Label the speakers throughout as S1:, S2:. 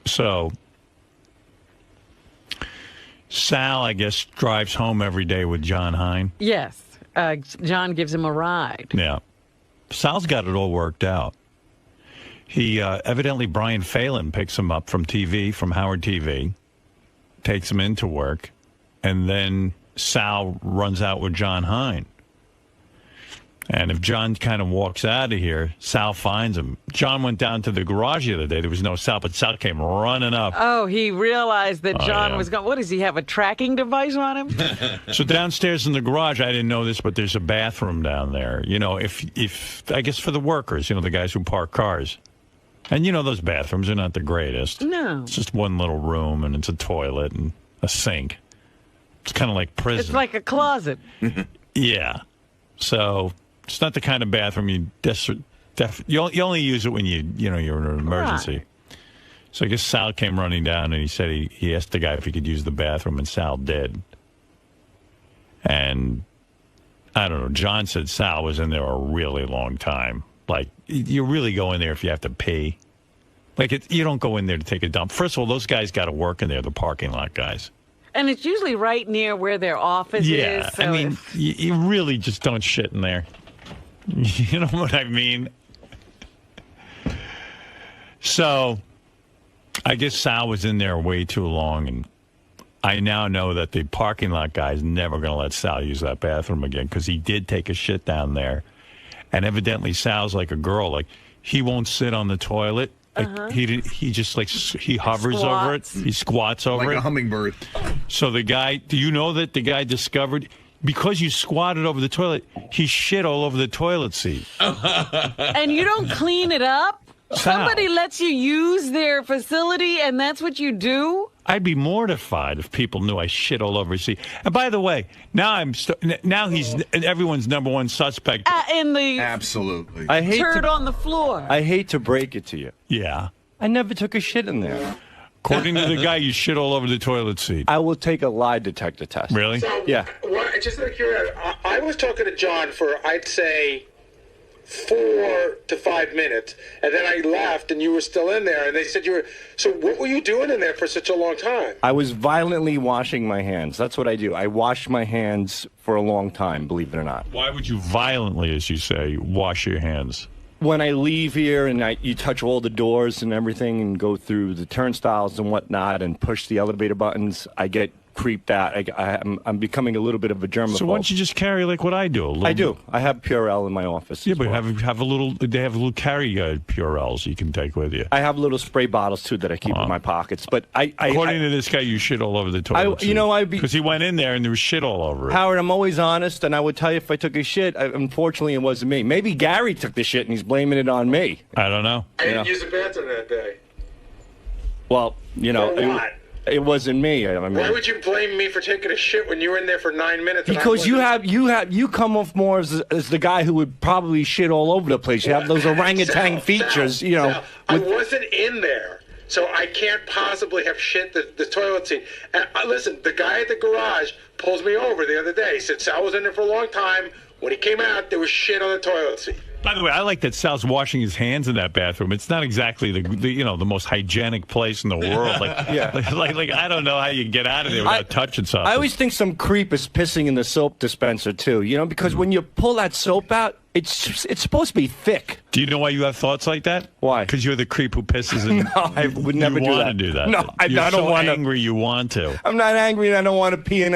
S1: So, Sal, I guess, drives home every day with John Hine.
S2: Yes. John gives him a ride.
S1: Yeah. Sal's got it all worked out. He, evidently, Brian Phelan picks him up from TV, from Howard TV, takes him into work, and then Sal runs out with John Hine. And if John kind of walks out of here, Sal finds him. John went down to the garage the other day. There was no Sal, but Sal came running up.
S2: Oh, he realized that John was going. What does he have, a tracking device on him?
S1: So downstairs in the garage, I didn't know this, but there's a bathroom down there. You know, if I guess for the workers, you know, the guys who park cars. And you know those bathrooms are not the greatest.
S2: No.
S1: It's just one little room, and it's a toilet and a sink. It's kind of like prison.
S2: It's like a closet.
S1: Yeah. So it's not the kind of bathroom you only use it when you're in an emergency. Right. So I guess Sal came running down, and he said he asked the guy if he could use the bathroom, and Sal did. And I don't know. John said Sal was in there a really long time. Like, you really go in there if you have to pee. Like, you don't go in there to take a dump. First of all, those guys got to work in there, the parking lot guys.
S2: And it's usually right near where their office is. So
S1: I mean, you really just don't shit in there. You know what I mean? So, I guess Sal was in there way too long, and I now know that the parking lot guy's never going to let Sal use that bathroom again, because he did take a shit down there. And evidently Sal's like a girl. Like, he won't sit on the toilet. Like, he just, like, he hovers over it. He squats over it.
S3: Like a hummingbird.
S1: So the guy, do you know that the guy discovered, because you squatted over the toilet, he shit all over the toilet seat.
S2: And you don't clean it up? Somebody lets you use their facility, and that's what you do?
S1: I'd be mortified if people knew I shit all over his seat. And by the way, now he's everyone's number one suspect.
S2: In the
S3: Absolutely.
S2: turd on the floor.
S4: I hate to break it to you.
S1: Yeah.
S4: I never took a shit in there.
S1: According to the guy, you shit all over the toilet seat.
S4: I will take a lie detector test.
S1: Really?
S5: So,
S4: Yeah.
S5: Just out of curiosity, I was talking to John for, I'd say, 4 to 5 minutes, and then I left, and you were still in there, and they said you were. So what were you doing in there for such a long time?
S4: I was violently washing my hands. That's what I do. I wash my hands for a long time, believe it or not.
S1: Why would you violently, as you say, wash your hands?
S4: When I leave here and you touch all the doors and everything and go through the turnstiles and whatnot and push the elevator buttons, I get creeped out. I'm becoming a little bit of a germaphobe.
S1: So why don't you just carry like what I do?
S4: I do. I have Purell in my office.
S1: Yeah, but have a little. They have little carry Purells you can take with you.
S4: I have little spray bottles too that I keep in my pockets. But
S1: according to this guy, you shit all over the toilet. Because he went in there and there was shit all over it.
S4: Howard, I'm always honest, and I would tell you if I took a shit. Unfortunately, it wasn't me. Maybe Gary took the shit and he's blaming it on me.
S1: I don't know.
S5: I didn't use the bathroom that day.
S4: Well, it wasn't me. I mean,
S5: why would you blame me for taking a shit when you were in there for 9 minutes?
S4: Because you come off more as the guy who would probably shit all over the place. You have those orangutan features,
S5: I wasn't in there, so I can't possibly have shit the toilet seat. And listen, the guy at the garage pulls me over the other day. He said Sal was in there for a long time. When he came out, there was shit on the toilet seat.
S1: By the way, I like that Sal's washing his hands in that bathroom. It's not exactly the most hygienic place in the world. Like, like I don't know how you get out of there without touching something.
S4: I always think some creep is pissing in the soap dispenser too. Because when you pull that soap out, it's supposed to be thick.
S1: Do you know why you have thoughts like that?
S4: Why?
S1: Because you're the creep who pisses in.
S4: No, I would never
S1: do that.
S4: No, I don't want to.
S1: You're so angry you want to.
S4: I'm not angry and I don't want to pee in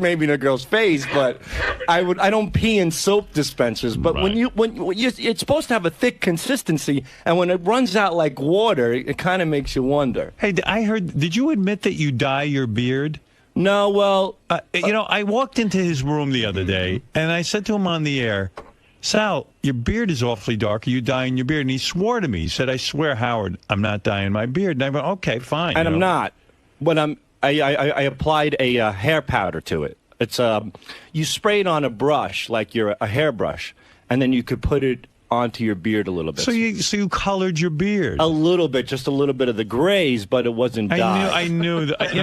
S4: maybe in a girl's face, but I don't pee in soap dispensers. But when it's supposed to have a thick consistency, and when it runs out like water, it kind of makes you wonder.
S1: Hey, I heard. Did you admit that you dye your beard?
S4: No, well,
S1: I walked into his room the other day and I said to him on the air, Sal, your beard is awfully dark. Are you dyeing your beard? And he swore to me. He said, I swear, Howard, I'm not dyeing my beard. And I went, okay, fine.
S4: And I'm not. But I applied a hair powder to it. It's you spray it on a brush, like a hairbrush, and then you could put it onto your beard a little bit.
S1: So you colored your beard?
S4: A little bit, just a little bit of the grays, but it wasn't dyed.
S1: I knew that.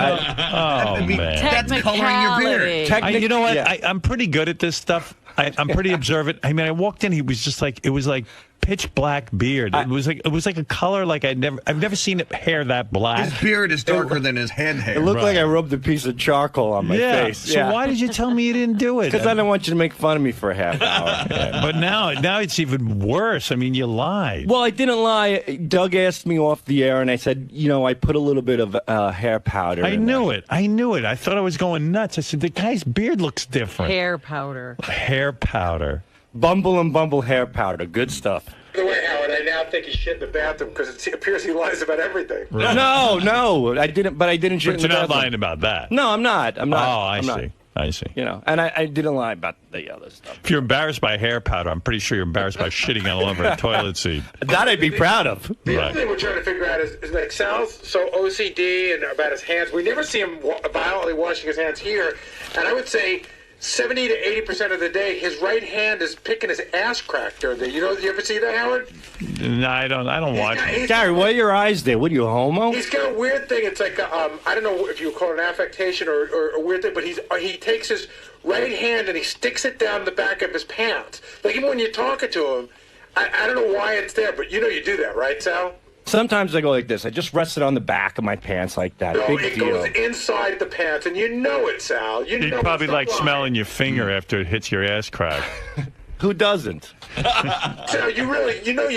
S1: Man.
S3: That's coloring your beard.
S1: You know what? I'm pretty good at this stuff. I'm pretty observant. I mean, I walked in, he was just like, it was like pitch black beard. It was like a color like I've never seen hair that black.
S3: His beard is darker than his head hair.
S4: It looked like I rubbed a piece of charcoal on my face.
S1: So why did you tell me you didn't do it?
S4: Because I didn't want you to make fun of me for a half hour.
S1: But now it's even worse. I mean, you lied.
S4: Well, I didn't lie. Doug asked me off the air, and I said, I put a little bit of hair powder.
S1: I knew it. I thought I was going nuts. I said, the guy's beard looks different.
S2: Hair powder.
S1: Hair powder.
S4: Bumble and Bumble hair powder. Good stuff.
S5: By the way, Howard, I now think he shit in the bathroom because it appears he lies about everything.
S4: Right. No, I didn't. But I didn't shit in the bathroom.
S1: But you're not lying about that.
S4: No, I'm not.
S1: Oh, I see. I see.
S4: And I didn't lie about the other stuff.
S1: If you're embarrassed by hair powder, I'm pretty sure you're embarrassed by shitting all over a toilet seat.
S4: That I'd be proud of.
S5: The other thing we're trying to figure out is like Sal's so OCD and about his hands. We never see him violently washing his hands here. And I would say 70 to 80% of the day, his right hand is picking his ass crack during the. You ever see that, Howard?
S1: No, I don't watch it.
S4: Gary, why are your eyes there? What are you, homo?
S5: He's got a weird thing. It's like I don't know if you call it an affectation or a weird thing, but he takes his right hand and he sticks it down the back of his pants. Like even when you're talking to him, I don't know why it's there, but you do that, right, Sal?
S4: Sometimes I go like this. I just rest it on the back of my pants like that.
S5: No,
S4: Big
S5: it
S4: deal.
S5: goes inside the pants, and you know it, Sal.
S1: He'd probably like smelling your finger after it hits your ass crack.
S4: Who doesn't?
S5: So you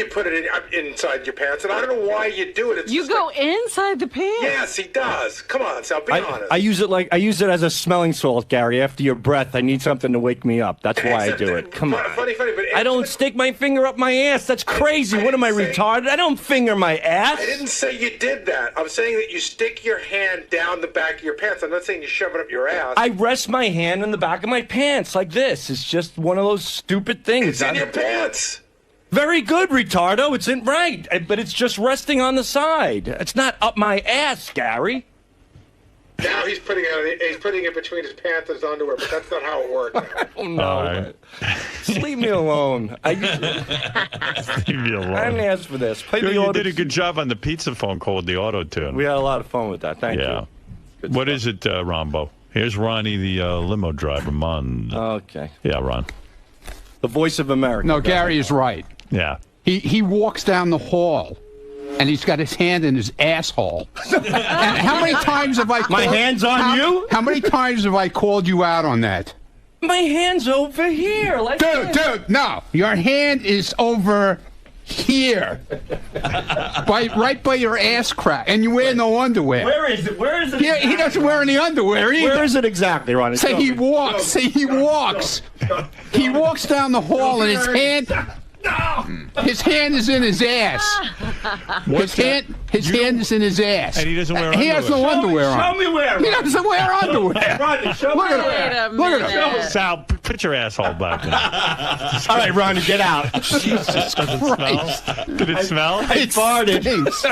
S5: put it inside your pants, and I don't know why you do it.
S2: You go inside the pants?
S5: Yes, he does. Come on, Sal, be honest.
S4: I use it as a smelling salt, Gary. After your breath, I need something to wake me up. That's why I do it. Come on.
S5: Funny, but
S4: I don't stick my finger up my ass. That's crazy. What am I, retarded? I don't finger my ass.
S5: I didn't say you did that. I'm saying that you stick your hand down the back of your pants. I'm not saying you shove it up your ass.
S4: I rest my hand in the back of my pants like this. It's just one of those stupid things.
S5: It's in your pants.
S4: Very good, retardo. It's in right, but it's just resting on the side. It's not up my ass, Gary.
S5: Now he's putting it between his pants and his underwear, but that's not how it works.
S4: I don't know. Just leave me alone.
S1: Leave me alone.
S4: I didn't ask for this.
S1: You did a good job on the pizza phone call with the auto tune.
S4: We had a lot of fun with that. Thank you.
S1: What is it, Rombo? Here's Ronnie, the limo driver.
S4: Okay.
S1: Yeah, Ron.
S4: The voice of America.
S6: No, Gary is right.
S1: Yeah.
S6: He walks down the hall, and he's got his hand in his asshole. And how many times have I called...
S4: My hand's on you?
S6: How many times have I called you out on that?
S4: My hand's over here.
S6: Dude, no. Your hand is over here. Right by your ass crack. And you wear no underwear.
S4: Where is it?
S6: Yeah, he doesn't wear any underwear either.
S4: Where is it exactly, Ronnie?
S6: He walks. He walks down the hall and his hand is in his ass. His hand is in his ass.
S1: And he doesn't wear underwear.
S6: He has no underwear on.
S4: Show me where.
S6: He doesn't wear underwear.
S4: Ronnie, show me where.
S6: Look at him.
S1: Sal, put your asshole back in.
S4: All right, Ronnie, get out.
S6: Jesus Christ.
S1: Did it smell?
S4: I farted.
S6: Stinks.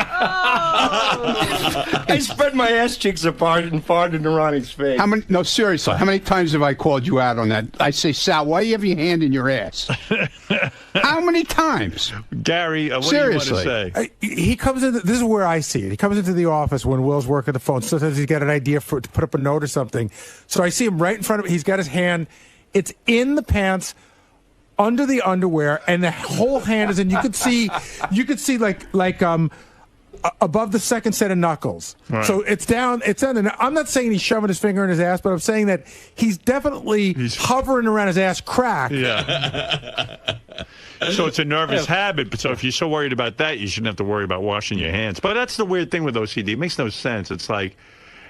S4: I spread my ass cheeks apart and farted in Ronnie's face.
S6: No, seriously. How many times have I called you out on that? I say, Sal, why do you have your hand in your ass? How many times?
S1: Gary, what
S6: Seriously.
S1: do you want to say?
S7: He comes in. This is where I see it. He comes into the office when Will's working the phone. Sometimes he's got an idea to put up a note or something. So I see him right in front of him. He's got his hand. It's in the pants, under the underwear, and the whole hand is in. You could see like above the second set of knuckles. Right. So it's down. And I'm not saying he's shoving his finger in his ass, but I'm saying that he's definitely hovering around his ass crack.
S1: Yeah. So it's a nervous habit. But so if you're so worried about that, you shouldn't have to worry about washing your hands. But that's the weird thing with OCD. It makes no sense. It's like,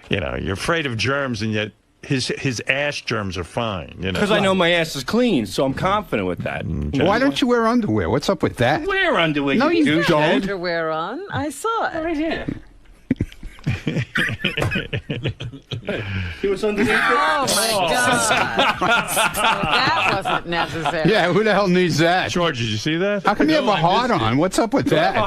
S1: you're afraid of germs, and yet his ass germs are fine.
S4: Because I know my ass is clean, so I'm confident with that.
S6: Why don't you wear underwear? What's up with that?
S4: Wear underwear.
S6: No, you don't.
S2: Underwear on. I saw it.
S4: Right here. He was underneath it.
S2: Oh my God! That wasn't necessary.
S6: Yeah, who the hell needs that?
S1: George, did you see that?
S6: How come you have a heart on? What's up with that?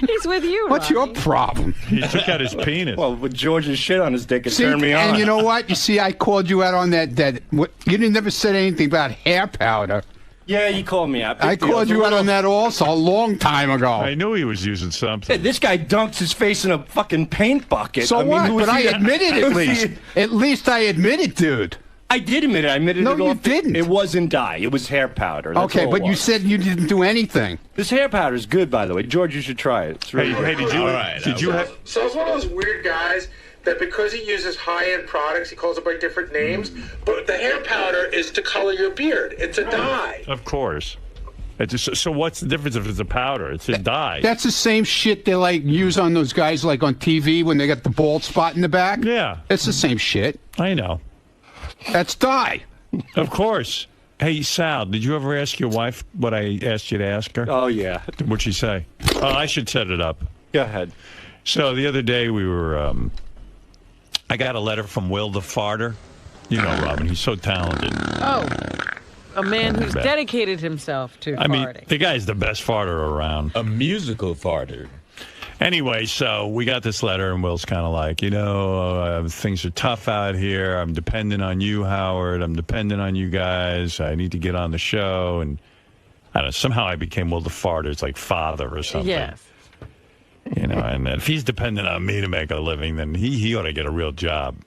S2: He's with you.
S6: What's your problem?
S1: He took out his penis.
S4: Well, with George's shit on his dick, it turned me on.
S6: And you know what? You see, I called you out on that. You didn't never said anything about hair powder.
S4: Yeah, you called me out.
S6: I called you out on that also a long time ago.
S1: I knew he was using something.
S4: Hey, this guy dunks his face in a fucking paint bucket.
S6: So what? But I admit it at least. At least I admit it, dude.
S4: I did admit it. I admitted
S6: No,
S4: it.
S6: you
S4: off.
S6: didn't.
S4: It wasn't dye. It was hair powder. That's
S6: Okay,
S4: all it
S6: but you
S4: was.
S6: said you didn't do anything.
S4: This hair powder is good, by the way. George, you should try it. It's really good.
S1: Did you?
S3: All right,
S1: Did you have?
S5: So I was one of those weird guys that because he uses high-end products, he calls it by different names. But the hair powder is to color your beard. It's a dye.
S1: Of course. So what's the difference if it's a powder? It's a dye.
S6: That's the same shit they like use on those guys like on TV when they got the bald spot in the back.
S1: Yeah.
S6: It's the same shit.
S1: I know.
S6: That's dye.
S1: Of course. Hey, Sal, did you ever ask your wife what I asked you to ask her?
S4: Oh, yeah.
S1: What'd she say? Oh, I should set it up.
S4: Go ahead.
S1: So the other day we were, I got a letter from Will the Farter. You know Robin, he's so talented.
S2: Oh, a man who's dedicated himself to
S1: I mean,
S2: farting.
S1: the guy's the best farter around.
S3: A musical farter.
S1: Anyway, so we got this letter, and Will's kind of like, things are tough out here. I'm dependent on you, Howard. I'm dependent on you guys. I need to get on the show. And I don't know, somehow I became Will the Farter. It's like father or something.
S2: Yes.
S1: And if he's dependent on me to make a living, then he ought to get a real job.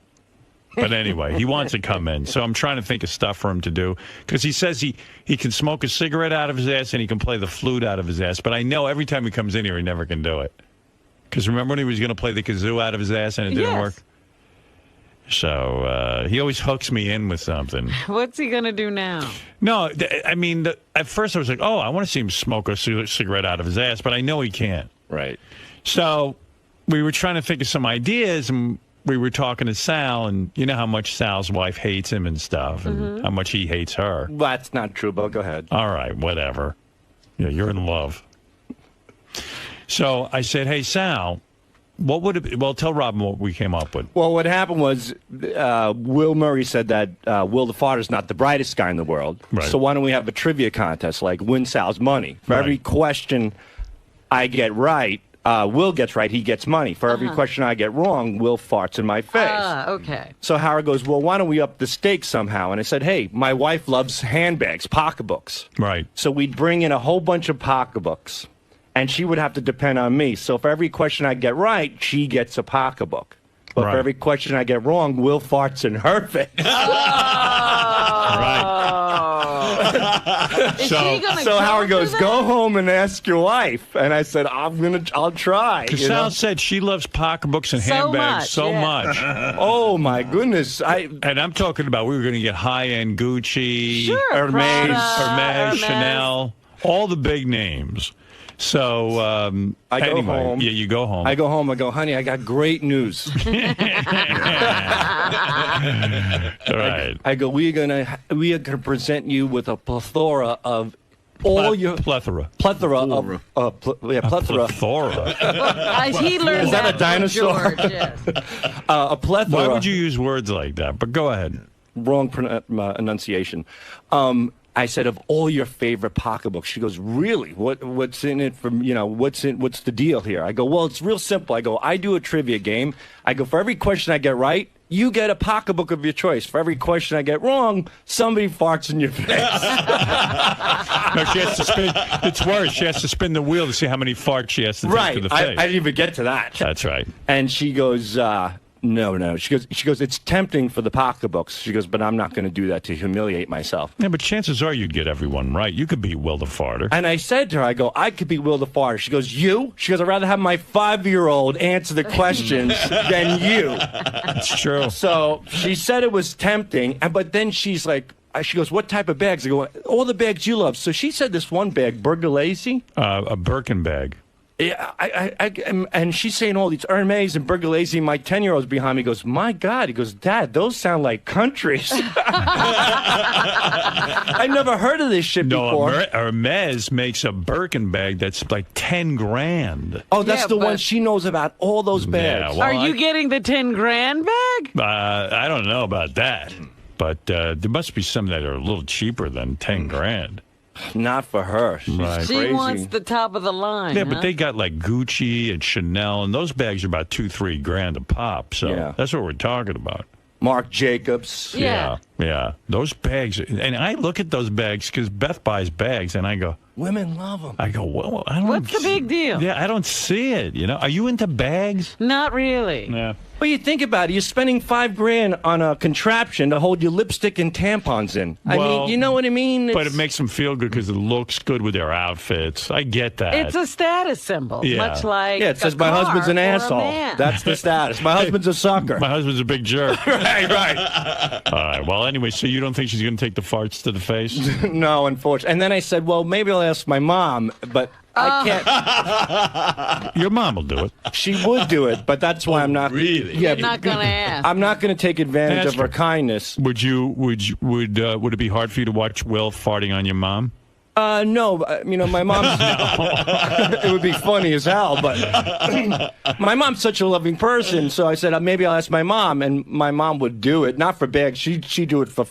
S1: But anyway, he wants to come in. So I'm trying to think of stuff for him to do. Because he says he can smoke a cigarette out of his ass and he can play the flute out of his ass. But I know every time he comes in here, he never can do it. Because remember when he was going to play the kazoo out of his ass and it didn't work? So he always hooks me in with something.
S2: What's he going to do now?
S1: No, I mean, at first I was like, I want to see him smoke a cigarette out of his ass. But I know he can't.
S4: Right.
S1: So we were trying to think of some ideas, and we were talking to Sal, and you know how much Sal's wife hates him and stuff, and how much he hates her.
S4: That's not true, but go ahead.
S1: All right, whatever. Yeah, you're in love. So I said, hey, Sal, what would it be? Well, tell Robin what we came up with.
S4: Well, what happened was Will Murray said that Will the Farter's not the brightest guy in the world.
S1: Right.
S4: So why don't we have a trivia contest, like win Sal's money? For every question I get right, Will gets right, he gets money. For every question I get wrong, Will farts in my face.
S2: Okay.
S4: So Howard goes, well, why don't we up the stakes somehow? And I said, hey, my wife loves handbags, pocketbooks.
S1: Right.
S4: So we'd bring in a whole bunch of pocketbooks, and she would have to depend on me. So for every question I get right, she gets a pocketbook. But
S1: Right.
S4: for every question I get wrong, Will farts in her face.
S1: Right.
S2: Is she gonna
S4: So Howard
S2: for
S4: goes,
S2: that?
S4: go home and ask your wife. And I said, I'll try.
S1: Because
S4: you know?
S1: Sal said she loves pocketbooks and
S2: So
S1: handbags
S2: much,
S1: so
S2: yeah.
S1: much.
S4: Oh my goodness!
S1: And I'm talking about we were going to get high-end Gucci,
S2: Sure,
S4: Hermes,
S2: Prada,
S1: Hermes, Chanel, all the big names. So
S4: I go
S1: anyway,
S4: home.
S1: yeah, you go home.
S4: I go home. I go, honey, I got great news.
S1: Right.
S4: I go, we are gonna present you with a plethora of all your
S1: plethora.
S4: plethora of plethora.
S1: Plethora.
S2: He learned
S4: Is that a
S2: from
S4: dinosaur?
S2: George, yes.
S4: A plethora.
S1: Why would you use words like that? But go ahead.
S4: Wrong enunciation. I said, of all your favorite pocketbooks. She goes, really? What's in it from, what's the deal here? I go, well, it's real simple. I go, I do a trivia game. I go, for every question I get right, you get a pocketbook of your choice. For every question I get wrong, somebody farts in your face.
S1: No, she has to spin. It's worse. She has to spin the wheel to see how many farts she has to take to the
S4: I
S1: face.
S4: didn't even get to that.
S1: That's right.
S4: And she goes, no. She goes, it's tempting for the pocketbooks. She goes, but I'm not going to do that to humiliate myself.
S1: Yeah, but chances are you'd get everyone right. You could be Will the Farter.
S4: And I said to her, I go, I could be Will the Farter. She goes, you? She goes, I'd rather have my 5-year-old answer the questions than you.
S1: It's true.
S4: So she said it was tempting, but then she's like, she goes, what type of bags? I go, all the bags you love. So she said this one bag, Bergalese.
S1: A Birkin bag.
S4: Yeah, and she's saying all these Hermes and Bergalese. My 10-year-old's behind me. Goes, my God. He goes, Dad, those sound like countries. I never heard of this shit before.
S1: Hermes makes a Birkin bag that's like 10 grand.
S4: Oh, that's
S2: Yeah,
S4: the one
S2: but-
S4: she knows about. All those bags.
S1: Yeah, well,
S2: Are you getting the 10 grand bag?
S1: I don't know about that, but there must be some that are a little cheaper than 10 grand.
S4: Not for her. She's
S1: Right.
S2: She
S4: crazy.
S2: wants the top of the line.
S1: Yeah,
S2: huh?
S1: but they got like Gucci and Chanel, and those bags are about 2-3 grand a pop. So
S4: Yeah.
S1: that's what we're talking about.
S4: Marc Jacobs.
S2: Yeah.
S1: Yeah. Those bags, and I look at those bags because Beth buys bags, and I go,
S4: Women love them.
S1: I don't.
S2: What's the big deal?
S1: Yeah, I don't see it. Are you into bags?
S2: Not really.
S1: Yeah.
S4: Well, you think about it. You're spending $5,000 on a contraption to hold your lipstick and tampons in. I mean, you know what I mean?
S1: But it makes them feel good because it looks good with their outfits. I get that.
S2: It's a status symbol, much like
S4: it says my husband's an asshole. That's the status. My husband's a sucker.
S1: My husband's a big jerk.
S4: right.
S1: All right. Well, anyway, so you don't think she's going to take the farts to the face?
S4: No, unfortunately. And then I said, well, maybe I'll ask my mom, but I can't.
S1: Your mom will do it.
S4: She would do it, but that's why I'm not.
S6: Really?
S4: Yeah,
S2: You're not going to ask.
S4: I'm not going to take advantage
S1: Ask
S4: of her
S1: her.
S4: kindness.
S1: Would it be hard for you to watch Will farting on your mom?
S4: No, my mom's. It would be funny as hell, but my mom's such a loving person. So I said maybe I'll ask my mom, and my mom would do it. Not for bags. She do it for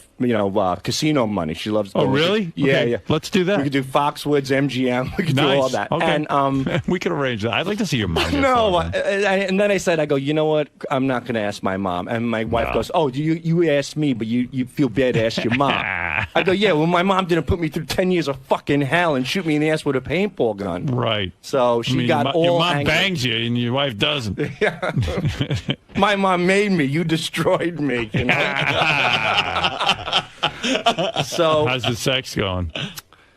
S4: casino money. She loves.
S1: Oh, really?
S4: Yeah,
S1: Okay.
S4: yeah.
S1: Let's do that.
S4: We could do Foxwoods, MGM. We could do
S1: Nice.
S4: all that.
S1: Okay.
S4: And
S1: we could arrange that. I'd like to see your mom.
S4: no, and then I said, I go, you know what? I'm not going to ask my mom. And my wife goes, oh, you asked me, but you feel bad to ask your mom. I go, yeah, well, my mom didn't put me through 10 years of fucking hell and shoot me in the ass with a paintball gun.
S1: Right.
S4: So she got all
S1: your mom
S4: angry.
S1: bangs you and your wife doesn't.
S4: My mom made me. You destroyed me. You know? So
S1: how's the sex going?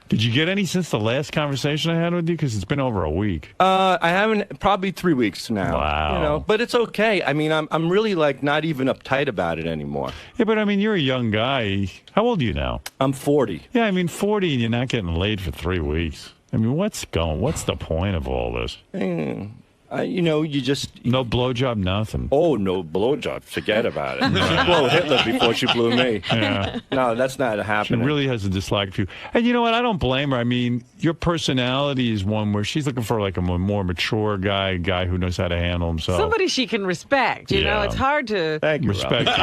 S1: Did you get any since the last conversation I had with you? Because it's been over a week.
S4: I haven't, probably 3 weeks now.
S1: Wow.
S4: But it's okay. I mean, I'm really not even uptight about it anymore.
S1: Yeah, but I mean, you're a young guy. How old are you now?
S4: I'm 40.
S1: Yeah, I mean, 40 and you're not getting laid for 3 weeks. I mean, what's the point of all this?
S4: You just.
S1: No blowjob, nothing.
S4: Oh, no blowjob. Forget about it. She blew Hitler before she blew me.
S1: Yeah.
S4: No, that's not
S1: She
S4: happening.
S1: really has a dislike for you. And you know what? I don't blame her. I mean, your personality is one where she's looking for like a more mature guy who knows how to handle himself.
S2: Somebody she can respect. You know, it's hard to
S4: Thank you,
S1: respect you.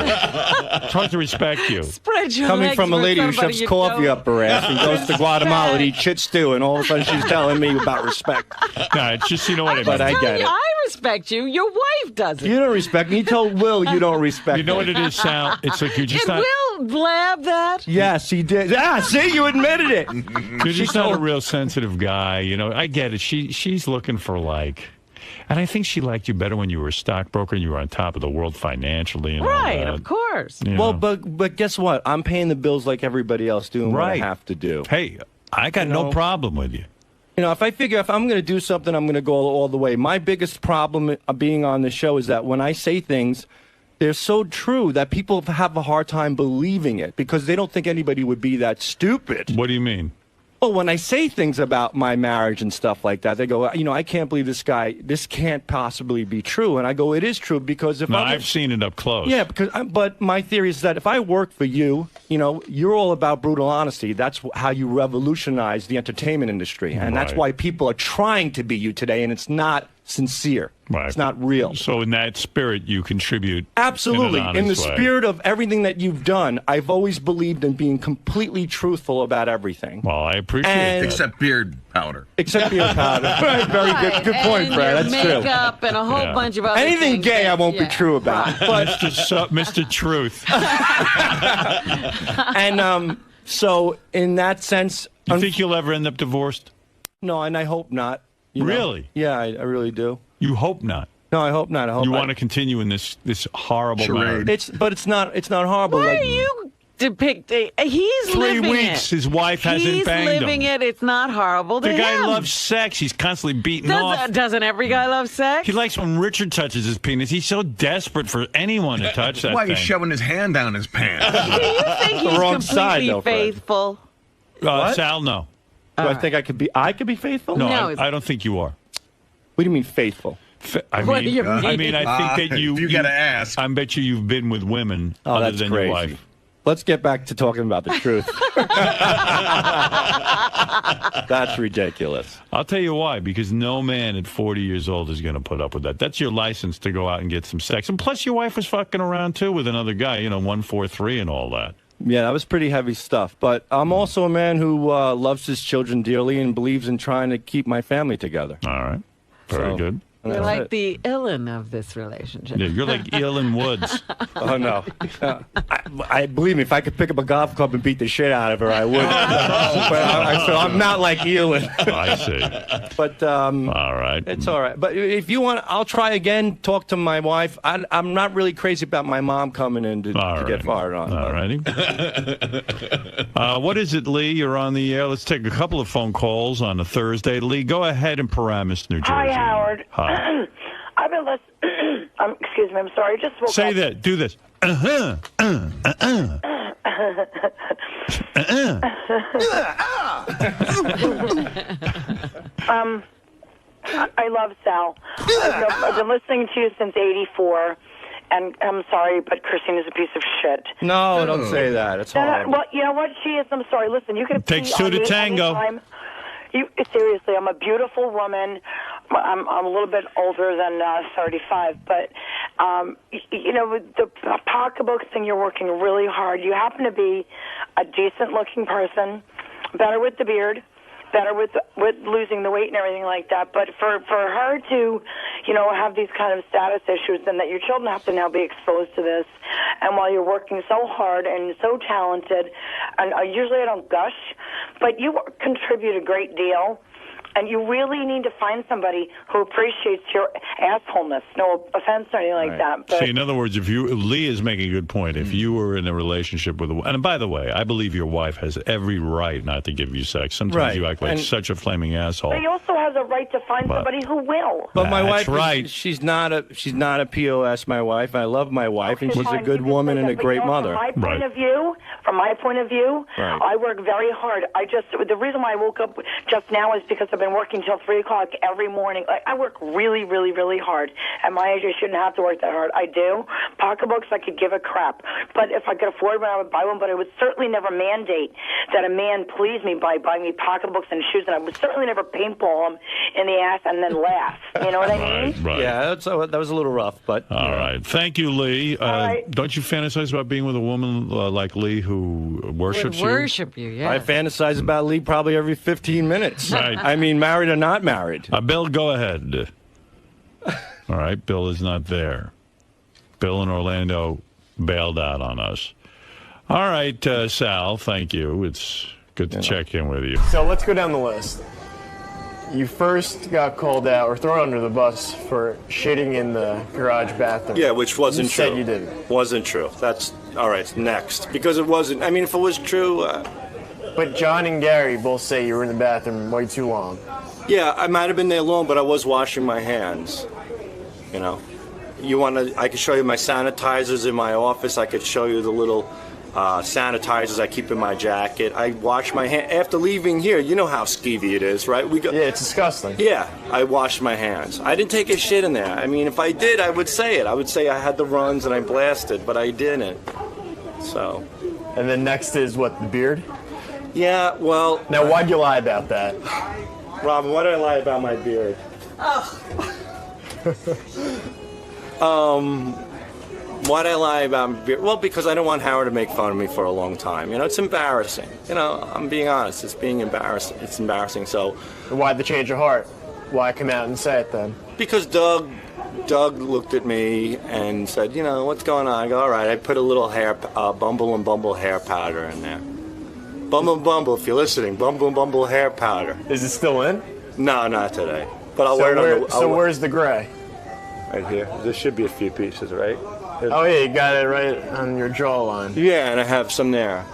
S1: It's hard to respect you.
S2: spread your
S4: Coming
S2: legs
S4: from a
S2: for
S4: lady who
S2: somebody
S4: shoves
S2: you
S4: coffee
S2: don't
S4: up her ass and goes to Guatemala to eat shit stew, and all of a sudden she's telling me about respect.
S1: No, it's just, you know what I mean.
S4: But I
S2: tell
S4: get
S2: you,
S4: it.
S2: I respect you. Your wife doesn't.
S4: You don't respect me. You told Will you don't respect
S1: You know
S4: me.
S1: what it is, Sal? It's like you're just
S2: Did
S1: not.
S2: Will blab that?
S4: Yes, he did. See, you admitted it.
S1: You're just not a real sensitive guy. You know, I get it. She's looking for and I think she liked you better when you were a stockbroker and you were on top of the world financially. And
S2: Right,
S1: all that.
S2: of course.
S1: You
S4: Well,
S1: know?
S4: but guess what? I'm paying the bills like everybody else doing what I
S1: Right.
S4: have to do.
S1: Hey, I got no problem with you.
S4: If I figure if I'm going to do something, I'm going to go all the way. My biggest problem being on the show is that when I say things, they're so true that people have a hard time believing it because they don't think anybody would be that stupid.
S1: What do you mean?
S4: Well, when I say things about my marriage and stuff like that, they go, I can't believe this guy. This can't possibly be true. And I go, it is true because if
S1: I've seen it up close.
S4: Yeah, but my theory is that if I work for you, you're all about brutal honesty. That's how you revolutionize the entertainment industry. And that's
S1: Right.
S4: why people are trying to be you today, and it's not sincere.
S1: Right.
S4: It's not real.
S1: So in that spirit, you contribute.
S4: Absolutely.
S1: In,
S4: In the
S1: way.
S4: spirit of everything that you've done, I've always believed in being completely truthful about everything.
S1: Well, I appreciate
S4: And-
S1: that.
S3: Except beard powder.
S4: Except being powder. Right, very
S2: Right,
S4: good point,
S2: and
S4: Fred.
S2: your
S4: That's true.
S2: makeup and a whole
S1: Yeah.
S2: bunch of other
S4: Anything
S2: things
S4: gay,
S2: that-
S4: I won't be
S2: yeah.
S4: true about. But
S1: Mr. Truth.
S4: and so in that sense,
S1: You think you'll ever end up divorced?
S4: no, and I hope not. you know.
S1: Really?
S4: Yeah, I really do.
S1: You hope not.
S4: No, I hope not. I hope
S1: You
S4: I-
S1: want to continue in this horrible
S3: Charade.
S1: marriage.
S4: It's not horrible.
S2: Why
S4: like,
S2: are you depicting? He's
S1: 3
S2: living
S1: weeks,
S2: it.
S1: his wife hasn't
S2: He's
S1: banged
S2: living
S1: him.
S2: it. It's not horrible to
S1: The guy
S2: him.
S1: loves sex. He's constantly beaten off.
S2: Doesn't every guy love sex?
S1: He likes when Richard touches his penis. He's so desperate for anyone to touch that
S3: Why
S1: thing.
S3: he's shoving his hand down his pants?
S2: Do you think he's
S4: wrong side,
S2: completely
S4: though, Fred.
S2: faithful?
S1: Sal, no.
S4: do I think I could be faithful?
S1: No,
S2: No,
S1: I don't think you are.
S4: What do you mean faithful?
S2: What do you mean?
S1: I mean, I think that
S3: you gotta ask.
S1: I bet you've been with women
S4: Oh,
S1: other
S4: that's
S1: than
S4: crazy.
S1: your wife.
S4: Let's get back to talking about the truth. That's ridiculous.
S1: I'll tell you why. Because no man at 40 years old is going to put up with that. That's your license to go out and get some sex. And plus, your wife was fucking around too with another guy. 143 and all that.
S4: Yeah, that was pretty heavy stuff. But I'm also a man who loves his children dearly and believes in trying to keep my family together.
S1: All right. Very
S4: So,
S1: good.
S2: You're like the Ellen of this relationship.
S1: Yeah, you're like Elin Woods.
S4: Oh no! I believe me, if I could pick up a golf club and beat the shit out of her, I would. So I'm not like Elin.
S1: I see.
S4: But
S1: all right,
S4: it's all right. But if you want, I'll try again. Talk to my wife. I'm not really crazy about my mom coming in to get fired on.
S1: All righty. What is it, Lee? You're on the air. Let's take a couple of phone calls on a Thursday. Lee, go ahead in Paramus, New Jersey.
S8: Hi, Howard.
S1: Hi.
S8: I've been listening. Excuse me, I'm sorry. I just woke
S1: Say
S8: up.
S1: that. Do this.
S8: I love Sal. I've been listening to you since '84, and I'm sorry, but Christine is a piece of shit.
S4: No, don't say that. It's horrible.
S8: Well, you know what? She is. I'm sorry. Listen, you can.
S1: Takes two to tango.
S8: Anytime. Seriously, I'm a beautiful woman. I'm a little bit older than 35, but you know, with the pocketbook thing, you're working really hard. You happen to be a decent-looking person, better with the beard, better with losing the weight and everything like that. But for her to, you know, have these kind of status issues, and that your children have to now be exposed to this, and while you're working so hard and so talented, and usually I don't gush, but you contribute a great deal. And you really need to find somebody who appreciates your assholeness. No offense or anything like that. But
S1: see, in other words, Lee is making a good point. If you were in a relationship with and by the way, I believe your wife has every right not to give you sex. Sometimes you act like such a flaming asshole.
S8: But he also has a right to find somebody who will.
S4: But my wife,
S1: right.
S4: she's not a POS. My wife, I love my wife, and she's a good woman and a great mother.
S8: From my point of view, I work very hard. The reason why I woke up just now is because I've been working till 3 o'clock every morning. I work really, really, really hard. At my age, I shouldn't have to work that hard. I do. Pocketbooks, I could give a crap. But if I could afford one, I would buy one. But I would certainly never mandate that a man please me by buying me pocketbooks and shoes. And I would certainly never paintball him in the ass and then laugh. You know what I mean?
S1: Right.
S4: Yeah, that was a little rough. But
S1: all right. Thank you, Lee. Don't you fantasize about being with a woman like Lee who worships you?
S2: Worship you, yeah.
S4: I fantasize about Lee probably every 15 minutes.
S1: Right.
S4: I mean, married or not married.
S1: Bill, go ahead. All right, Bill is not there. Bill in Orlando bailed out on us. All right, Sal, thank you. It's good to check in with you.
S9: So let's go down the list. You first got called out or thrown under the bus for shitting in the garage bathroom.
S4: Yeah, which wasn't true.
S9: You said you didn't.
S4: Wasn't true. That's all right. Next, because it wasn't. I mean, if it was true.
S9: But John and Gary both say you were in the bathroom way too long.
S4: Yeah, I might have been there long, but I was washing my hands. You know, I could show you my sanitizers in my office. I could show you the little sanitizers I keep in my jacket. I wash my hands after leaving here. You know how skeevy it is, right?
S9: Yeah, it's disgusting.
S4: Yeah, I washed my hands. I didn't take a shit in there. I mean, if I did, I would say it. I would say I had the runs and I blasted, but I didn't. So.
S9: And then next is what, the beard?
S4: Yeah, well.
S9: Now, why'd you lie about that?
S4: Robin, why did I lie about my beard? Why'd I lie about my beard? Well, because I don't want Howard to make fun of me for a long time. You know, it's embarrassing. You know, I'm being honest. It's being embarrassing. It's embarrassing. So.
S9: Why'd the change of heart? Why come out and say it then?
S4: Because Doug looked at me and said, you know, what's going on? I go, all right. I put a little Bumble and Bumble hair powder in there. Bumble and Bumble, if you're listening, Bumble and Bumble hair powder.
S9: Is it still in?
S4: No, not today. But I'll wear it on the...
S9: So where's the gray?
S4: Right here. There should be a few pieces, right?
S9: Oh, yeah, you got it right on your jawline.
S4: Yeah, and I have some there.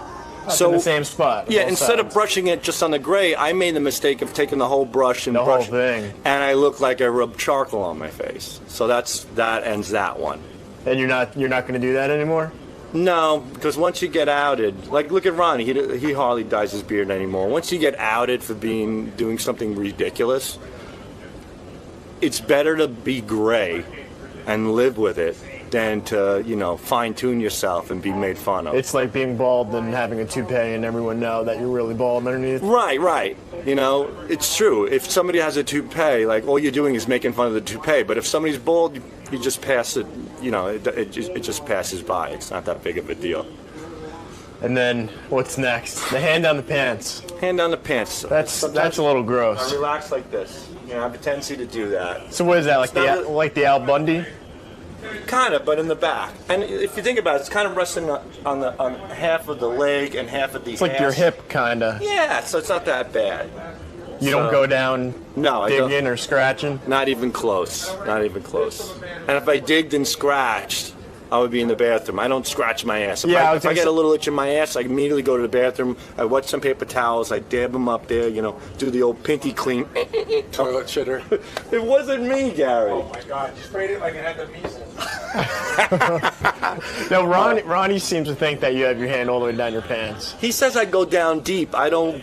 S9: So in the same spot.
S4: Yeah, instead of brushing it just on the gray, I made the mistake of taking the whole brush and
S9: whole thing.
S4: And I look like I rubbed charcoal on my face. So that ends that one.
S9: And you're not going to do that anymore?
S4: No, because once you get outed, like look at Ronnie, he hardly dyes his beard anymore. Once you get outed for doing something ridiculous, it's better to be gray and live with it than to, you know, fine-tune yourself and be made fun of.
S9: It's like being bald and having a toupee and everyone know that you're really bald underneath.
S4: Right. You know, it's true. If somebody has a toupee, like, all you're doing is making fun of the toupee. But if somebody's bald, you just pass it, you know, it just passes by. It's not that big of a deal.
S9: And then what's next? The hand down the pants.
S4: Hand down the pants.
S9: That's a little gross.
S4: I relax like this. You know, I have a tendency to do that.
S9: So what is that, like the Al Bundy?
S4: Kind of, but in the back. And if you think about it, it's kind of resting on half of the leg and half of the
S9: It's like your hip, kind of.
S4: Yeah, so it's not that bad.
S9: You don't go down digging or scratching?
S4: Not even close. Not even close. And if I digged and scratched, I would be in the bathroom. I don't scratch my ass. If I get a little itch in my ass, I immediately go to the bathroom. I wet some paper towels. I dab them up there, you know, do the old pinky clean.
S7: Toilet shitter.
S4: It wasn't me, Gary.
S7: Oh, my God. You sprayed it like it had the measles.
S9: No, Ronnie seems to think that you have your hand all the way down your pants.
S4: He says I go down deep. I don't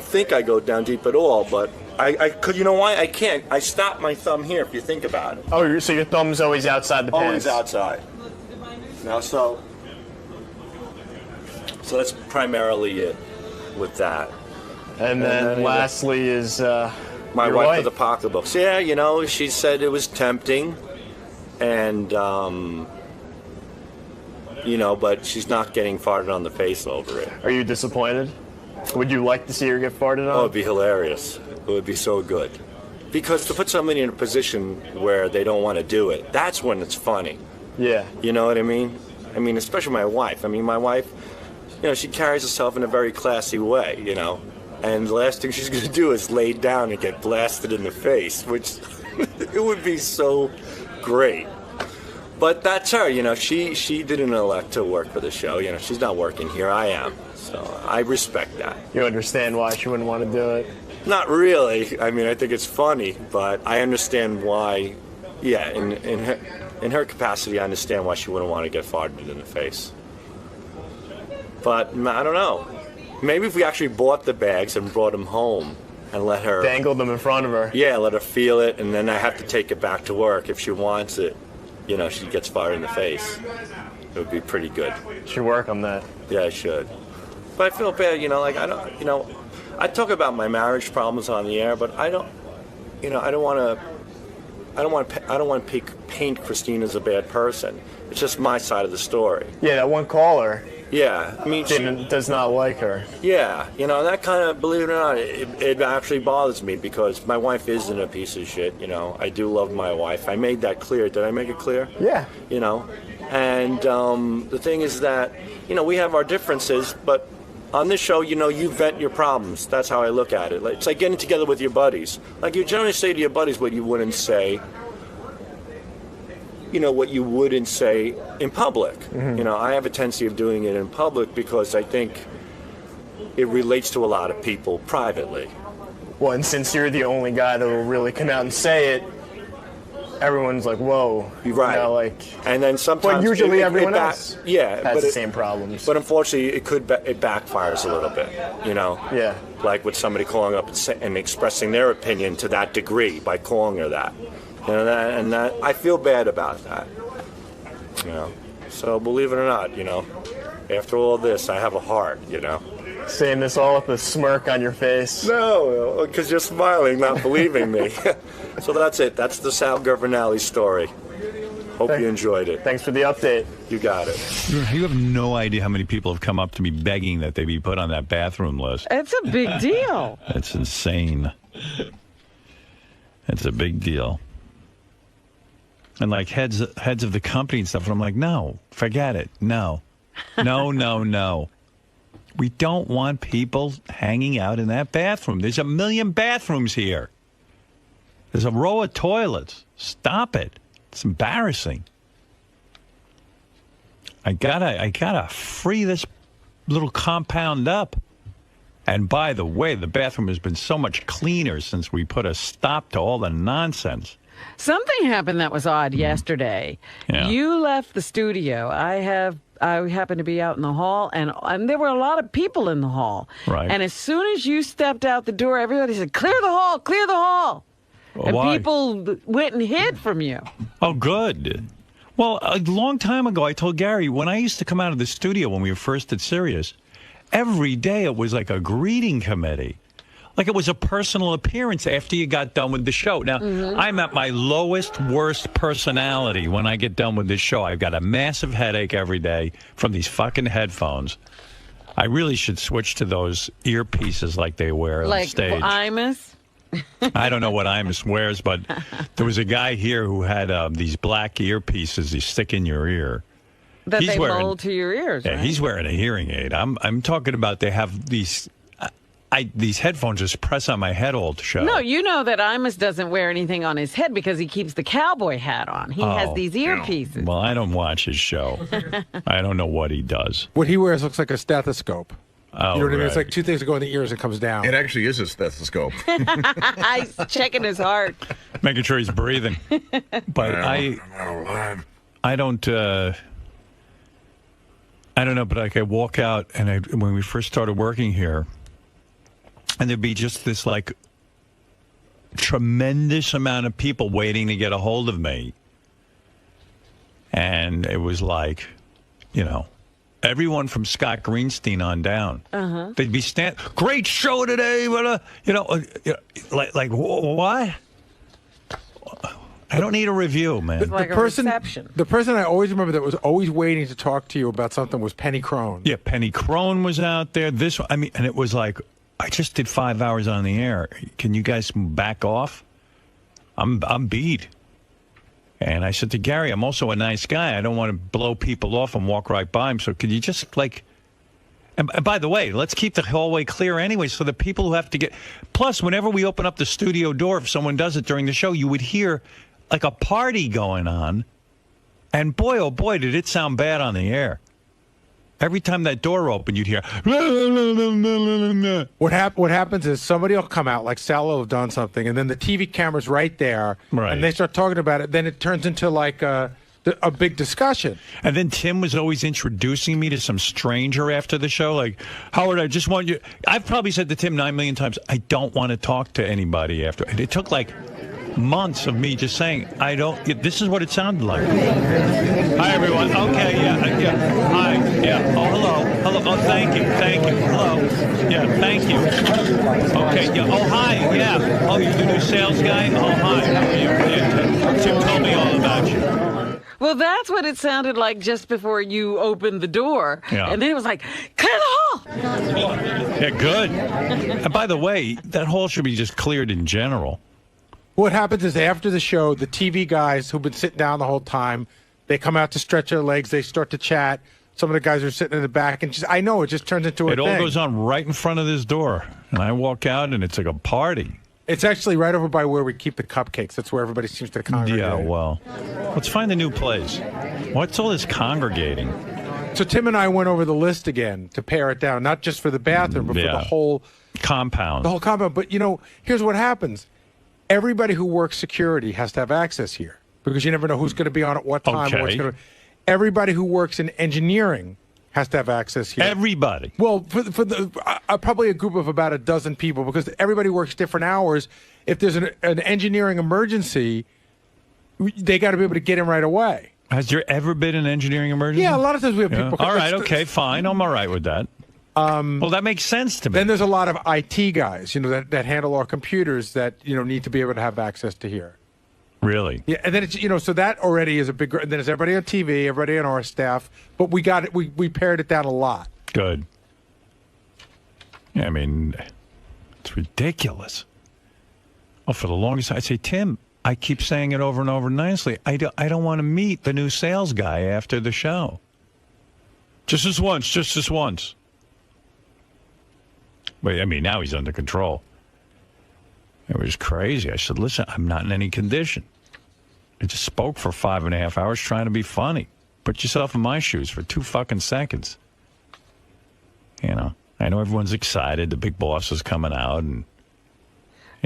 S4: think I go down deep at all, but cause you know why? I can't. I stop my thumb here if you think about it.
S9: Oh, so your thumb's always outside the pants?
S4: Always outside. Now, so that's primarily it with that.
S9: And then lastly is
S4: my wife with the pocketbooks. Yeah, you know, she said it was tempting, and you know, but she's not getting farted on the face over it.
S9: Are you disappointed? Would you like to see her get farted on?
S4: Oh, it'd be hilarious. It would be so good. Because to put somebody in a position where they don't want to do it, that's when it's funny.
S9: Yeah.
S4: You know what I mean? I mean, especially my wife. I mean, my wife, you know, she carries herself in a very classy way, you know. And the last thing she's going to do is lay down and get blasted in the face, which it would be so great. But that's her, you know. She didn't elect to work for the show. You know, she's not working here. I am. So I respect that.
S9: You understand why she wouldn't want to do it?
S4: Not really. I mean, I think it's funny, but I understand why. Yeah, in her capacity, I understand why she wouldn't want to get farted in the face. But I don't know. Maybe if we actually bought the bags and brought them home and let her
S9: dangle them in front of her.
S4: Yeah, let her feel it, and then I have to take it back to work if she wants it. You know, she gets farted in the face. It would be pretty good.
S9: Should work on that.
S4: Yeah, I should. But I feel bad, you know, like I don't, you know, I talk about my marriage problems on the air, but I don't, you know, I don't want to paint Christine as a bad person. It's just my side of the story.
S9: Yeah, that one caller.
S4: Yeah, I mean,
S9: does not like her.
S4: Yeah, you know, that kind of, believe it or not, it actually bothers me because my wife isn't a piece of shit. You know, I do love my wife. I made that clear. Did I make it clear?
S9: Yeah.
S4: You know, and the thing is that, you know, we have our differences, but on this show, you know, you vent your problems. That's how I look at it. It's like getting together with your buddies. Like, you generally say to your buddies what you wouldn't say, you know, what you wouldn't say in public. Mm-hmm. You know, I have a tendency of doing it in public because I think it relates to a lot of people privately.
S9: Well, and since you're the only guy that will really come out and say it, everyone's like, whoa.
S4: Right.
S9: You know, like,
S4: and then sometimes...
S9: But usually everyone else
S4: has
S9: the same problems.
S4: But unfortunately, it backfires a little bit, you know?
S9: Yeah.
S4: Like with somebody calling up and expressing their opinion to that degree by calling her that. You know, that I feel bad about that. You know? So believe it or not, you know, after all this, I have a heart, you know?
S9: Saying this all with a smirk on your face.
S4: No, because you're smiling, not believing me. So that's it. That's the Sal Governale story. Hope you enjoyed it.
S9: Thanks for the update.
S4: You got it.
S1: You have no idea how many people have come up to me begging that they be put on that bathroom list.
S2: It's a big deal.
S1: That's insane. It's a big deal. And like heads of the company and stuff, and I'm like, no, forget it. No. No. We don't want people hanging out in that bathroom. There's 1 million bathrooms here. There's a row of toilets. Stop it. It's embarrassing. I gotta free this little compound up. And by the way, the bathroom has been so much cleaner since we put a stop to all the nonsense.
S2: Something happened that was odd yesterday.
S1: Yeah.
S2: You left the studio. I happened to be out in the hall, and there were a lot of people in the hall.
S1: Right.
S2: And as soon as you stepped out the door, everybody said, "Clear the hall, clear the hall."
S1: Well,
S2: and
S1: why?
S2: people went and hid from you.
S1: Oh, good. Well, a long time ago, I told Gary, when I used to come out of the studio when we were first at Sirius, every day it was like a greeting committee. Like it was a personal appearance after you got done with the show. Now, I'm at my lowest, worst personality when I get done with this show. I've got a massive headache every day from these fucking headphones. I really should switch to those earpieces like they wear on stage.
S2: Like Imus?
S1: I don't know what Imus wears, but there was a guy here who had these black earpieces you stick in your ear.
S2: That they mold to your ears,
S1: Yeah,
S2: right?
S1: he's wearing a hearing aid. I'm talking about they have these... these headphones just press on my head all the show.
S2: No, you know that Imus doesn't wear anything on his head because he keeps the cowboy hat on. He has these earpieces.
S1: Well, I don't watch his show. I don't know what he does.
S7: What he wears looks like a stethoscope.
S1: Oh,
S7: you know what I mean?
S1: right.
S7: It's like two things that go in the ears and comes down.
S3: It actually is a stethoscope.
S2: He's checking his heart.
S1: Making sure he's breathing. But I don't... I don't know, but like I walk out and when we first started working here, and there'd be just this like tremendous amount of people waiting to get a hold of me. And it was like, everyone from Scott Greenstein on down. They'd be great show today, but like what? I don't need a review, man.
S2: Like a reception.
S7: The person I always remember that was always waiting to talk to you about something was Penny Crone.
S1: Yeah, Penny Crone was out there. And it was like, I just did 5 hours on the air. Can you guys back off? I'm beat. And I said to Gary, I'm also a nice guy. I don't want to blow people off and walk right by them. So could you just and by the way, let's keep the hallway clear anyway so the people who have to get... Plus, whenever we open up the studio door, if someone does it during the show, you would hear like a party going on. And boy, oh boy, did it sound bad on the air. Every time that door opened, you'd hear...
S7: What happens is somebody will come out, like Sal will have done something, and then the TV camera's right there, and they start talking about it. Then it turns into like a big discussion.
S1: And then Tim was always introducing me to some stranger after the show. Like, Howard, I just want you... I've probably said to Tim 9 million times, I don't want to talk to anybody after. And it took like months of me just saying, I don't... This is what it sounded like. Hi, everyone. Okay, yeah. Hi, yeah. Oh, hello. Oh, thank you. Hello. Yeah, thank you. Okay, yeah. Oh, hi, yeah. Oh, you're the new sales guy? Oh, hi. How are you? Yeah, Tim told me all about you.
S2: Well, that's what it sounded like just before you opened the door.
S1: Yeah.
S2: And then it was like, clear the hall!
S1: Yeah, good. And by the way, that hall should be just cleared in general.
S7: What happens is after the show, the TV guys who've been sitting down the whole time, they come out to stretch their legs, they start to chat. Some of the guys are sitting in the back, and I know it just turns into a thing.
S1: It all goes on right in front of this door. And I walk out, and it's like a party.
S7: It's actually right over by where we keep the cupcakes. That's where everybody seems to congregate.
S1: Yeah, well, let's find a new place. What's all this congregating?
S7: So Tim and I went over the list again to pare it down, not just for the bathroom, but for the whole
S1: compound.
S7: The whole compound. But, here's what happens. Everybody who works security has to have access here because you never know who's going to be on at what time.
S1: Okay.
S7: Everybody who works in engineering has to have access here.
S1: Everybody.
S7: Well, for the probably a group of about a dozen people because everybody works different hours. If there's an engineering emergency, they got to be able to get in right away.
S1: Has there ever been an engineering emergency?
S7: Yeah, a lot of times we have people.
S1: All right, okay, fine. I'm all right with that. Well, that makes sense to me.
S7: Then there's a lot of IT guys, that handle our computers that, need to be able to have access to here.
S1: Really?
S7: Yeah, and then it's, so that already is a big, and then it's everybody on TV, everybody on our staff, but we got it, we pared it down a lot.
S1: Good. Yeah, I mean, it's ridiculous. Well, for the longest time, I say, Tim, I keep saying it over and over nicely. I don't want to meet the new sales guy after the show. Just this once. But, I mean, now he's under control. It was crazy. I said, listen, I'm not in any condition. I just spoke for 5.5 hours trying to be funny. Put yourself in my shoes for 2 fucking seconds. I know everyone's excited. The big boss is coming out and,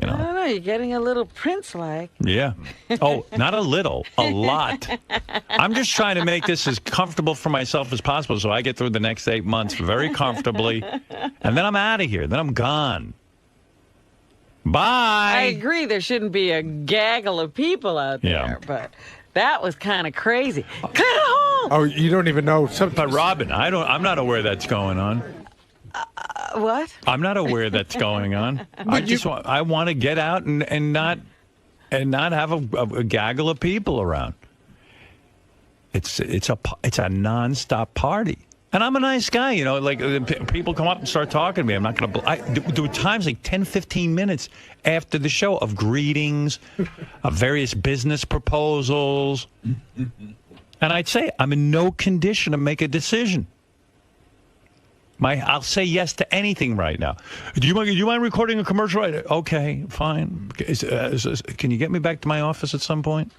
S2: I don't know. You're getting a little Prince-like.
S1: Yeah. Oh, not a little. A lot. I'm just trying to make this as comfortable for myself as possible so I get through the next 8 months very comfortably. And then I'm out of here. Then I'm gone. Bye.
S2: I agree. There shouldn't be a gaggle of people out there, but that was kind of crazy. Clear the hall!
S7: Oh, you don't even know.
S1: But Robin, I'm not aware that's going on.
S2: What?
S1: I'm not aware that's going on. I want to get out and not have a gaggle of people around. It's a nonstop party. And I'm a nice guy, you know, like people come up and start talking to me. I'm not going to, there were times like 10, 15 minutes after the show of greetings, of various business proposals. And I'd say I'm in no condition to make a decision. I'll say yes to anything right now. Do you mind recording a commercial? Okay, fine. Can you get me back to my office at some point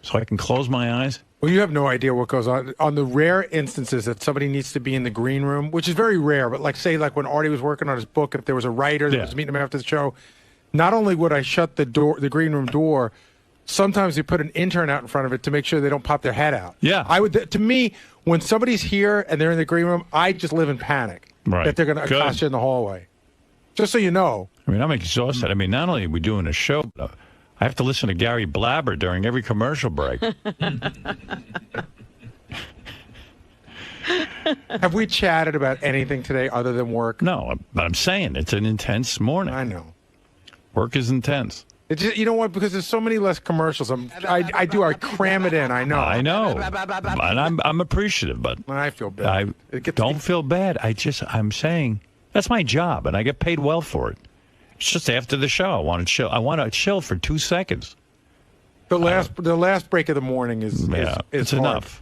S1: so I can close my eyes?
S7: Well, you have no idea what goes on. On the rare instances that somebody needs to be in the green room, which is very rare, but say when Artie was working on his book, if there was a writer that was meeting him after the show, not only would I shut the green room door, sometimes they put an intern out in front of it to make sure they don't pop their head out.
S1: Yeah.
S7: To me, when somebody's here and they're in the green room, I just live in panic that they're going to accost you in the hallway. Just so you know.
S1: I mean, I'm exhausted. I mean, not only are we doing a show, but I have to listen to Gary blabber during every commercial break.
S7: Have we chatted about anything today other than work?
S1: No, but I'm saying it's an intense morning.
S7: I know.
S1: Work is intense.
S7: It's just, you know what? Because there's so many less commercials. I cram it in. I know.
S1: I know. And I'm appreciative, but
S7: I feel bad.
S1: Don't feel bad. I'm saying that's my job, and I get paid well for it. It's just after the show. I want to chill. I want to chill for 2 seconds.
S7: The last break of the morning is
S1: it's
S7: hard.
S1: enough.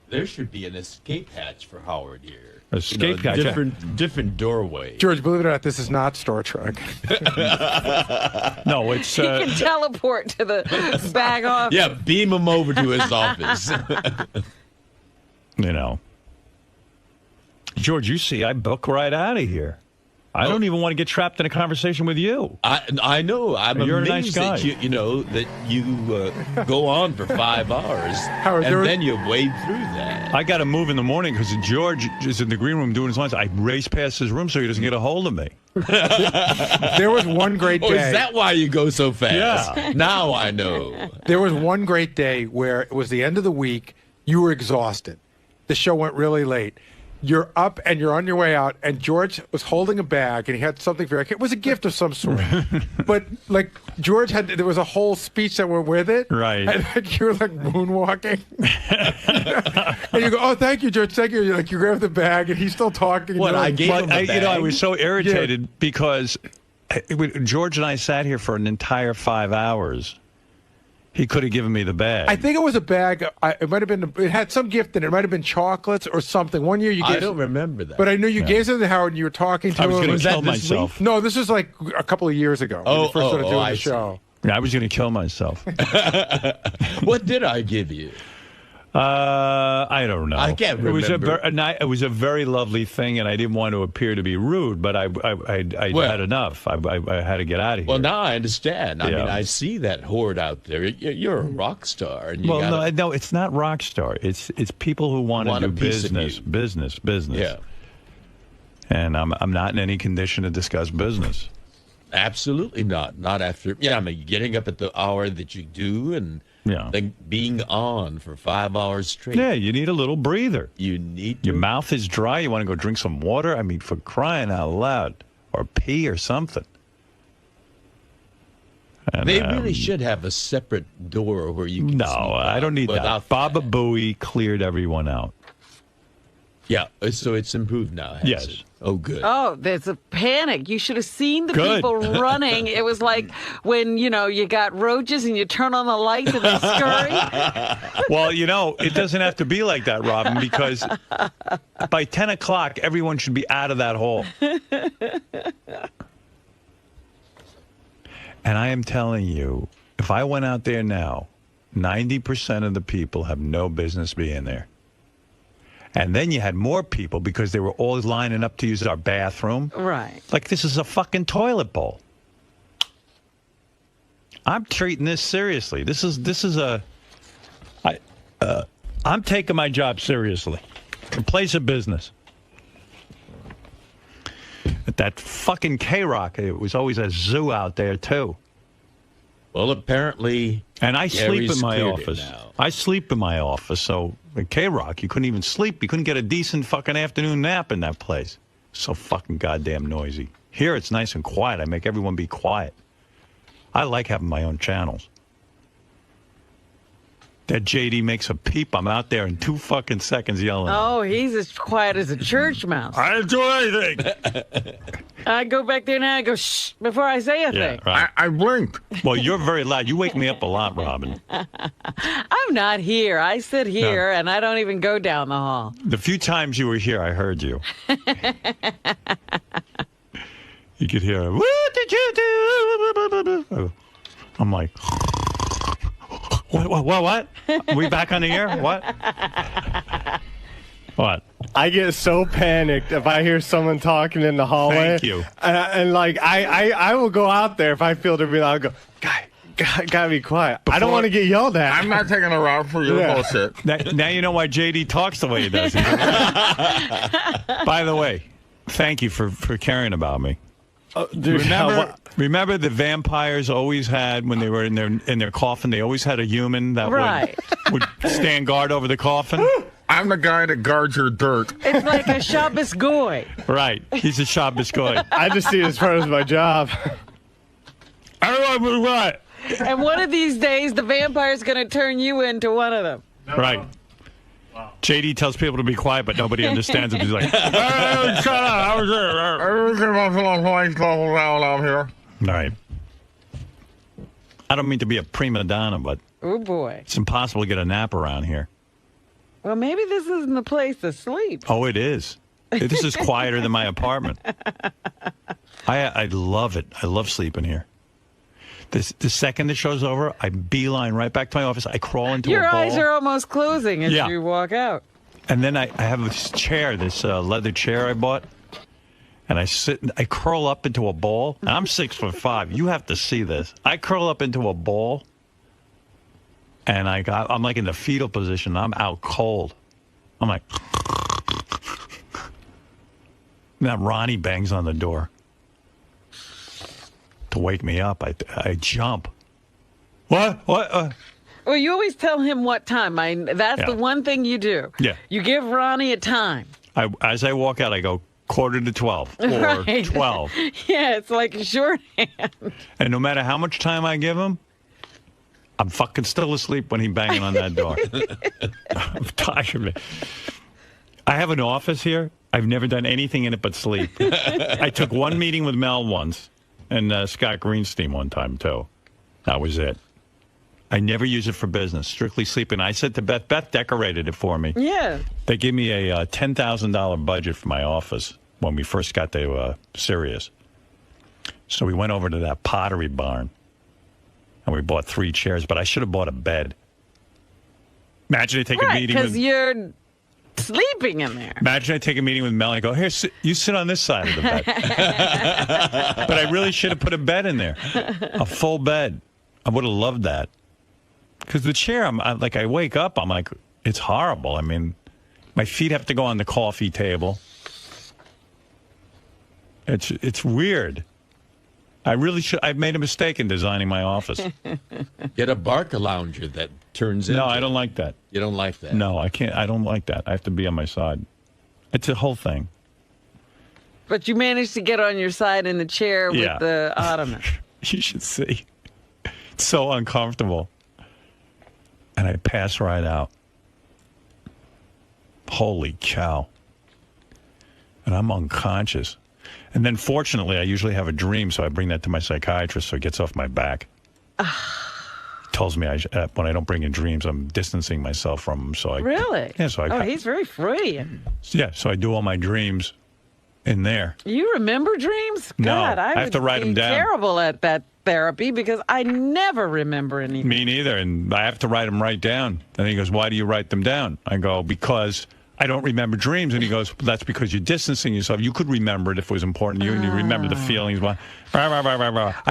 S10: There should be an escape hatch for Howard here.
S1: Escape hatch.
S10: Different doorway.
S7: George, believe it or not, this is not Star Trek.
S1: No, it's.
S2: He can teleport to the back office.
S10: Yeah, beam him over to his office.
S1: You know, George, you see, I book right out of here. I don't even want to get trapped in a conversation with you.
S10: I know. You're amazed a nice guy. That you go on for 5 hours,
S7: Howard,
S10: and then you wade through that.
S1: I got to move in the morning because George is in the green room doing his lines. I race past his room so he doesn't get a hold of me.
S7: There was one great day.
S10: Oh, is that why you go so fast?
S1: Yeah.
S10: Now I know.
S7: There was one great day where it was the end of the week. You were exhausted. The show went really late. You're up and you're on your way out, and George was holding a bag, and he had something for you. It was a gift of some sort. But, like, there was a whole speech that went with it.
S1: Right.
S7: And like, you were, like, moonwalking. And you go, oh, thank you, George, thank you. You grab the bag, and he's still talking.
S10: What, I gave him a bag?
S1: I was so irritated because George and I sat here for an entire 5 hours. He could have given me the bag.
S7: I think it was a bag. It might have been. It had some gift in it. It might have been chocolates or something. One year you gave.
S10: I don't remember that.
S7: But I knew you gave something to Howard, and you were talking to him.
S1: I was going to kill
S10: this
S1: myself.
S10: week?
S7: No, this was like a couple of years ago. When you first started doing the show.
S1: Yeah, I was going to kill myself.
S10: What did I give you?
S1: I don't know.
S10: I can't remember.
S1: It was a very lovely thing, and I didn't want to appear to be rude, but I had enough. I had to get out of here.
S10: Well, now I understand. I mean, I see that horde out there. You're a rock star. And
S1: no, it's not rock star. It's people who want to do business.
S10: Yeah.
S1: And I'm not in any condition to discuss business.
S10: Absolutely not. Not after. Yeah, I mean, getting up at the hour that you do, and then being on for 5 hours straight.
S1: Yeah, you need a little breather.
S10: Your
S1: mouth is dry. You want to go drink some water? I mean, for crying out loud. Or pee or something. And,
S10: they really should have a separate door where you can
S1: No, I don't need that. Baba Booey cleared everyone out.
S10: Yeah, so it's improved now, has it? Oh, good.
S2: Oh, there's a panic. You should have seen the people running. It was like when, you got roaches and you turn on the lights and they scurry.
S1: Well, it doesn't have to be like that, Robin, because by 10 o'clock, everyone should be out of that hole. And I am telling you, if I went out there now, 90% of the people have no business being there. And then you had more people because they were all lining up to use our bathroom.
S2: Right.
S1: Like this is a fucking toilet bowl. I'm treating this seriously. I'm taking my job seriously. A place of business. At that fucking K-Rock, it was always a zoo out there too.
S10: Well, apparently,
S1: and I sleep in my office. I sleep in my office, so At K-Rock, you couldn't even sleep. You couldn't get a decent fucking afternoon nap in that place. So fucking goddamn noisy. Here it's nice and quiet. I make everyone be quiet. I like having my own channels. That JD makes a peep. I'm out there in 2 fucking seconds yelling.
S2: Oh, he's as quiet as a church mouse.
S1: I didn't do anything.
S2: I go back there now and go, shh, before I say a thing.
S1: Right.
S3: I blinked.
S1: Well, you're very loud. You wake me up a lot, Robin.
S2: I'm not here. I sit here, and I don't even go down the hall.
S1: The few times you were here, I heard you. You could hear, what did you do? I'm like, what? Are we back on the air? What? What?
S11: I get so panicked if I hear someone talking in the hallway.
S1: Thank you.
S11: And like, I will go out there if I feel to be loud. I'll go, gotta be quiet. I don't want to get yelled at.
S3: I'm not taking a route for your bullshit.
S1: Now you know why JD talks the way he does. By the way, thank you for caring about me.
S11: Dude,
S1: remember the vampires always had, when they were in their coffin, they always had a human that would stand guard over the coffin?
S3: I'm the guy that guards your dirt.
S2: It's like a Shabbos goy.
S1: Right. He's a Shabbos goy.
S11: I just see it as part of my job.
S1: Right.
S2: And one of these days, the vampire's going to turn you into one of them.
S1: Right. Wow. JD tells people to be quiet, but nobody understands him. He's like, shut up. I was here. All right. I don't mean to be a prima donna, but
S2: oh boy,
S1: it's impossible to get a nap around here.
S2: Well, maybe this isn't the place to sleep.
S1: Oh, it is. This is quieter than my apartment. I love it. I love sleeping here. The second the show's over, I beeline right back to my office. I crawl into a ball.
S2: Your eyes are almost closing as you walk out.
S1: And then I have this chair, this leather chair I bought, and I curl up into a ball. And I'm 6'5". You have to see this. I curl up into a ball, and I'm like in the fetal position. I'm out cold. I'm like, now Ronnie bangs on the door to wake me up. I jump. What?
S2: Well, you always tell him what time. That's the one thing you do.
S1: Yeah.
S2: You give Ronnie a time.
S1: As I walk out, I go 11:45 or 12.
S2: Yeah, it's like a shorthand.
S1: And no matter how much time I give him, I'm fucking still asleep when he's banging on that door. I'm tired of it. I have an office here. I've never done anything in it but sleep. I took one meeting with Mel once. And Scott Greenstein one time, too. That was it. I never use it for business, strictly sleeping. I said to Beth decorated it for me.
S2: Yeah.
S1: They gave me a $10,000 budget for my office when we first got to Sirius. So we went over to that Pottery Barn, and we bought 3 chairs, but I should have bought a bed. Imagine I take a meeting with...
S2: because you're sleeping in there.
S1: Imagine I take a meeting with Mel and I go, here, you sit on this side of the bed. But I really should have put a bed in there, a full bed. I would have loved that. Because the chair, I wake up, I'm like, it's horrible. I mean, my feet have to go on the coffee table. It's weird. I really should. I've made a mistake in designing my office.
S10: Get a Barca lounger that turns into...
S1: No, I don't like that.
S10: You don't like that?
S1: No, I can't. I don't like that. I have to be on my side. It's a whole thing.
S2: But you managed to get on your side in the chair with the ottoman.
S1: You should see. It's so uncomfortable. And I pass right out. Holy cow. And I'm unconscious. And then, fortunately, I usually have a dream, so I bring that to my psychiatrist so it gets off my back. He tells me when I don't bring in dreams, I'm distancing myself from him. So
S2: Really?
S1: Yeah, so
S2: he's very Freudian.
S1: Yeah, so I do all my dreams in there.
S2: You remember dreams?
S1: No,
S2: God,
S1: I have to write them down.
S2: I'm terrible at that therapy because I never remember anything.
S1: Me neither, and I have to write them right down. And he goes, why do you write them down? I go, because... I don't remember dreams. And he goes, well, that's because you're distancing yourself. You could remember it if it was important to you, and you remember the feelings. I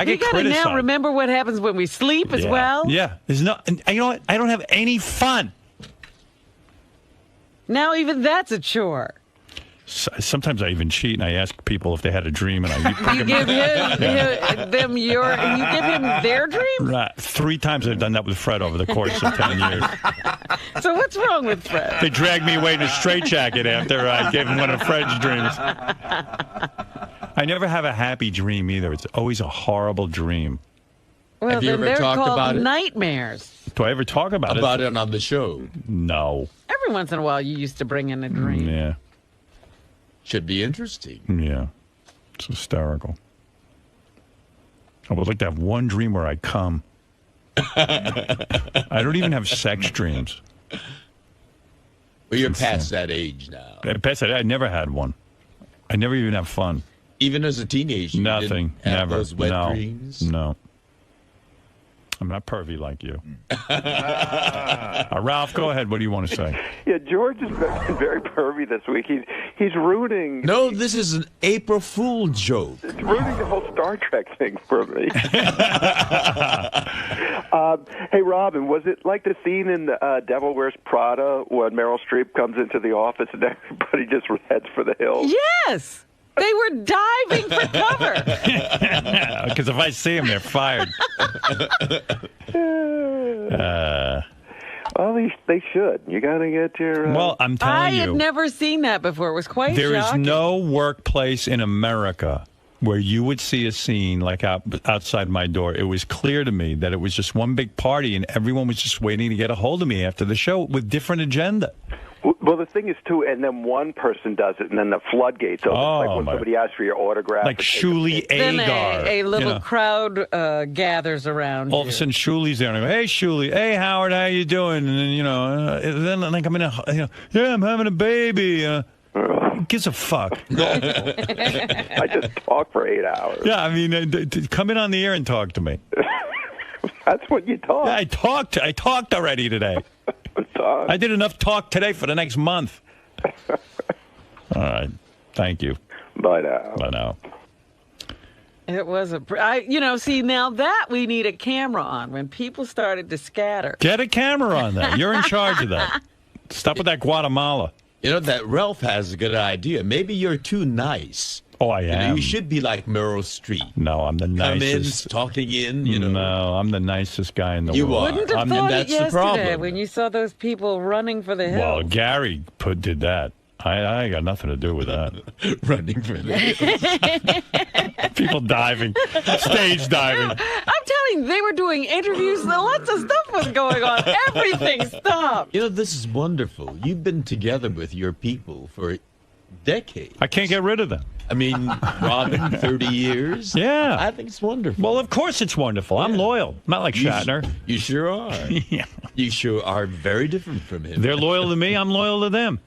S1: get criticized.
S2: We now remember what happens when we sleep as well?
S1: Yeah. There's no, and you know what? I don't have any fun.
S2: Now even that's a chore.
S1: Sometimes I even cheat, and I ask people if they had a dream, and
S2: you give him their dreams?
S1: Right. 3 times I've done that with Fred over the course of 10 years.
S2: So what's wrong with Fred?
S1: They dragged me away in a straitjacket after I gave him one of Fred's dreams. I never have a happy dream either. It's always a horrible dream.
S2: Well,
S10: have you
S2: then
S10: ever
S2: they're
S10: talked
S2: called
S10: about it?
S2: nightmares.
S1: Do I ever talk about it?
S10: About it on the show?
S1: No.
S2: Every once in a while, you used to bring in a dream.
S1: Yeah.
S10: Should be interesting.
S1: Yeah. It's hysterical. I would like to have one dream where I come. I don't even have sex dreams.
S10: Well, you're past that age now.
S1: Past that, I never had one. I never even have fun.
S10: Even as a teenager, you
S1: Nothing.
S10: didn't have
S1: Never.
S10: those wet
S1: No.
S10: dreams?
S1: No. I'm not pervy like you. Ralph, go ahead. What do you want to say?
S12: Yeah, George has been very pervy this week. He's ruining.
S10: No, this is an April Fool joke.
S12: It's ruining the whole Star Trek thing for me. Hey, Robin, was it like the scene in Devil Wears Prada when Meryl Streep comes into the office and everybody just heads for the hills?
S2: Yes. They were diving for cover.
S1: Because if I see them, they're fired.
S12: Well, they should. You got to get your...
S1: Well, I'm telling you.
S2: I had never seen that before. It was quite
S1: There is
S2: shocking.
S1: no workplace in America where you would see a scene like outside my door. It was clear to me that it was just one big party and everyone was just waiting to get a hold of me after the show with different agenda.
S12: Well, the thing is, too, and then one person does it, and then the floodgates open. Like when somebody asks for your autograph.
S1: Like Shuli
S2: Then
S1: Agar.
S2: a little crowd gathers around
S1: All of a sudden, Shuli's there, and I go, "Hey, Shuli, hey, Howard, how you doing?" And then, then like I'm in a, yeah, I'm having a baby. Who gives a fuck?
S12: I just talk for 8 hours.
S1: Yeah, I mean, come in on the air and talk to me.
S12: That's what you talk.
S1: Yeah, I talked already today. I did enough talk today for the next month. All right. Thank you.
S12: Bye now.
S1: Bye now.
S2: It was see, now that we need a camera on when people started to scatter.
S1: Get a camera on that. You're in charge of that. Stop with that Guatemala.
S10: You know, that Ralph has a good idea. Maybe you're too nice.
S1: Oh, I am.
S10: You should be like Meryl Streep.
S1: No, I'm the nicest.
S10: Come in, talking in,
S1: No, I'm the nicest guy in the
S10: You
S1: world.
S10: are.
S2: Wouldn't have
S1: I'm
S2: thought
S10: that's
S2: it
S10: the
S2: yesterday
S10: problem.
S2: when you saw those people running for the hills.
S1: Well, Gary did that. I got nothing to do with that.
S10: Running for the
S1: People diving, stage diving.
S2: I'm telling you, they were doing interviews. Lots of stuff was going on. Everything stopped.
S10: You know, this is wonderful. You've been together with your people for decades.
S1: I can't get rid of them.
S10: I mean, Robin, 30 years.
S1: Yeah.
S10: I think it's wonderful.
S1: Well, of course it's wonderful. I'm loyal. Not like Shatner.
S10: You sure are.
S1: Yeah.
S10: You sure are very different from him.
S1: They're loyal to me. I'm loyal to them.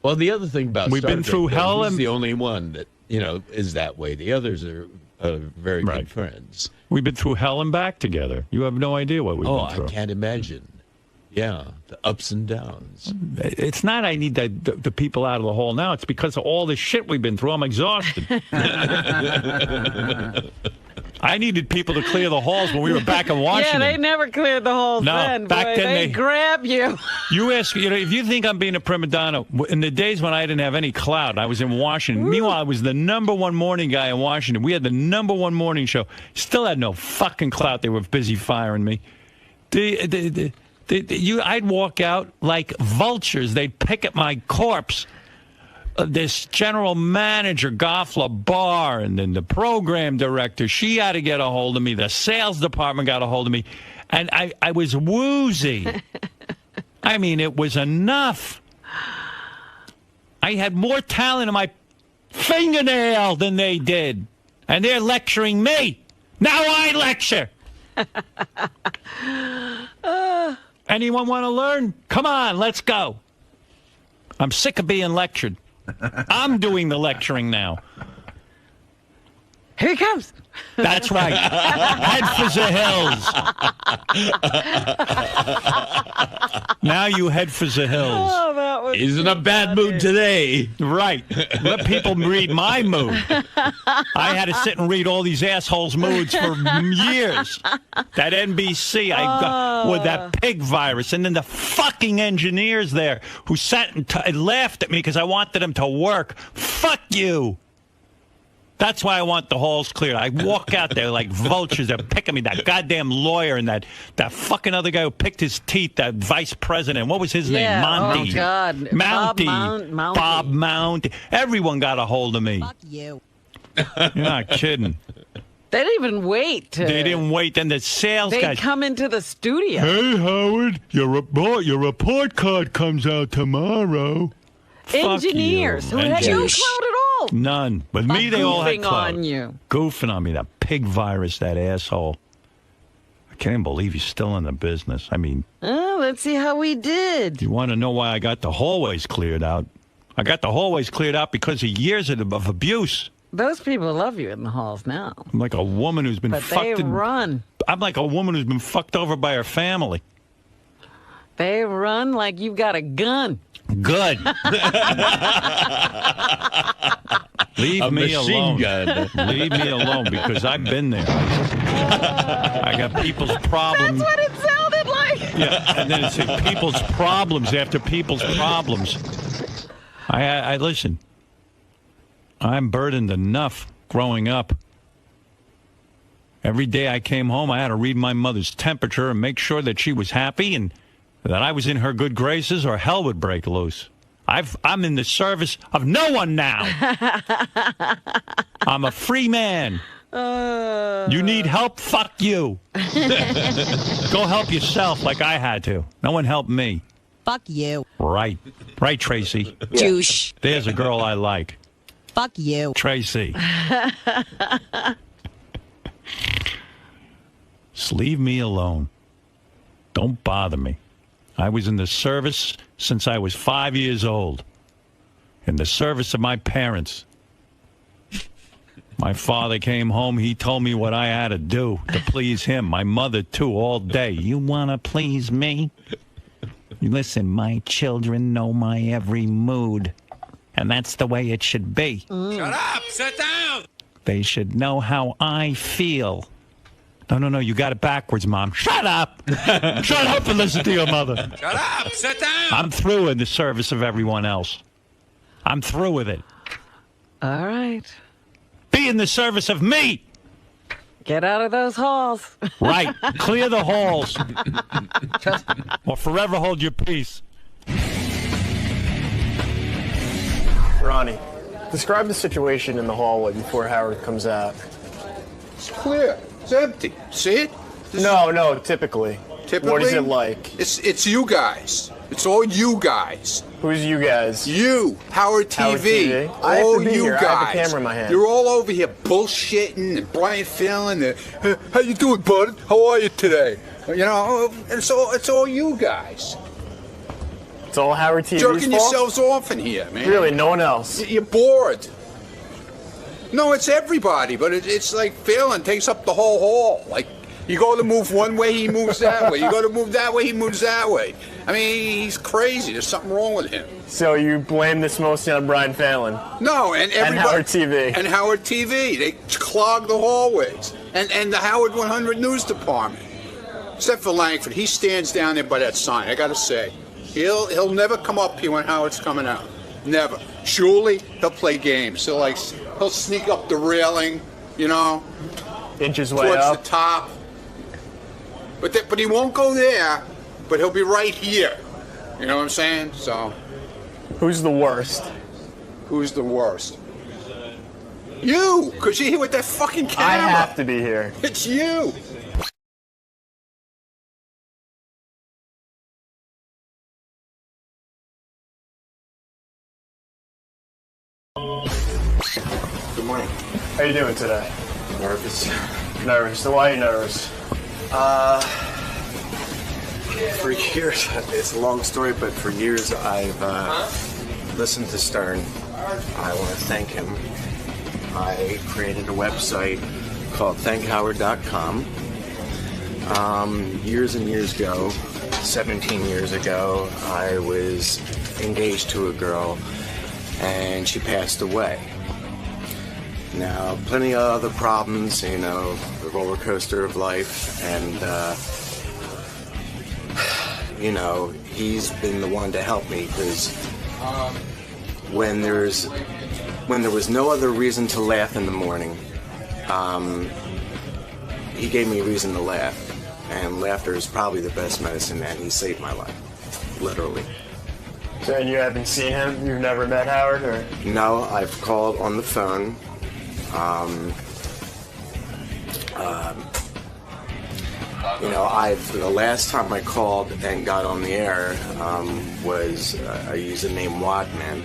S10: Well, the other thing about
S1: We've
S10: Star
S1: been
S10: Trek,
S1: through hell
S10: he's
S1: and-
S10: the only one that, is that way. The others are very good friends.
S1: We've been through hell and back together. You have no idea what we've been through.
S10: I can't imagine. Yeah, the ups and downs.
S1: It's not I need the people out of the hole now. It's because of all the shit we've been through. I'm exhausted. I needed people to clear the halls when we were back in Washington.
S2: Yeah, they never cleared the halls then.
S1: Back
S2: Boy,
S1: then
S2: they grab you.
S1: You ask, if you think I'm being a prima donna, in the days when I didn't have any clout, I was in Washington.
S2: Woo.
S1: Meanwhile, I was the #1 morning guy in Washington. We had the #1 morning show. Still had no fucking clout. They were busy firing me. I'd walk out like vultures. They'd pick at my corpse. This general manager, Goffler Barr, and then the program director, she had to get a hold of me. The sales department got a hold of me. And I was woozy. I mean, it was enough. I had more talent in my fingernail than they did. And they're lecturing me. Now I lecture. Anyone want to learn? Come on, let's go. I'm sick of being lectured. I'm doing the lecturing now.
S2: Here he comes.
S1: That's right. Head for the hills. Now you head for the hills.
S2: Oh, that was
S10: He's in a bad mood today.
S1: Right. Let people read my mood. I had to sit and read all these assholes' moods for years. That NBC, I got with that pig virus, and then the fucking engineers there who sat and laughed at me because I wanted them to work. Fuck you. That's why I want the halls cleared. I walk out there like vultures. They're picking me. That goddamn lawyer and that fucking other guy who picked his teeth, that vice president. What was his name? Monty.
S2: Oh, God.
S1: Mounty. Bob Mounty. Everyone got a hold of me.
S13: Fuck you.
S1: You're not kidding.
S2: They didn't even wait.
S1: They didn't wait. Then the sales
S2: guy.
S1: guy.
S2: They come into the studio.
S1: Hey, Howard, your report card comes out tomorrow.
S2: Engineers who had no clout at all.
S1: None. With me, they all had clout.
S2: Goofing on you.
S1: Goofing on me. That pig virus, that asshole. I can't even believe he's still in the business. I mean.
S2: Let's see how we did.
S1: You want to know why I got the hallways cleared out? I got the hallways cleared out because of years of abuse.
S2: Those people love you in the halls now.
S1: I'm like a woman who's been fucked.
S2: They run.
S1: I'm like a woman who's been fucked over by her family.
S2: They run like you've got a gun.
S1: Good. Leave me alone. Leave me alone because I've been there. I got people's problems.
S2: That's what it sounded like.
S1: Yeah, and then it's people's problems after people's problems. I listen. I'm burdened enough growing up. Every day I came home, I had to read my mother's temperature and make sure that she was happy and that I was in her good graces or hell would break loose. I'm in the service of no one now. I'm a free man. You need help? Fuck you. Go help yourself like I had to. No one helped me.
S13: Fuck you.
S1: Right. Right, Tracy.
S13: Douche.
S1: There's a girl I like.
S13: Fuck you.
S1: Tracy. Just leave me alone. Don't bother me. I was in the service since I was 5 years old. In the service of my parents. My father came home. He told me what I had to do to please him. My mother, too, all day. You want to please me? Listen, my children know my every mood. And that's the way it should be.
S14: Shut up! Sit down!
S1: They should know how I feel. No, you got it backwards, Mom. Shut up! Shut up and listen to your mother.
S14: Shut up! Sit down!
S1: I'm through in the service of everyone else. I'm through with it.
S2: All right.
S1: Be in the service of me!
S2: Get out of those halls.
S1: Right. Clear the halls. Or forever hold your peace.
S9: Ronnie, describe the situation in the hallway before Howard comes out.
S6: It's clear. It's empty. See it?
S9: No, typically. What is it like?
S6: It's you guys. It's all you guys.
S9: Who's you guys?
S6: You, Howard TV. All you guys.
S9: I have a camera in my hand.
S6: You're all over here bullshitting and Brian Fallon. How you doing, bud? How are you today? You know, it's all you guys.
S9: It's all Howard TV's
S6: Jerking
S9: fault?
S6: yourselves off in here, man.
S9: Really, no one else.
S6: You're bored. No, it's everybody, but it's like Fallon takes up the whole hall. Like, you go to move one way, he moves that way. You go to move that way, he moves that way. I mean, he's crazy. There's something wrong with him.
S9: So you blame this mostly on Brian Fallon?
S6: No, and
S9: Howard TV.
S6: And Howard TV. They clog the hallways. And the Howard 100 News Department. Except for Langford. He stands down there by that sign, I gotta say. He'll never come up here when Howard's coming out. Never. Surely he'll play games. He'll sneak up the railing, you know.
S9: Inch his way
S6: towards
S9: up.
S6: the top. But he won't go there, but he'll be right here. You know what I'm saying? So
S9: who's the worst?
S6: Who's the worst? You, because you're here with that fucking camera.
S9: I have to be here.
S6: It's you.
S9: Good morning. How you doing today? Nervous. Nervous. So why are you nervous?
S15: For years, it's a long story, but for years I've listened to Stern. I want to thank him. I created a website called thankhoward.com. Years and years ago, 17 years ago, I was engaged to a girl and she passed away. Now, plenty of other problems, you know, the roller coaster of life, and, you know, he's been the one to help me, because when there's when there was no other reason to laugh in the morning, he gave me a reason to laugh. And laughter is probably the best medicine, and he saved my life. Literally.
S9: So, and you haven't seen him? You've never met Howard? Or?
S15: No, I've called on the phone. The last time I called and got on the air was I used the name Wadman,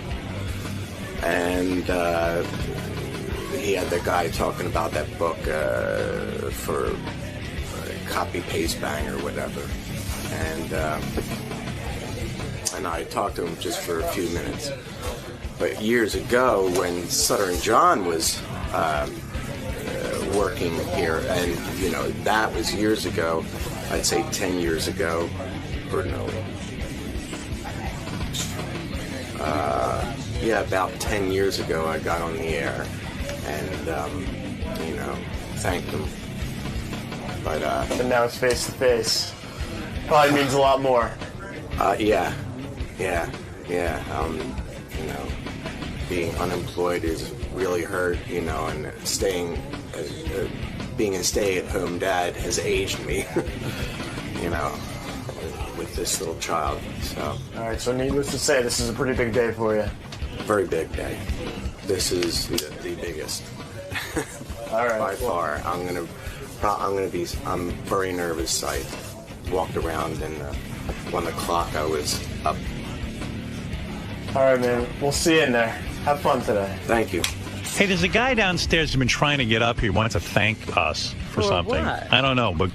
S15: and he had the guy talking about that book for copy paste bang or whatever, and I talked to him just for a few minutes. But years ago, when Sutter and John was working here, and that was years ago. I'd say 10 years ago, or no. About 10 years ago, I got on the air, and thanked them. But
S9: now it's face to face. Probably means a lot more.
S15: Yeah. Being unemployed is really hurt, and being a stay-at-home dad has aged me, with this little child. So.
S9: All right. So needless to say, this is a pretty big day for you.
S15: Very big day. This is the biggest.
S9: All right.
S15: By far. I'm very nervous. I walked around, and 1 o'clock I was up.
S9: All right, man. We'll see you in there. Have fun today.
S15: Thank you.
S1: Hey, there's a guy downstairs who's been trying to get up here. He wants to thank us for something.
S2: What?
S1: I don't know, but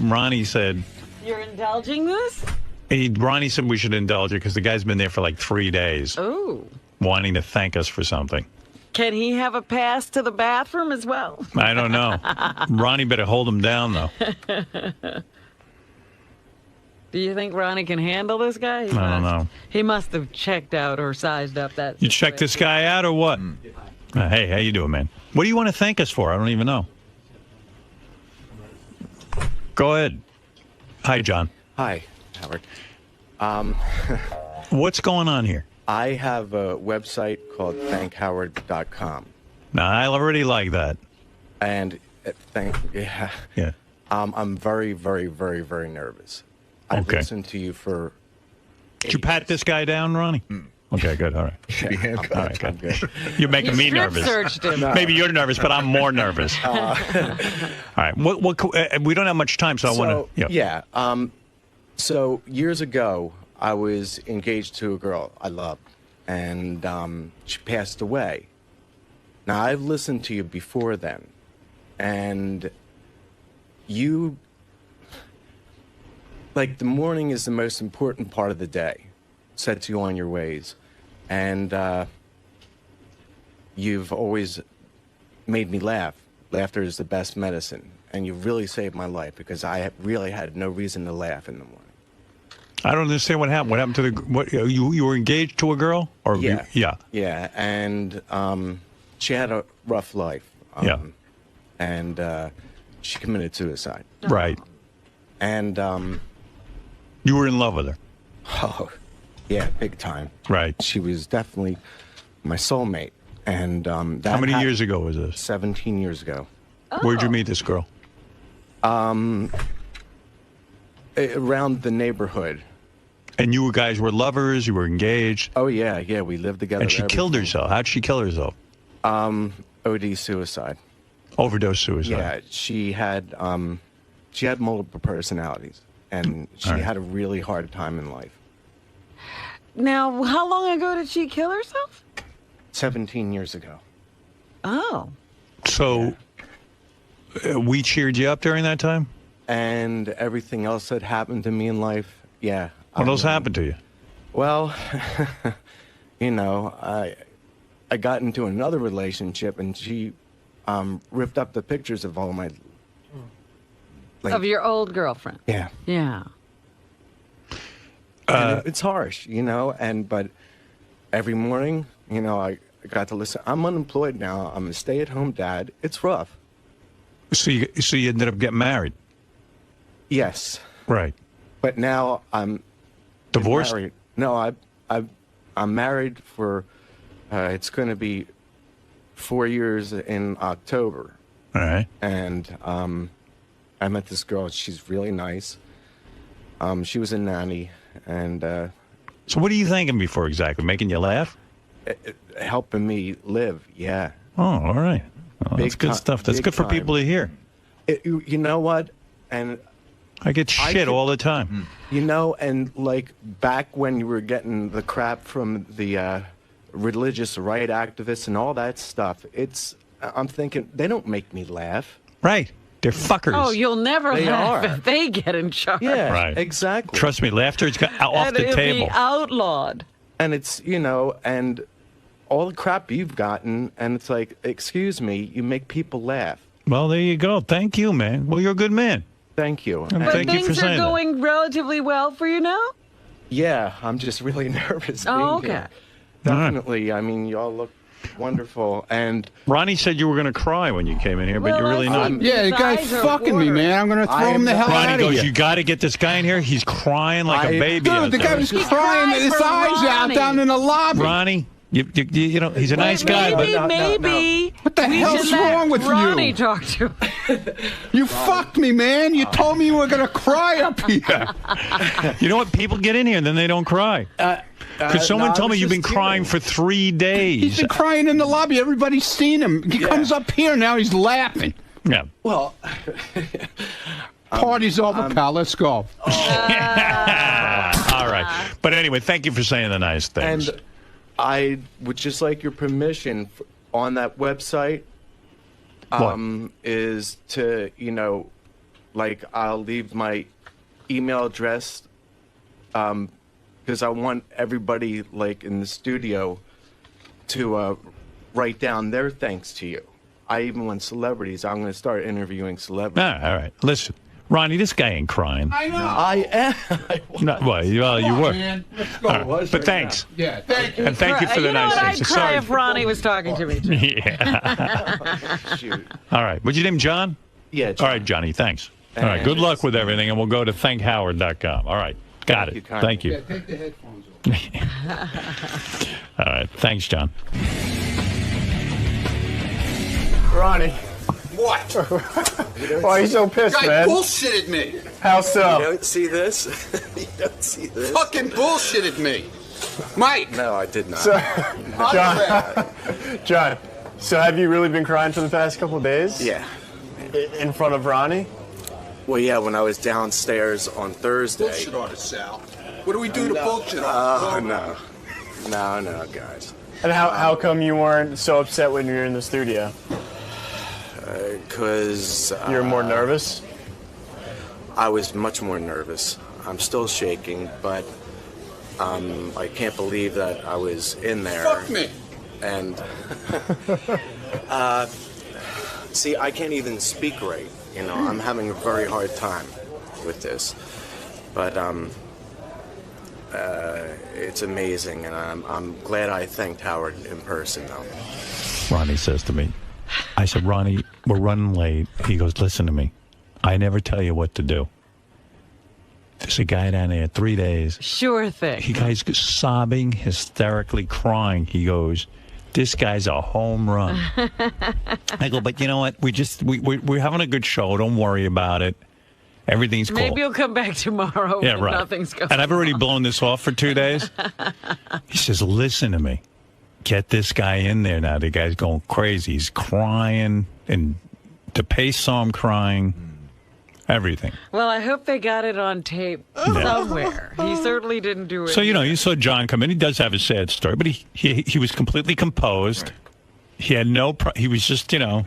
S1: Ronnie said...
S2: You're indulging this?
S1: Ronnie said we should indulge it because the guy's been there for like 3 days.
S2: Oh.
S1: Wanting to thank us for something.
S2: Can he have a pass to the bathroom as well?
S1: I don't know. Ronnie better hold him down, though.
S2: Do you think Ronnie can handle this guy?
S1: I don't know.
S2: He must have checked out or sized up that
S1: You check this guy out or what? Hey, how you doing, man? What do you want to thank us for? I don't even know. Go ahead. Hi, John.
S15: Hi, Howard.
S1: What's going on here?
S15: I have a website called thankhoward.com.
S1: Now, I already like that.
S15: And
S1: Yeah.
S15: I'm very, very, very, very nervous. I've listened to you for...
S1: Did you pat this guy down, Ronnie? Okay, good. All right.
S3: Should be handcuffed.
S1: All right, good. You're making me nervous.
S2: Searched him.
S1: Maybe you're nervous, but I'm more nervous. All right. We don't have much time, so I want to...
S15: Yeah. So years ago, I was engaged to a girl I loved, and she passed away. Now, I've listened to you before then, and you... Like, the morning is the most important part of the day. Sets you on your ways. And you've always made me laugh. Laughter is the best medicine. And you've really saved my life because I really had no reason to laugh in the morning.
S1: I don't understand what happened. What happened to you were engaged to a girl? Or
S15: Yeah.
S1: Yeah.
S15: Yeah, and she had a rough life. And she committed suicide.
S1: Right.
S15: And...
S1: you were in love with her?
S15: Oh, yeah, big time.
S1: Right.
S15: She was definitely my soulmate. And that
S1: How many years ago was this?
S15: 17 years ago.
S1: Where'd you meet this girl?
S15: Around the neighborhood.
S1: And you guys were lovers? You were engaged?
S15: Oh, yeah, we lived together.
S1: And she killed herself. How'd she kill herself?
S15: OD suicide.
S1: Overdose suicide.
S15: Yeah, she had multiple personalities. And she had a really hard time in life.
S2: Now, how long ago did she kill herself?
S15: 17 years ago.
S2: Oh.
S1: So we cheered you up during that time?
S15: And everything else that happened to me in life, yeah.
S1: What else happened to you?
S15: Well, I got into another relationship, and she ripped up the pictures of all my...
S2: of your old girlfriend?
S15: Yeah.
S2: Yeah.
S15: It's harsh, but every morning, I got to listen. I'm unemployed now. I'm a stay-at-home dad. It's rough.
S1: So you ended up getting married?
S15: Yes.
S1: Right.
S15: But now I'm
S1: divorced.
S15: Married. No, I'm married for. It's going to be 4 years in October.
S1: All right.
S15: And I met this girl. She's really nice. She was a nanny. And
S1: so what are you thinking before exactly? Making you laugh?
S15: Helping me live, yeah.
S1: Oh, all right. Well, that's good stuff. That's good for people to hear.
S15: You know what? And
S1: I get shit all the time.
S15: You know, and like back when you were getting the crap from the religious right activists and all that stuff, I'm thinking, they don't make me laugh.
S1: Right. They're fuckers.
S2: Oh, you'll never
S15: They
S2: laugh
S15: are.
S2: if they get in charge.
S15: Yeah,
S1: Right.
S15: exactly.
S1: Trust me, laughter's off
S2: And
S1: the
S2: it'll
S1: table.
S2: be outlawed.
S15: And it's, and all the crap you've gotten, and it's like, excuse me, you make people laugh.
S1: Well, there you go. Thank you, man. Well, you're a good man.
S15: Thank you.
S1: And
S2: But
S1: thank you for
S2: things are
S1: saying that.
S2: going relatively well for you now?
S15: Yeah, I'm just really nervous.
S2: Oh,
S15: being here.
S2: okay.
S15: Definitely. I mean, y'all look wonderful. And
S1: Ronnie said you were going to cry when you came in here, but
S2: Well,
S1: you're really
S2: I
S1: not.
S2: think
S14: Yeah, the guy's
S2: His eyes are
S14: fucking me,
S2: watering.
S14: man. I'm gonna throw him the hell
S1: Ronnie
S14: out of
S1: goes,
S14: here.
S1: you got to get this guy in here. He's crying like a baby. out
S14: Dude, the
S1: there.
S14: guy was crying
S2: cried
S14: his
S2: for
S14: eyes out
S2: Ronnie.
S14: down in the lobby.
S1: Ronnie, you know, he's a nice guy,
S2: Maybe,
S1: but
S2: maybe.
S14: What the
S2: we
S14: hell's
S2: should let
S14: wrong with
S2: Ronnie
S14: you?
S2: talk to
S14: You fucked me, man. You told me you were gonna cry up here.
S1: you know what? People get in here and then they don't cry. Because someone
S15: no, I
S1: told me
S15: was
S1: you've been
S15: just
S1: crying for 3 days.
S14: He's been crying in the lobby. Everybody's seen him. He comes up here now. He's laughing.
S1: Yeah.
S15: well,
S14: Party's over, pal. Let's go.
S1: All right. But anyway, thank you for saying the nice things.
S15: and I would just like your permission on that website is to, like I'll leave my email address because I want everybody like in the studio to write down their thanks to you. I even want celebrities. I'm going to start interviewing celebrities.
S1: All right. Listen, Ronnie, this guy ain't crying.
S14: I know.
S15: I am.
S1: No, well, you were.
S14: Man, let's go.
S1: All right. But thanks.
S14: Yeah, thank you.
S1: And thank you for the
S2: You know
S1: nice
S2: what? I'd
S1: things.
S2: cry
S1: Sorry.
S2: if Ronnie was talking to me, too.
S1: Yeah.
S15: Shoot.
S1: All right. What's your name, John?
S15: Yeah.
S1: All right, Johnny. Thanks. All right. Good luck with everything, and we'll go to thankhoward.com. All right. Got it. Thank you.
S14: Yeah, take the headphones off.
S1: All right. Thanks, John.
S9: Ronnie,
S6: What?
S9: why are you so pissed,
S6: Guy
S9: man?
S6: bullshitted me.
S9: How so?
S15: You don't see this? You don't see this?
S6: Fucking bullshitted me. Mike.
S15: No, I did not.
S9: So, John, so have you really been crying for the past couple of days?
S15: Yeah.
S9: In front of Ronnie?
S15: Well, yeah, when I was downstairs on Thursday.
S6: Bullshit on it, Sal. What do we do to bullshit on
S15: Oh,
S6: it?
S15: no. No, guys.
S9: And how come you weren't so upset when you were in the studio?
S15: Because
S9: You were more nervous?
S15: I was much more nervous. I'm still shaking, but I can't believe that I was in there.
S6: Fuck me.
S15: And see, I can't even speak right. I'm having a very hard time with this. But it's amazing, and I'm glad I thanked Howard in person, though.
S1: Ronnie says to me, I said, Ronnie, we're running late. He goes, listen to me. I never tell you what to do. There's a guy down there, 3 days.
S2: Sure thing.
S1: He guy's sobbing, hysterically crying. He goes, this guy's a home run. I go, but you know what? We're having a good show. Don't worry about it. Everything's cool.
S2: Maybe you'll come back tomorrow
S1: Yeah,
S2: when
S1: right.
S2: nothing's going
S1: And I've already blown this off for 2 days. He says, listen to me. Get this guy in there now. The guy's going crazy. He's crying, and DePace saw him crying. Everything.
S2: Well, I hope they got it on tape somewhere. He certainly didn't do it.
S1: So, you saw John come in. He does have a sad story, but he was completely composed. He had he was just, had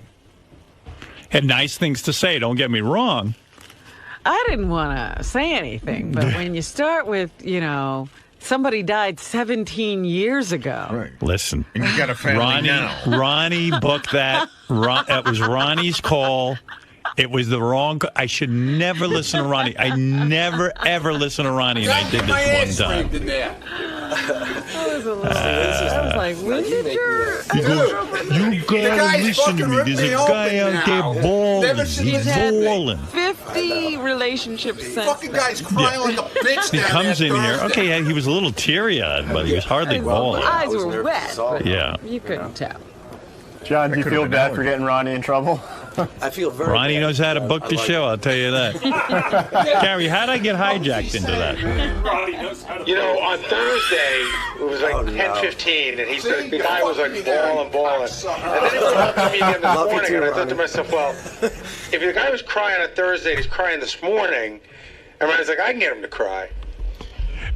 S1: nice things to say. Don't get me wrong.
S2: I didn't want to say anything, but when you start with, somebody died 17 years ago.
S3: Right.
S1: Listen.
S3: And you got a family now.
S1: Ronnie booked that. That was Ronnie's call. It was the wrong. I should never listen to Ronnie. I never, ever listen to Ronnie, and I did this one time.
S2: I was like, when did your...
S1: You gotta listen to me. There's a guy out there bawling. He's bawling.
S2: 50 relationships since
S6: Fucking guy's crying like a bitch
S1: He
S6: down
S1: comes
S6: there
S1: in here.
S6: Thursday.
S1: Okay, he was a little teary-eyed, but he was hardly bawling.
S2: eyes were wet, but
S1: Yeah.
S2: you couldn't tell.
S9: John, do you feel bad for getting Ronnie in trouble?
S15: I feel very
S1: Ronnie
S15: bad.
S1: knows how to book the show, I'll tell you that. Gary, how'd I get hijacked into that?
S5: You know, on Thursday, it was like 10:15, and the guy was like balling. And then he was talking to me again this morning, and I thought to myself, well, if the guy was crying on Thursday and he's crying this morning, and I was like, I can get him to cry.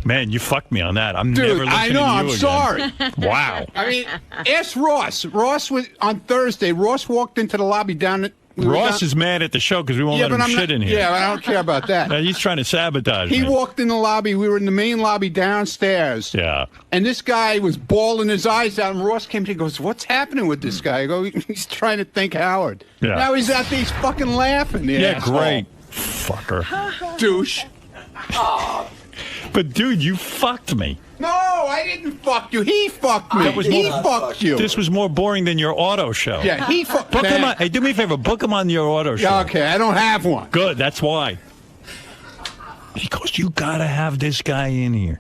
S1: Man, you fucked me on that. I'm
S14: Dude,
S1: never listening
S14: I know.
S1: to you
S14: I'm
S1: again.
S14: sorry.
S1: Wow.
S14: I mean, ask Ross. Ross was on Thursday. Ross walked into the lobby down at.
S1: Ross is mad at the show because we won't let him shit in here.
S14: Yeah, but I don't care about that.
S1: He's trying to sabotage
S14: He
S1: me.
S14: walked in the lobby. We were in the main lobby downstairs.
S1: Yeah.
S14: And this guy was bawling his eyes out. And Ross came to me and goes, "What's happening with this guy?" I go, "He's trying to thank Howard."
S1: Yeah.
S14: Now he's out there, he's fucking laughing. The
S1: Yeah,
S14: asshole.
S1: great. Fucker.
S14: Douche.
S1: But, dude, you fucked me.
S14: No, I didn't fuck you. He fucked me. He fucked you.
S1: This was more boring than your auto show.
S14: Yeah, he fucked
S1: Book him on. Hey, do me a favor. Book him on your auto show.
S14: Yeah, okay, I don't have one.
S1: Good, that's why. He goes, you gotta have this guy in here.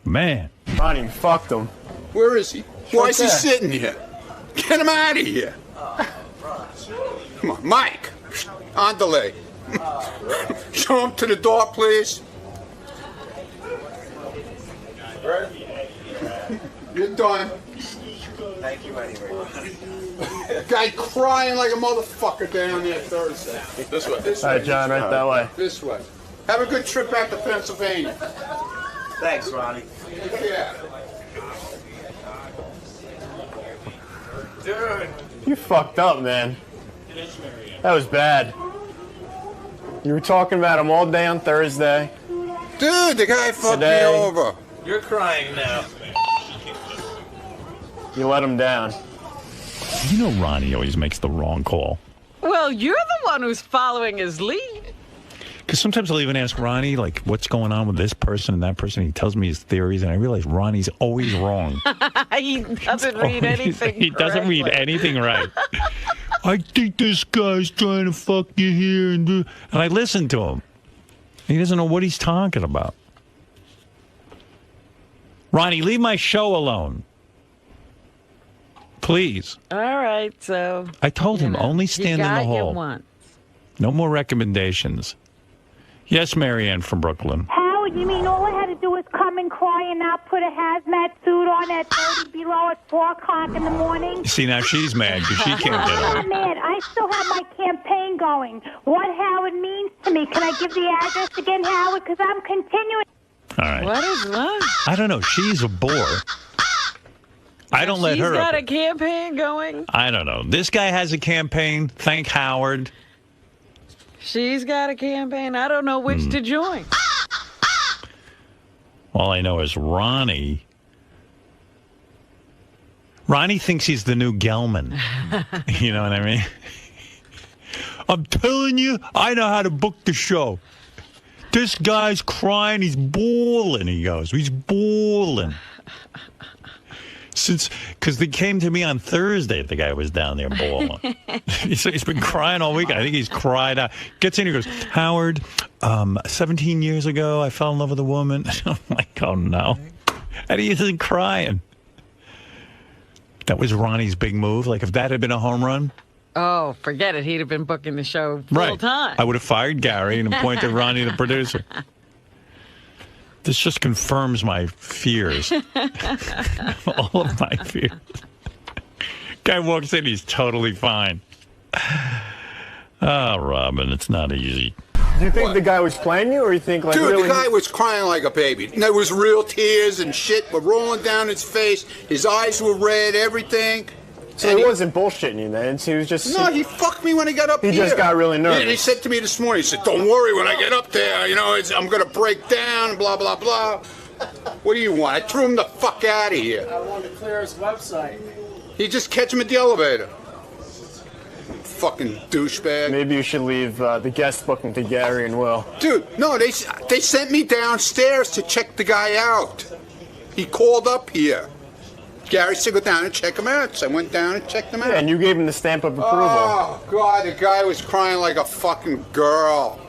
S1: Man.
S9: Ronnie, fucked him.
S6: Where is he? Why is he
S9: there.
S6: sitting here? Get him out of here. Come on, Mike. On delay. Show him to the door, please. You're done.
S15: Thank you anyway.
S6: Guy crying like a motherfucker down there Thursday. This way. This
S9: All
S6: way.
S9: right, John, right that way.
S6: This way. Have a good trip back to Pennsylvania.
S15: Thanks, Ronnie.
S6: Yeah.
S15: Dude.
S9: You fucked up, man. That was bad. You were talking about him all day on Thursday.
S6: Dude, the guy fucked me
S9: Today.
S6: over.
S15: You're crying now.
S9: You let him down.
S1: You know Ronnie always makes the wrong call.
S2: Well, you're the one who's following his lead.
S1: Because sometimes I'll even ask Ronnie, like, what's going on with this person and that person. He tells me his theories, and I realize Ronnie's always wrong.
S2: He doesn't read anything.
S1: He doesn't read
S2: correctly.
S1: anything right. I think this guy's trying to fuck you here. And I listen to him. He doesn't know what he's talking about. Ronnie, leave my show alone. Please.
S2: All right, so.
S1: I told him, only stand in the
S2: You
S1: hall.
S2: once.
S1: No more recommendations. Yes, Marianne from Brooklyn.
S16: Howard, you mean all I had to do was come and cry and not put a hazmat suit on at 30 below at 4 o'clock in the morning?
S1: See, now she's mad because she can't get
S16: I'm
S1: out.
S16: not mad. I still have my campaign going. What Howard means to me. Can I give the address again, Howard? Because I'm continuing.
S1: All right.
S2: What is that?
S1: I don't know. She's a bore. I don't let her.
S2: She's got
S1: up.
S2: a campaign going.
S1: I don't know. This guy has a campaign. Thank Howard.
S2: She's got a campaign. I don't know which to join.
S1: All I know is Ronnie. Ronnie thinks he's the new Gelman. You know what I mean? I'm telling you, I know how to book the show. This guy's crying. He's bawling, he goes. He's bawling. Because they came to me on Thursday, the guy was down there bawling. He's been crying all week. I think he's cried out. Gets in here, goes, Howard, 17 years ago, I fell in love with a woman. I'm like, oh, no. And he isn't crying. That was Ronnie's big move. Like, if that had been a home run.
S2: Oh, forget it. He'd have been booking the show full time.
S1: I would have fired Gary and appointed Ronnie the producer. This just confirms my fears. All of my fears. Guy walks in, he's totally fine. Oh, Robin, it's not easy.
S9: Do you think the guy was playing you, or you think, like,
S6: Dude,
S9: really?
S6: the guy was crying like a baby. There was real tears and shit were rolling down his face. His eyes were red, everything.
S9: So he wasn't bullshitting you then. He was just.
S6: No, he fucked me when he got up here.
S9: He just got really nervous.
S6: He said to me this morning, he said, don't worry when I get up there, I'm going to break down and blah, blah, blah. What do you want? I threw him the fuck out of here.
S17: I wanted to clear his website.
S6: He just catch him at the elevator. Fucking douchebag.
S9: Maybe you should leave the guest booking to Gary and Will.
S6: Dude, no, they sent me downstairs to check the guy out. He called up here. Gary said go down and check him out. So I went down and checked him out.
S9: Yeah, and you gave him the stamp of approval.
S6: Oh, God, the guy was crying like a fucking girl.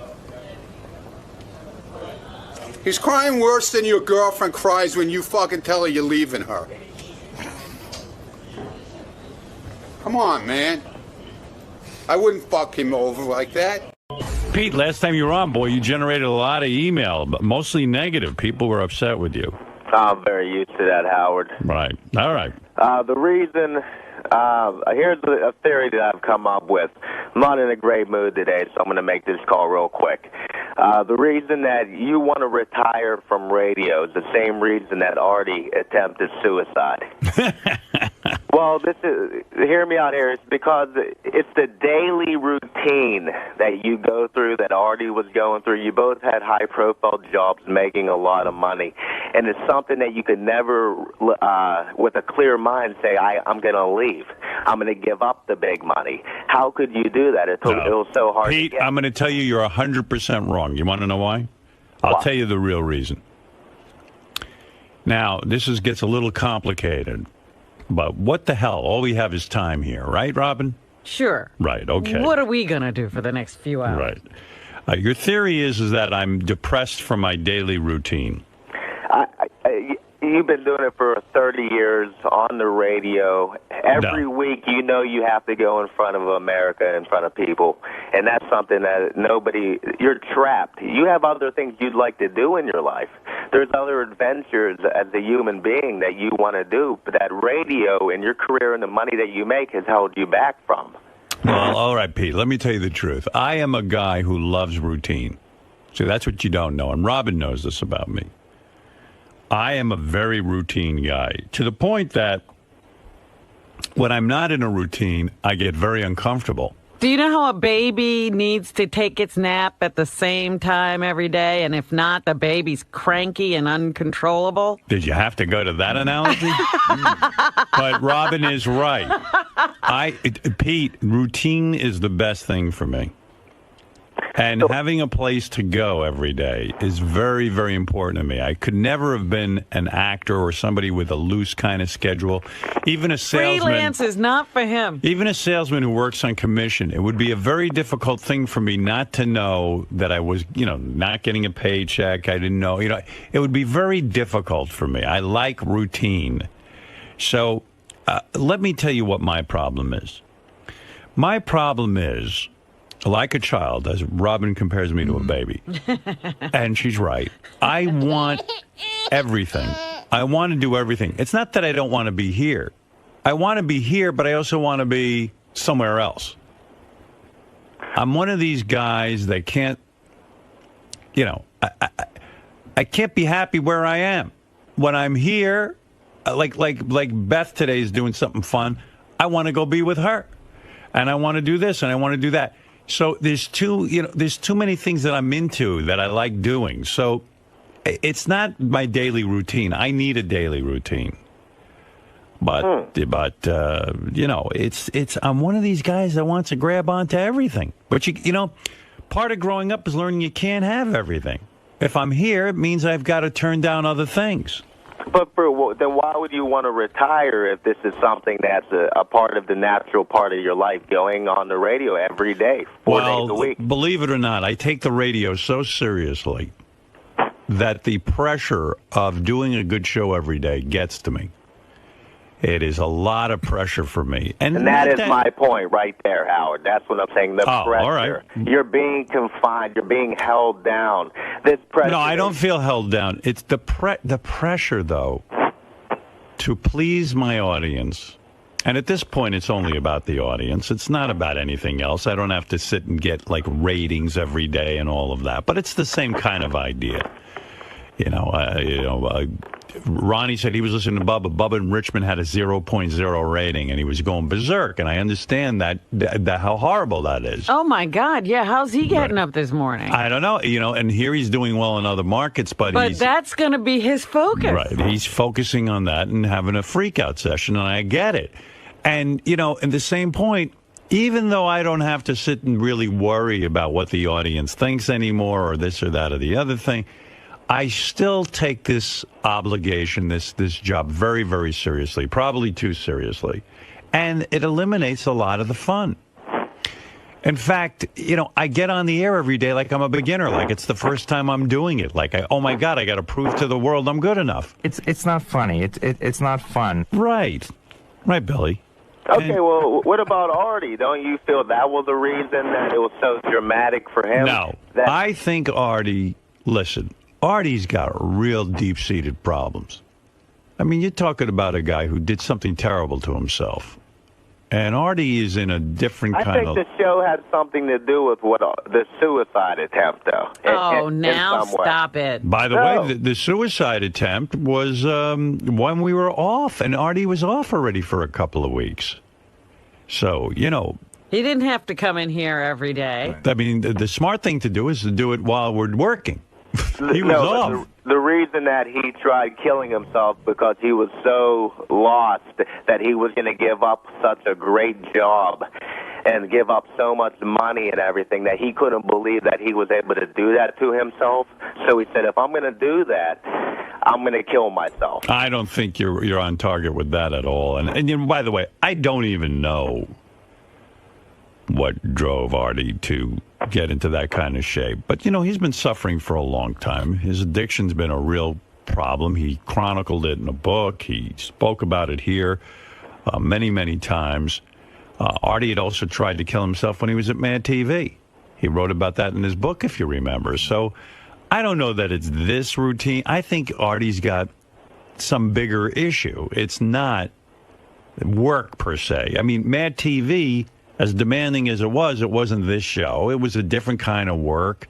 S6: He's crying worse than your girlfriend cries when you fucking tell her you're leaving her. Come on, man. I wouldn't fuck him over like that.
S1: Pete, last time you were on, boy, you generated a lot of email, but mostly negative. People were upset with you.
S18: I'm very used to that, Howard.
S1: Right. All right.
S18: The reason, here's a theory that I've come up with. I'm not in a great mood today, so I'm going to make this call real quick. The reason that you want to retire from radio is the same reason that Artie attempted suicide. Well, hear me out here. It's because it's the daily routine that you go through that Artie was going through. You both had high-profile jobs making a lot of money, and it's something that you could never, with a clear mind, say, I'm going to leave. I'm going to give up the big money. How could you do that? It was so hard
S1: Pete,
S18: to get.
S1: I'm going to tell you you're 100% wrong. You want to know why? I'll tell you the real reason. Now, this gets a little complicated. But what the hell? All we have is time here, right, Robin?
S2: Sure.
S1: Right, okay.
S2: What are we going to do for the next few hours?
S1: Right. Your theory is that I'm depressed from my daily routine.
S18: You've been doing it for 30 years on the radio. Every week, you know you have to go in front of America, in front of people. And that's something that you're trapped. You have other things you'd like to do in your life. There's other adventures as a human being that you want to do. But that radio and your career and the money that you make has held you back from.
S1: Well, all right, Pete, let me tell you the truth. I am a guy who loves routine. See, that's what you don't know. And Robin knows this about me. I am a very routine guy, to the point that when I'm not in a routine, I get very uncomfortable.
S2: Do you know how a baby needs to take its nap at the same time every day? And if not, the baby's cranky and uncontrollable?
S1: Did you have to go to that analogy? But Robin is right. Pete, routine is the best thing for me. And having a place to go every day is very, very important to me. I could never have been an actor or somebody with a loose kind of schedule. Even a salesman.
S2: Freelance is not for him.
S1: Even a salesman who works on commission. It would be a very difficult thing for me not to know that I was, not getting a paycheck. I didn't know. It would be very difficult for me. I like routine. So let me tell you what my problem is. My problem is, like a child, as Robin compares me to a baby, and she's right, I want everything. I want to do everything. It's not that I don't want to be here. I want to be here, but I also want to be somewhere else. I'm one of these guys that can't, I can't be happy where I am. When I'm here, like Beth today is doing something fun, I want to go be with her. And I want to do this and I want to do that. So there's too many things that I'm into that I like doing. So it's not my daily routine. I need a daily routine. But I'm one of these guys that wants to grab onto everything. But part of growing up is learning you can't have everything. If I'm here, it means I've got to turn down other things.
S18: But then why would you want to retire if this is something that's a part of the natural part of your life, going on the radio every day, 4 days a week?
S1: Believe it or not, I take the radio so seriously that the pressure of doing a good show every day gets to me. It is a lot of pressure for me.
S18: And that is my point right there, Howard. That's what I'm saying. The pressure.
S1: All right.
S18: You're being confined. You're being held down. This pressure.
S1: No, I don't feel held down. It's the pressure, though, to please my audience. And at this point, it's only about the audience. It's not about anything else. I don't have to sit and get, ratings every day and all of that. But it's the same kind of idea. Ronnie said he was listening to Bubba. Bubba in Richmond had a 0.0 rating, and he was going berserk. And I understand that how horrible that is.
S2: Oh, my God. Yeah, how's he getting up this morning?
S1: I don't know. And here he's doing well in other markets, but
S2: that's going to be his focus.
S1: Right. He's focusing on that and having a freak-out session, and I get it. And, at the same point, even though I don't have to sit and really worry about what the audience thinks anymore or this or that or the other thing, I still take this obligation, this job very, very seriously, probably too seriously. And it eliminates a lot of the fun. In fact, I get on the air every day like I'm a beginner, like it's the first time I'm doing it. Like, oh, my God, I got to prove to the world I'm good enough.
S19: It's not funny. It's not fun.
S1: Right. Right, Billy.
S18: Okay, well, what about Artie? Don't you feel that was the reason that it was so dramatic for him?
S1: No. I think Artie's got real deep-seated problems. I mean, you're talking about a guy who did something terrible to himself. And Artie is in a different
S18: I
S1: kind
S18: think
S1: of...
S18: the show had something to do with the suicide attempt, though.
S2: Now stop it.
S1: By the way, the suicide attempt was when we were off, and Artie was off already for a couple of weeks. So,
S2: He didn't have to come in here every day.
S1: I mean, the smart thing to do is to do it while we're working. He was off.
S18: The reason that he tried killing himself because he was so lost that he was going to give up such a great job and give up so much money and everything that he couldn't believe that he was able to do that to himself. So he said, if I'm going to do that, I'm going to kill myself.
S1: I don't think you're on target with that at all. And by the way, I don't even know what drove Artie to get into that kind of shape. But, he's been suffering for a long time. His addiction's been a real problem. He chronicled it in a book. He spoke about it here many, many times. Artie had also tried to kill himself when he was at Mad TV. He wrote about that in his book, if you remember. So I don't know that it's this routine. I think Artie's got some bigger issue. It's not work, per se. I mean, Mad TV... as demanding as it wasn't this show. It was a different kind of work.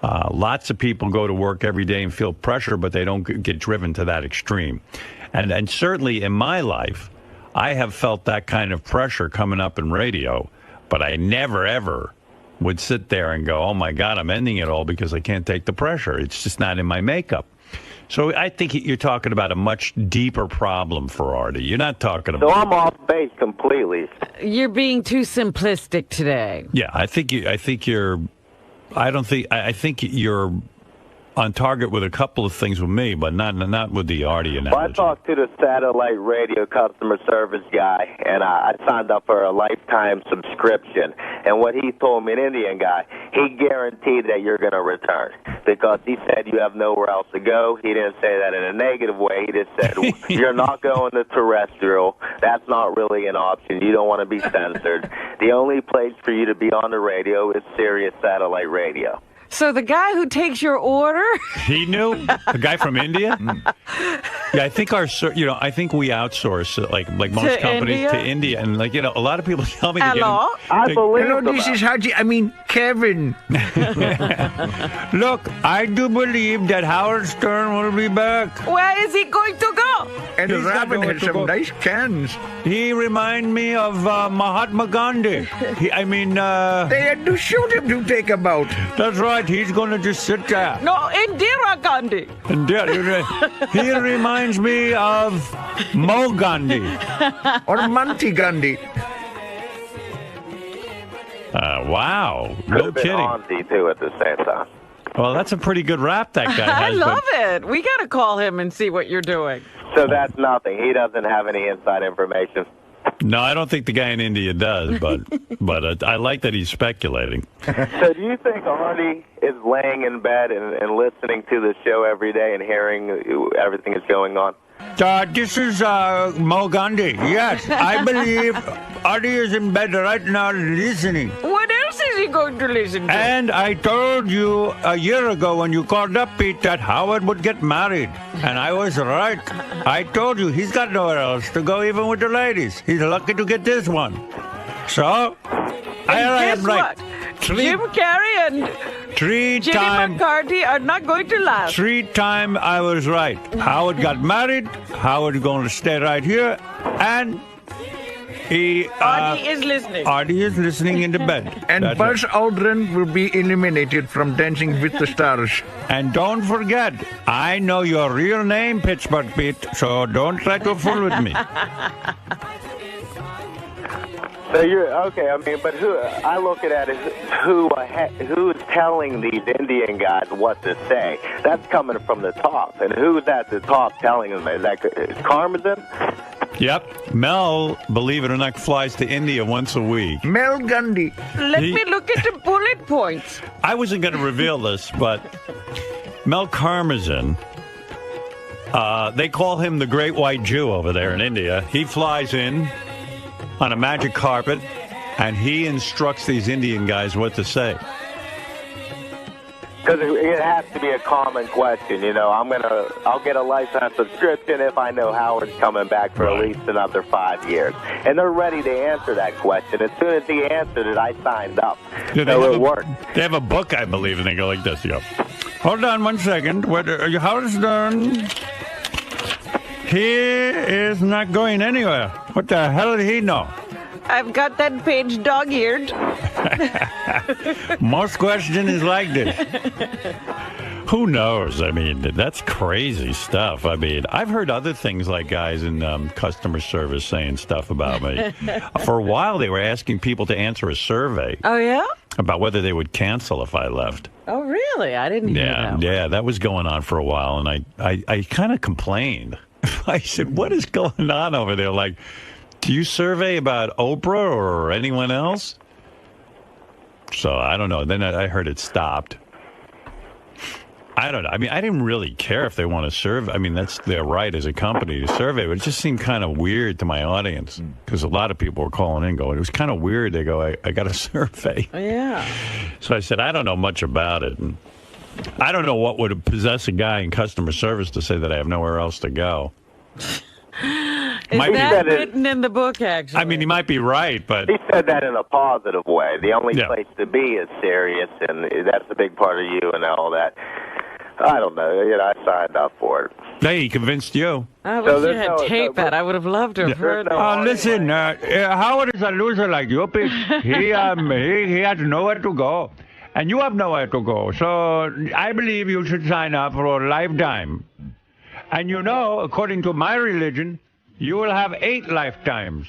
S1: Lots of people go to work every day and feel pressure, but they don't get driven to that extreme. And certainly in my life, I have felt that kind of pressure coming up in radio, but I never, ever would sit there and go, oh, my God, I'm ending it all because I can't take the pressure. It's just not in my makeup. So I think you're talking about a much deeper problem for Artie. You're not talking about...
S18: So I'm off base completely.
S2: You're being too simplistic today.
S1: Yeah, I think you're on target with a couple of things with me, but not with the Artie analogy.
S18: Well, I talked to the satellite radio customer service guy, and I signed up for a lifetime subscription. And what he told me, an Indian guy, he guaranteed that you're going to return because he said you have nowhere else to go. He didn't say that in a negative way. He just said you're not going to terrestrial. That's not really an option. You don't want to be censored. The only place for you to be on the radio is Sirius Satellite Radio.
S2: So the guy who takes your order?
S1: He knew? The guy from India? Yeah, I think I think we outsource it, like most companies to India. And a lot of people tell me to
S2: Hello?
S3: Hello, this is Haji. Kevin.
S1: Look, I do believe that Howard Stern will be back.
S2: Where is he going to go?
S3: And Robin has some nice cans.
S1: He reminds me of Mahatma Gandhi. They
S3: had to shoot him to take him out.
S1: That's right. He's going to just sit there.
S2: No, Indira Gandhi.
S1: He reminds me of Mo Gandhi.
S3: Or Monty Gandhi.
S1: Wow.
S18: No
S1: kidding.
S18: Auntie, too, at the same time.
S1: Well, that's a pretty good rap that guy has.
S2: I love it. We got to call him and see what you're doing.
S18: So that's nothing. He doesn't have any inside information.
S1: No, I don't think the guy in India does, but I like that he's speculating.
S18: So do you think Artie is laying in bed and listening to the show every day and hearing everything that's going on?
S1: This is Mo Gandhi. Yes, I believe Artie is in bed right now listening.
S2: What else is he going to listen to?
S1: And I told you a year ago when you called up, Pete, that Howard would get married. And I was right. I told you, he's got nowhere else to go, even with the ladies. He's lucky to get this one. So, I am right.
S2: Jim Carrey and Jenny McCarthy are not going to last.
S1: 3 times I was right. Howard got married. Howard is going to stay right here. And
S2: Artie is listening.
S1: Artie is listening in the bed.
S3: And Buzz Aldrin will be eliminated from Dancing with the Stars.
S1: And don't forget, I know your real name, Pittsburgh Pete, so don't try to fool with me.
S18: So you're okay. But who I look at it is who's telling these Indian guys what to say? That's coming from the top, and who's at the top telling them? Is Karmazin?
S1: Yep, Mel, believe it or not, flies to India once a week.
S3: Mel Gandhi.
S2: Let me look at the bullet points.
S1: I wasn't going to reveal this, but Mel Karmazin. They call him the Great White Jew over there in India. He flies in on a magic carpet, and he instructs these Indian guys what to say.
S18: Because it has to be a common question, you know. I'll get a lifetime subscription if I know Howard's coming back for at least another 5 years, and they're ready to answer that question. As soon as he answered it, I signed up.
S1: Yeah,
S18: so it worked.
S1: They have a book, I believe, and they go like this. You go, hold on 1 second. Howard's done. He is not going anywhere. What the hell did he know?
S2: I've got that page dog-eared.
S1: Most question is like this. Who knows? I mean, that's crazy stuff. I mean, I've heard other things like guys in customer service saying stuff about me. For a while, they were asking people to answer a survey.
S2: Oh, yeah?
S1: About whether they would cancel if I left.
S2: Oh, really? I didn't hear that.
S1: Yeah, that was going on for a while, and I kind of complained. I said, what is going on over there? Like, do you survey about Oprah or anyone else? So I don't know. Then I heard it stopped. I don't know. I mean, I didn't really care if they want to survey. I mean, that's their right as a company to survey, but it just seemed kind of weird to my audience because a lot of people were calling in going, it was kind of weird. They go, I got a survey.
S2: Yeah.
S1: So I said, I don't know much about it. And I don't know what would possess a guy in customer service to say that I have nowhere else to go.
S2: Is that written in the book, actually?
S1: I mean, he might be right, but...
S18: He said that in a positive way. The only place to be is serious, and that's a big part of you and all that. I don't know. You know, I signed up for it.
S1: Hey, he convinced you.
S2: I wish you had taped that. I would have loved to have heard that.
S1: Listen, Howard is a loser like you, Pete. He has nowhere to go, and you have nowhere to go. So I believe you should sign up for a lifetime. And you know, according to my religion, you will have 8 lifetimes.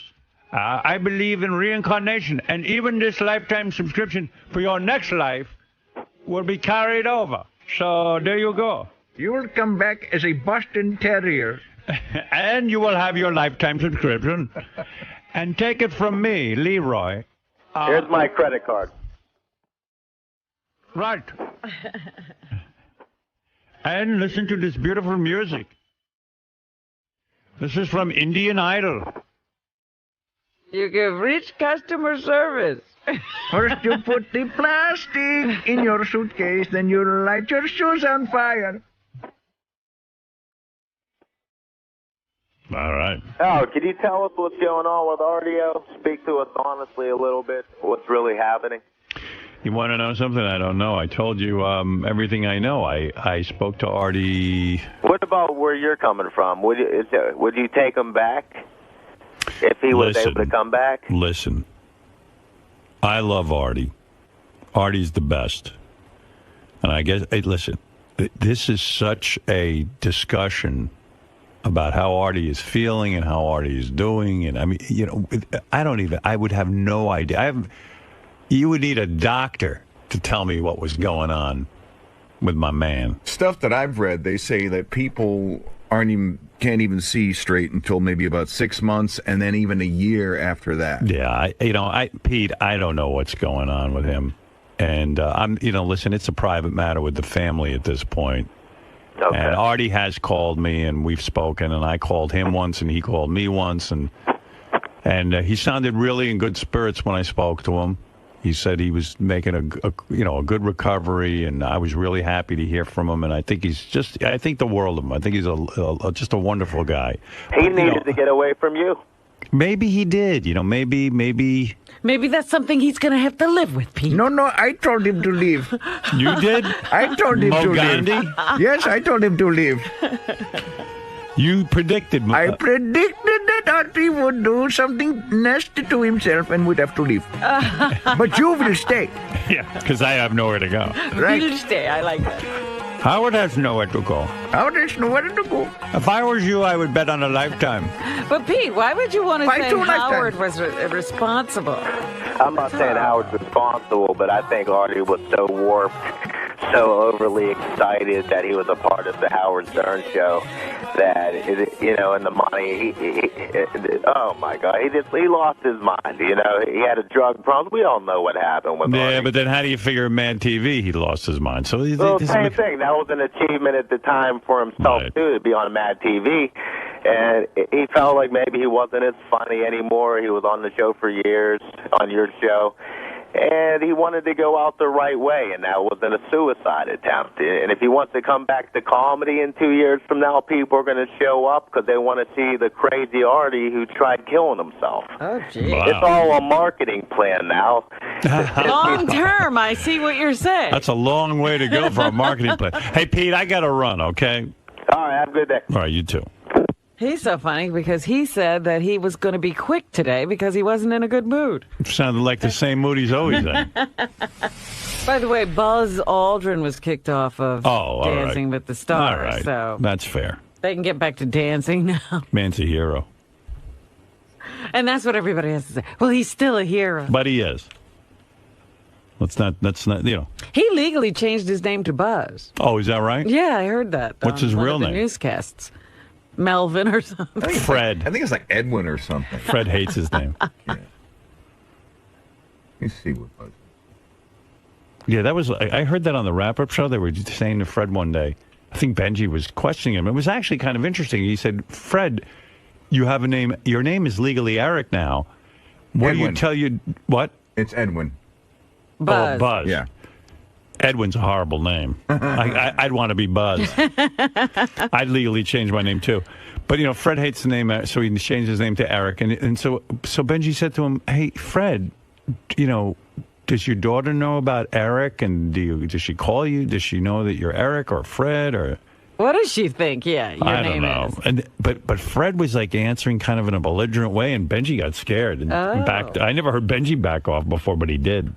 S1: I believe in reincarnation, and even this lifetime subscription for your next life will be carried over. So there you go.
S3: You will come back as a Boston Terrier.
S1: And you will have your lifetime subscription. And take it from me, Leroy.
S18: Here's my credit card.
S1: Right. And listen to this beautiful music. This is from Indian Idol.
S2: You give rich customer service.
S3: First you put the plastic in your suitcase, then you light your shoes on fire.
S1: All right.
S18: Oh, can you tell us what's going on with Artie? Speak to us honestly a little bit. What's really happening?
S1: You want to know something I don't know? I told you everything I know. I spoke to Artie.
S18: What about where you're coming from? Would you take him back if he was able to come back?
S1: Listen, I love Artie. Artie's the best. And I guess, hey, listen, this is such a discussion about how Artie is feeling and how Artie is doing. And I mean, you know, I would have no idea. You would need a doctor to tell me what was going on with my man.
S19: Stuff that I've read, they say that people can't even see straight until maybe about 6 months, and then even a year after that.
S1: Yeah, Pete, I don't know what's going on with him, and listen, it's a private matter with the family at this point.
S18: Okay.
S1: And Artie has called me, and we've spoken, and I called him once, and he called me once, and he sounded really in good spirits when I spoke to him. He said he was making a good recovery, and I was really happy to hear from him. And I think I think the world of him. I think he's just a wonderful guy.
S18: He needed to get away from you.
S1: Maybe he did. Maybe.
S2: Maybe that's something he's going to have to live with, Pete.
S3: No, I told him to leave.
S1: You did?
S3: I told him to
S1: Gandhi?
S3: leave. Yes, I told him to leave.
S1: You predicted.
S3: I predicted that Artie would do something nasty to himself and would have to leave. But you will stay.
S1: Yeah, because I have nowhere to go.
S3: Right.
S2: You'll stay. I like that.
S1: Howard has nowhere to go.
S3: Howard has nowhere to go.
S1: If I was you, I would bet on a lifetime.
S2: But Pete, why would you want to say Howard
S3: lifetimes?
S2: was responsible?
S18: I'm not saying Howard's responsible, but I think Artie was so warped, so overly excited that he was a part of the Howard Stern show that, and the money, oh my God, he lost his mind. He had a drug problem. We all know what happened with Artie.
S1: Yeah, but then how do you figure Mad TV, he lost his mind? So
S18: same thing. That was an achievement at the time for himself, too, to be on Mad TV. And he felt like maybe he wasn't as funny anymore. He was on the show for years, on your show. And he wanted to go out the right way, and that wasn't a suicide attempt. And if he wants to come back to comedy in 2 years from now, people are going to show up because they want to see the crazy Artie who tried killing himself.
S2: Oh, gee.
S18: It's all a marketing plan now.
S2: Long term, I see what you're saying.
S1: That's a long way to go for a marketing plan. Hey, Pete, I got to run, okay?
S18: All right, have a good day.
S1: All right, you too.
S2: He's so funny because he said that he was going to be quick today because he wasn't in a good mood.
S1: Sounded like the same mood he's always in.
S2: By the way, Buzz Aldrin was kicked off of Dancing with the Stars.
S1: All right.
S2: So
S1: That's fair.
S2: they can get back to dancing now.
S1: Man's a hero.
S2: And that's what everybody has to say. Well, he's still a hero.
S1: But he is. That's not, you know.
S2: He legally changed his name to Buzz.
S1: Oh, is that right?
S2: Yeah, I heard that.
S1: What's his
S2: on
S1: real
S2: one of the
S1: name?
S2: Newscasts. Melvin or something.
S1: Fred.
S19: I think it's like Edwin or something.
S1: Fred hates his name.
S19: Let me see what Buzz.
S1: Yeah, that was. I heard that on the wrap-up show. They were saying to Fred one day. I think Benji was questioning him. It was actually kind of interesting. He said, "Fred, you have a name. Your name is legally Eric now. What do you tell you? What?
S19: It's Edwin.
S2: Buzz.
S1: Oh, Buzz.
S19: Yeah.
S1: Edwin's a horrible name. I'd want to be Buzz. I'd legally change my name too. But, you know, Fred hates the name, so he changed his name to Eric. And so Benji said to him, hey, Fred, you know, does your daughter know about Eric? And does she call you? Does she know that you're Eric or Fred? Or
S2: What does she think? Yeah, your
S1: I
S2: name
S1: don't know.
S2: is.
S1: But Fred was like answering kind of in a belligerent way, and Benji got scared and backed. I never heard Benji back off before, but he did.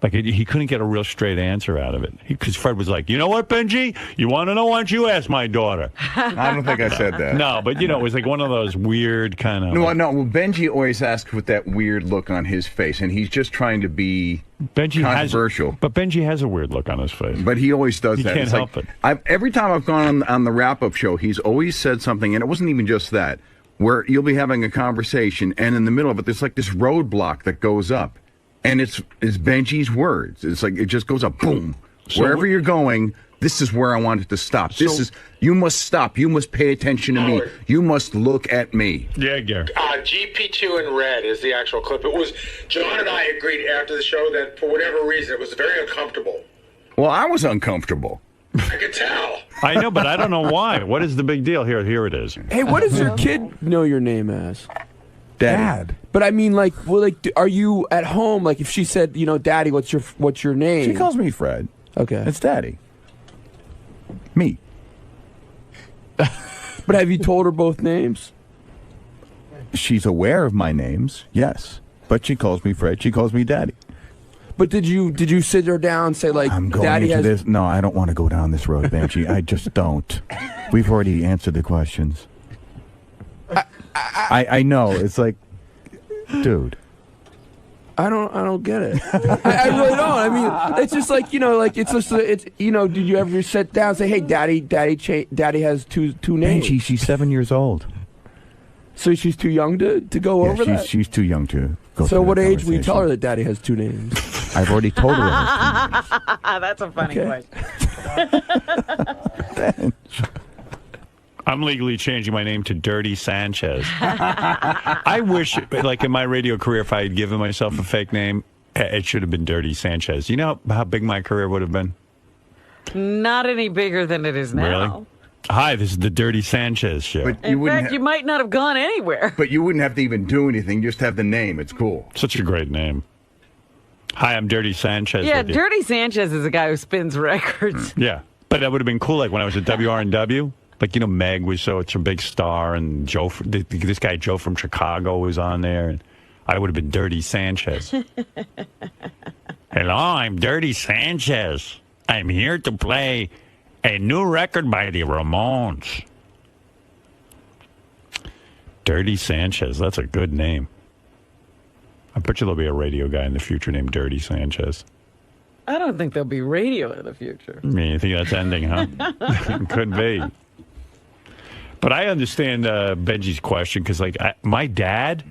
S1: Like, he couldn't get a real straight answer out of it. Because Fred was like, you know what, Benji? You want to know? Why don't you ask my daughter?
S19: I don't think I said that.
S1: No, but, you know, it was like one of those weird kind of...
S19: No. Well, Benji always asks with that weird look on his face, and he's just trying to be controversial.
S1: But Benji has a weird look on his face.
S19: But he always does that.
S1: He can't
S19: It's
S1: help
S19: like,
S1: it.
S19: Every time I've gone on the wrap-up show, he's always said something, and it wasn't even just that, where you'll be having a conversation, and in the middle of it, there's like this roadblock that goes up. And it's Benji's words. It's like it just goes up, boom.
S1: So
S19: wherever you're going, this is where I want it to stop. You must stop. You must pay attention to me. You must look at me.
S1: Yeah, Gary.
S5: GP2 in red is the actual clip. It was John and I agreed after the show that for whatever reason it was very uncomfortable.
S19: Well, I was uncomfortable.
S5: I could tell.
S1: I know, but I don't know why. What is the big deal? Here it is.
S20: Hey, what does your kid know your name as?
S19: Dad.
S20: But I mean, like, are you at home? Like, if she said, you know, Daddy, what's your name?
S19: She calls me Fred.
S20: Okay.
S19: It's Daddy. Me.
S20: But have you told her both names?
S19: She's aware of my names, yes. But she calls me Fred. She calls me Daddy.
S20: But did you sit her down and say, like,
S19: I'm going
S20: Daddy
S19: into
S20: has...
S19: this. No, I don't want to go down this road, Benji. I just don't. We've already answered the questions. I know. It's like, dude.
S20: I don't get it. I really don't. I mean, it's just like, you know, like it's you know. Did you ever sit down and say, "Hey, Daddy has two names"?
S19: Benji, she's 7 years old.
S20: So she's too young to go over that.
S19: She's too young to go.
S20: So what age will you tell her that Daddy has two names?
S19: I've already told her.
S2: That's a funny question.
S1: I'm legally changing my name to Dirty Sanchez. I wish, like in my radio career, if I had given myself a fake name, it should have been Dirty Sanchez. You know how big my career would have been?
S2: Not any bigger than it is now.
S1: Really? Hi, this is the Dirty Sanchez show.
S19: But
S2: In fact, you might not have gone anywhere.
S19: But you wouldn't have to even do anything. Just have the name. It's cool.
S1: Such a great name. Hi, I'm Dirty Sanchez.
S2: Yeah, Dirty Sanchez is a guy who spins records.
S1: Yeah, but that would have been cool. Like when I was at WRNW. Like, you know, Meg was such a big star, and Joe, this guy Joe from Chicago was on there, and I would have been Dirty Sanchez. Hello, I'm Dirty Sanchez. I'm here to play a new record by the Ramones. Dirty Sanchez, that's a good name. I bet you there'll be a radio guy in the future named Dirty Sanchez.
S2: I don't think there'll be radio in the future.
S1: I mean, you think that's ending, huh? Could be. But I understand Benji's question because, like, my dad,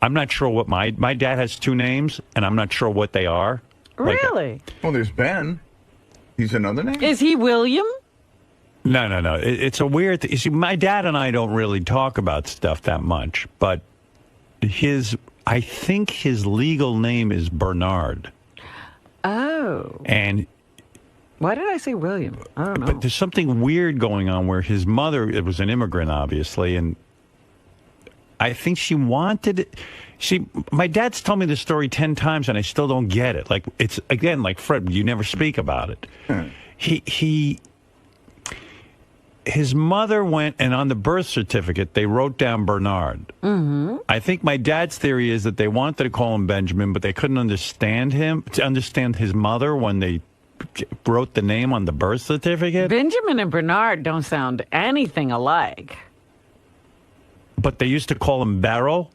S1: I'm not sure what my dad has two names, and I'm not sure what they are.
S2: Really?
S19: Well, there's Ben. He's another name.
S2: Is he William?
S1: No. It's a weird thing. You see, my dad and I don't really talk about stuff that much, but I think his legal name is Bernard.
S2: Oh.
S1: And
S2: why did I say William? I don't know.
S1: But there's something weird going on where his mother, it was an immigrant, obviously, and I think she wanted it. My dad's told me this story 10 times, and I still don't get it. Like, it's, again, like Fred, you never speak about it. His mother went, and on the birth certificate, they wrote down Bernard.
S2: Mm-hmm.
S1: I think my dad's theory is that they wanted to call him Benjamin, but they couldn't understand his mother when they wrote the name on the birth certificate.
S2: Benjamin and Bernard don't sound anything alike.
S1: But they used to call him Beryl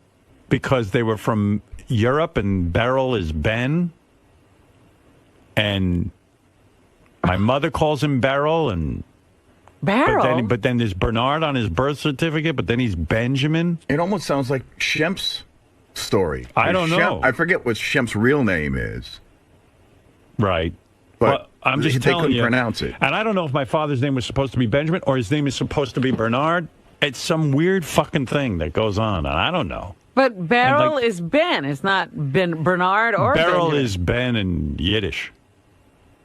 S1: because they were from Europe, and Beryl is Ben. And my mother calls him Beryl, and
S2: Beryl.
S1: But then there's Bernard on his birth certificate, but then he's Benjamin.
S19: It almost sounds like Shemp's story.
S1: I don't know.
S19: I forget what Shemp's real name is.
S1: Right.
S19: But
S1: well, I'm just
S19: they
S1: telling
S19: couldn't
S1: you.
S19: pronounce it.
S1: And I don't know if my father's name was supposed to be Benjamin or his name is supposed to be Bernard. It's some weird fucking thing that goes on, and I don't know.
S2: But Beryl is Ben. It's not Bernard or
S1: Beryl
S2: Benjamin.
S1: is Ben in Yiddish.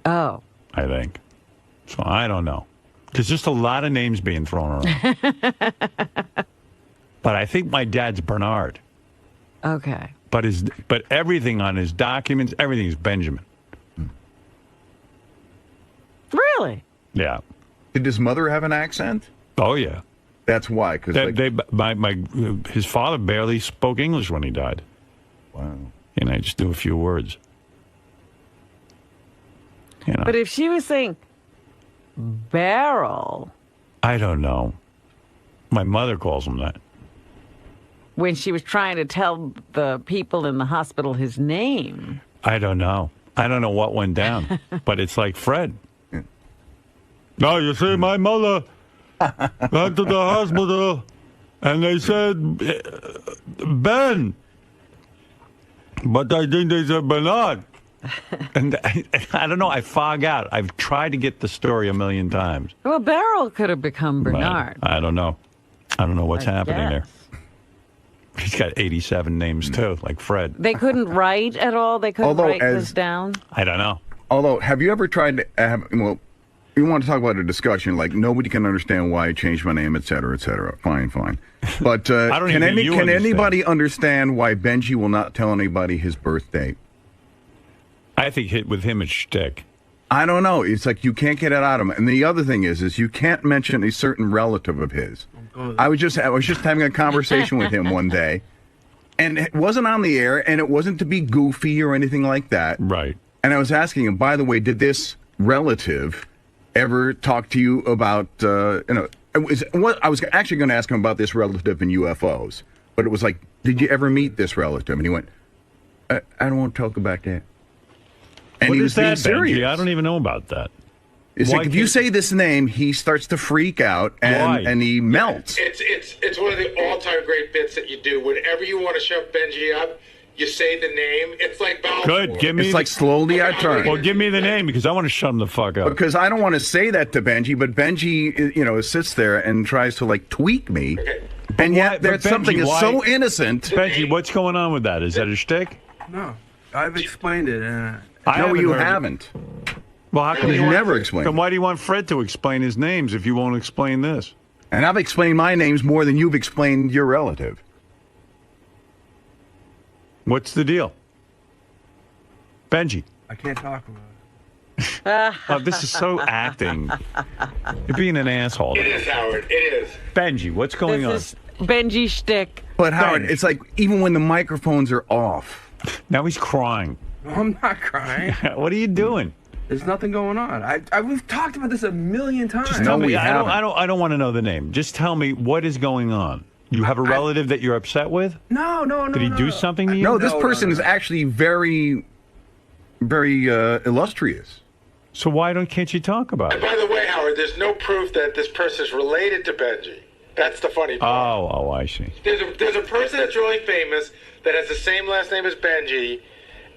S2: Oh.
S1: I think. So I don't know. There's just a lot of names being thrown around. But I think my dad's Bernard.
S2: Okay.
S1: But everything on his documents, everything's Benjamin.
S2: Really?
S1: Yeah.
S19: Did his mother have an accent?
S1: Oh yeah.
S19: That's why, because
S1: his father barely spoke English when he died.
S19: Wow.
S1: And I just knew a few words. You know.
S2: But if she was saying Beryl
S1: I don't know. My mother calls him that.
S2: when she was trying to tell the people in the hospital his name.
S1: I don't know. I don't know what went down, but it's like Fred. No, you see, my mother went to the hospital, and they said Ben, but I think they said Bernard. And I don't know. I fog out. I've tried to get the story a million times.
S2: Well, Beryl could have become Bernard.
S1: I don't know. I don't know what's happening
S2: guess.
S1: there. He's got 87 names too, like Fred.
S2: They couldn't write at all? They couldn't
S19: Although
S2: write this down?
S1: I don't know.
S19: Although, have you ever tried to have, well, you want to talk about a discussion, like nobody can understand why I changed my name, et cetera, et cetera. Fine. But can anybody understand why Benji will not tell anybody his birth date?
S1: I think with him it's shtick.
S19: I don't know. It's like you can't get it out of him. And the other thing is you can't mention a certain relative of his. I was just having a conversation with him one day, and it wasn't on the air, and it wasn't to be goofy or anything like that.
S1: Right.
S19: And I was asking him, by the way, did this relative ever talk to you about, I was actually going to ask him about this relative in UFOs, but it was like, did you ever meet this relative? And he went, I don't want to talk about that. And
S1: What
S19: he
S1: is
S19: was being
S1: that,
S19: serious.
S1: Benji? I don't even know about that.
S19: It's
S1: Why
S19: like if you
S1: can't-
S19: say this name, he starts to freak out and he melts.
S5: It's one of the all-time great bits that you do. Whenever you want to shove Benji up, you say the name. It's like Balfour.
S1: Good. Give me.
S19: It's like slowly I turn.
S1: Well, give me the name because I want to shut him the fuck up.
S19: Because I don't want to say that to Benji, but Benji, sits there and tries to like tweak me. And yet
S1: But
S19: there's something
S1: Benji,
S19: is
S1: why-
S19: so innocent.
S1: Benji, what's going on with that? Is that a shtick?
S20: No, I've explained it.
S19: No, you
S1: heard it.
S19: haven't.
S1: Well, how come
S19: You
S1: want-
S19: never explained
S1: Then why do you want Fred to explain his names if you won't explain this?
S19: And I've explained my names more than you've explained your relative.
S1: What's the deal? Benji.
S20: I can't talk about it.
S1: Oh, this is so acting. You're being an asshole.
S5: It is, Howard. It is.
S1: Benji, what's going on?
S2: This is Benji shtick.
S19: But Howard, it's like even when the microphones are off.
S1: Now he's crying.
S20: No, I'm not crying.
S1: What are you doing?
S20: There's nothing going on. We've talked about this a million times.
S1: Just tell me. I don't want to know the name. Just tell me what is going on. You have a relative that you're upset with?
S20: No.
S1: Did he do something to you?
S19: No, this person is actually very, very illustrious.
S1: So can't you talk about
S5: And
S1: it?
S5: by the way, Howard, there's no proof that this person is related to Benji. That's the funny part.
S1: Oh, I see.
S5: There's a person that's really famous that has the same last name as Benji,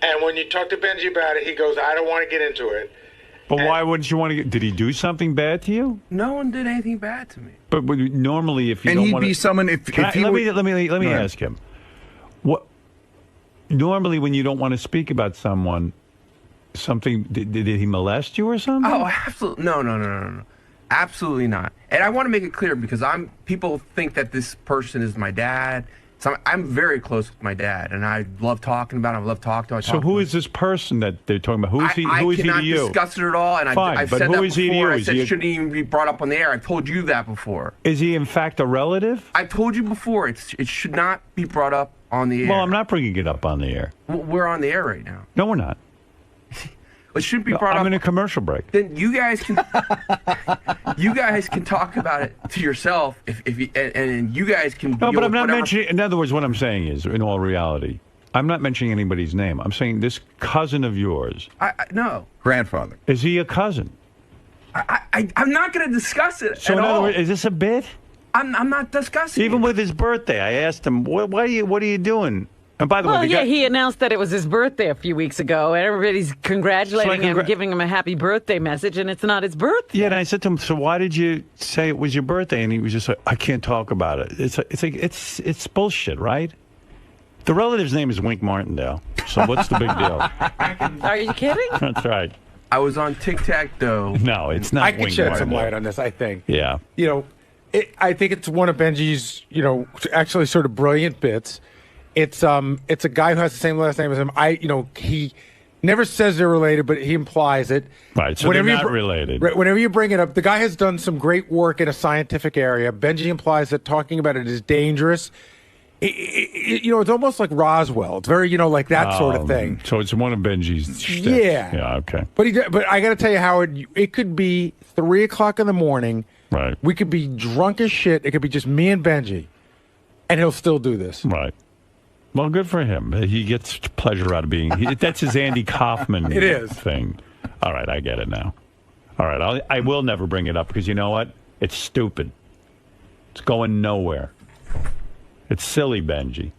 S5: and when you talk to Benji about it, he goes, I don't want to get into it.
S1: But why wouldn't you want to get... Did he do something bad to you?
S20: No one did anything bad to me.
S1: But normally, if you
S19: and
S1: don't
S19: he'd
S1: want
S19: be someone if he
S1: let
S19: would,
S1: me ask him. What? Normally, when you don't want to speak about someone, something did he molest you or something?
S20: Oh, absolutely no, absolutely not. And I want to make it clear because people think that this person is my dad. So I'm very close with my dad, and I love talking about him. I love talking to him.
S1: So who is this person that they're talking about? Who is he? Who is he to you?
S20: I cannot discuss it at all, and
S1: Fine,
S20: I've
S1: but
S20: said
S1: who
S20: that
S1: is he to
S20: before.
S1: you?
S20: I said it shouldn't even be brought up on the air. I've told you that before.
S1: Is he in fact a relative?
S20: I told you before. It should not be brought up on the air.
S1: Well, I'm not bringing it up on the air.
S20: We're on the air right now.
S1: No, we're not.
S20: It shouldn't be brought up.
S1: I'm in a commercial break.
S20: Then you guys can talk about it to yourself if you, and you guys can.
S1: No, but I'm not mentioning. In other words, what I'm saying is, in all reality, I'm not mentioning anybody's name. I'm saying this cousin of yours.
S20: No.
S19: Grandfather.
S1: Is he a cousin?
S20: I'm not going to discuss it.
S1: So
S20: at
S1: in other
S20: all.
S1: words, is this a bit?
S20: I'm not discussing.
S1: Even with his birthday, I asked him, "What are you doing?" And by the way,
S2: he announced that it was his birthday a few weeks ago, and everybody's congratulating him, giving him a happy birthday message, and it's not his birthday.
S1: Yeah, and I said to him, "So why did you say it was your birthday?" And he was just like, "I can't talk about it." It's bullshit, right? The relative's name is Wink Martindale. So what's the big deal?
S2: Are you kidding?
S1: That's right.
S20: I was on Tic Tac Toe.
S1: No, it's not.
S7: I can
S1: Wink
S7: shed some
S1: Martindale.
S7: light on this, I think.
S1: Yeah.
S7: I think it's one of Benji's, actually sort of brilliant bits. It's a guy who has the same last name as him. He never says they're related, but he implies it.
S1: Right, so they're not related.
S7: Whenever you bring it up, the guy has done some great work in a scientific area. Benji implies that talking about it is dangerous. It's almost like Roswell. It's very, like that sort of thing.
S1: So it's one of Benji's shticks.
S7: Yeah.
S1: Yeah, okay.
S7: But I got to tell you, Howard, it could be 3 o'clock in the morning.
S1: Right.
S7: We could be drunk as shit. It could be just me and Benji, and he'll still do this.
S1: Right. Well, good for him. He gets pleasure out of being. That's his Andy Kaufman thing. All right, I get it now. All right, I will never bring it up because you know what? It's stupid. It's going nowhere. It's silly, Benji.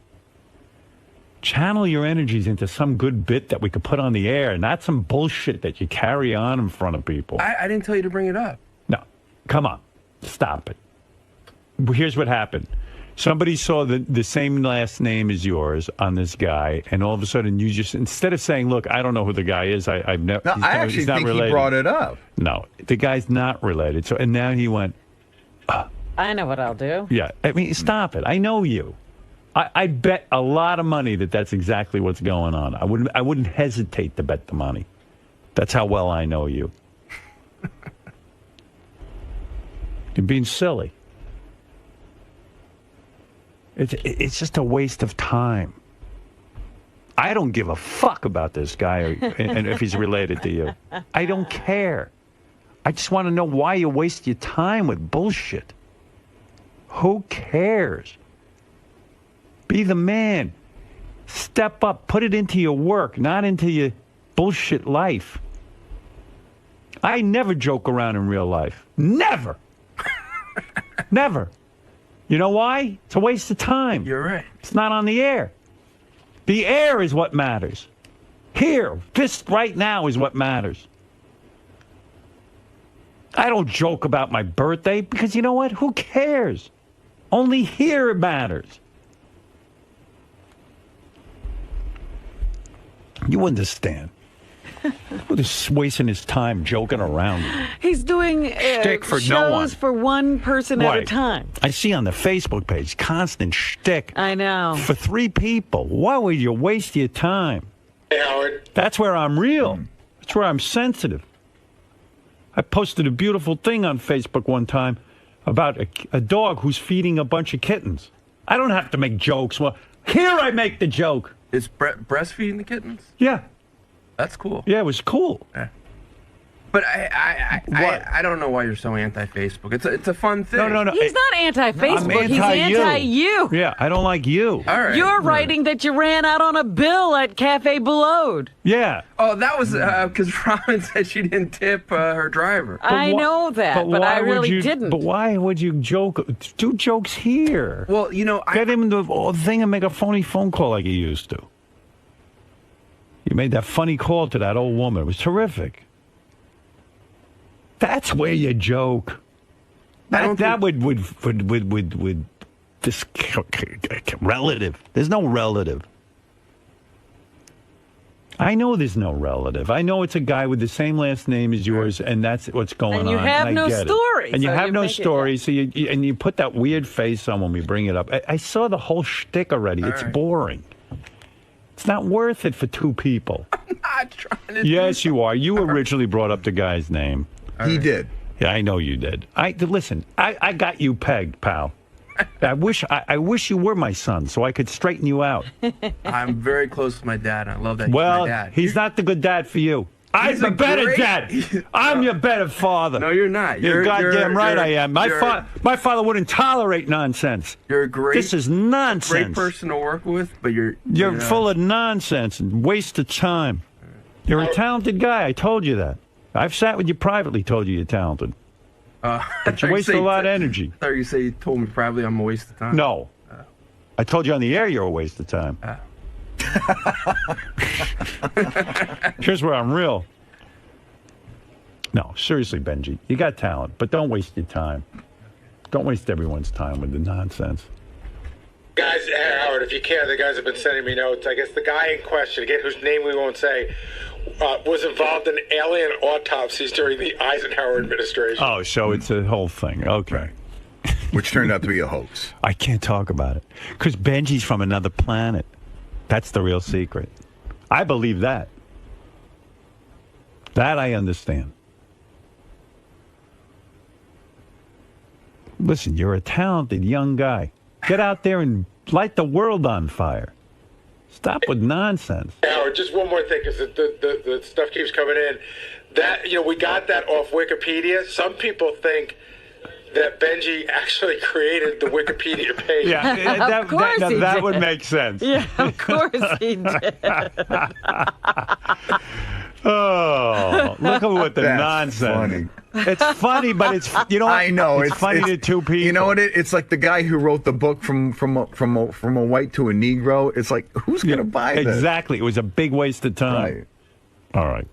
S1: Channel your energies into some good bit that we could put on the air, not some bullshit that you carry on in front of people.
S20: I didn't tell you to bring it up.
S1: No, come on. Stop it. Here's what happened. Somebody saw the same last name as yours on this guy, and all of a sudden you just, instead of saying, look, I don't know who the guy is, I've never,
S19: No, I actually
S1: he's not
S19: think
S1: related.
S19: he brought it up.
S1: No, the guy's not related. So, and now he went,
S2: I know what I'll do.
S1: yeah, I mean, stop it. I know you. I bet a lot of money that that's exactly what's going on. I wouldn't hesitate to bet the money. That's how well I know you. You're being silly. It's just a waste of time. I don't give a fuck about this guy and if he's related to you. I don't care. I just want to know why you waste your time with bullshit. Who cares? Be the man. Step up. Put it into your work, not into your bullshit life. I never joke around in real life. Never. Never. You know why? It's a waste of time.
S20: You're right.
S1: It's not on the air. The air is what matters. Here, this right now is what matters. I don't joke about my birthday because you know what? Who cares? Only here it matters. You understand. Who's just wasting his time joking around?
S2: He's doing
S1: Shtick for
S2: shows
S1: no one.
S2: for one person at a
S1: Right.
S2: time.
S1: I see on the Facebook page, constant shtick.
S2: I know.
S1: For 3 people. Why would you waste your time?
S5: Hey, Howard.
S1: That's where I'm real. That's where I'm sensitive. I posted a beautiful thing on Facebook one time about a dog who's feeding a bunch of kittens. I don't have to make jokes. Well, here I make the joke.
S20: Is breastfeeding the kittens?
S1: Yeah.
S20: That's cool.
S1: Yeah, it was cool.
S20: Yeah. But I don't know why you're so anti-Facebook. It's a fun thing.
S1: No.
S2: He's not anti-Facebook.
S1: I'm
S2: He's anti-you.
S1: Yeah, I don't like you.
S20: All right.
S2: You're writing that you ran out on a bill at Cafe Boulogne.
S1: Yeah.
S20: Oh, that was because Robin said she didn't tip her driver.
S2: I know that, but I really didn't.
S1: But why would you joke? Do jokes here.
S20: Well,
S1: get him the thing and make a phony phone call like he used to. You made that funny call to that old woman. It was terrific. That's where you joke. That would this relative. There's no relative. I know there's no relative. I know it's a guy with the same last name as yours, and that's what's going on.
S2: And you have no story.
S1: And you
S2: so
S1: have
S2: you
S1: no
S2: make
S1: story, so you put that weird face on when we bring it up. I saw the whole shtick already. It's boring. It's not worth it for two people.
S20: I'm not trying to.
S1: Yes, you are. You originally brought up the guy's name.
S19: He did.
S1: Yeah, I know you did. Listen. I got you pegged, pal. I wish you were my son so I could straighten you out.
S20: I'm very close with my dad, and I love that he's
S1: Well,
S20: my dad.
S1: he's not the good dad for you. I'm the better dad. I'm your better father.
S20: No, you're not.
S1: You're goddamn right I am. My father wouldn't tolerate nonsense.
S20: You're a great.
S1: This is nonsense.
S20: Great person to work with, but you're
S1: full of nonsense and waste of time. You're a talented guy. I told you that. I've sat with you privately, told you you're talented. But you waste a lot of energy.
S20: I thought you told me privately I'm a waste of time.
S1: No. I told you on the air you're a waste of time. Here's where I'm real. No, seriously, Benji. You got talent, but don't waste your time. Don't waste everyone's time with the nonsense.
S5: Guys, Howard, if you can, the guys have been sending me notes. I guess the guy in question, again, whose name we won't say, was involved in alien autopsies during the Eisenhower administration.
S1: Oh, so it's a whole thing. Okay.
S19: Which turned out to be a hoax.
S1: I can't talk about it because Benji's from another planet. That's the real secret. I believe that. That I understand. Listen, you're a talented young guy. Get out there and light the world on fire. Stop with nonsense.
S5: Howard, just one more thing, because the stuff keeps coming in. That we got that off Wikipedia. Some people think that Benji actually created the Wikipedia page.
S1: Yeah,
S2: Of course he
S1: that
S2: did.
S1: would make sense.
S2: Yeah, of course he did.
S1: Oh, look at what the
S19: That's
S1: nonsense.
S19: funny.
S1: It's funny, but it's
S19: I know
S1: it's funny to two people.
S19: You know what? It's like the guy who wrote the book from a white to a Negro. It's like, who's going to buy this?
S1: Exactly. It was a big waste of time.
S19: Right.
S1: All right.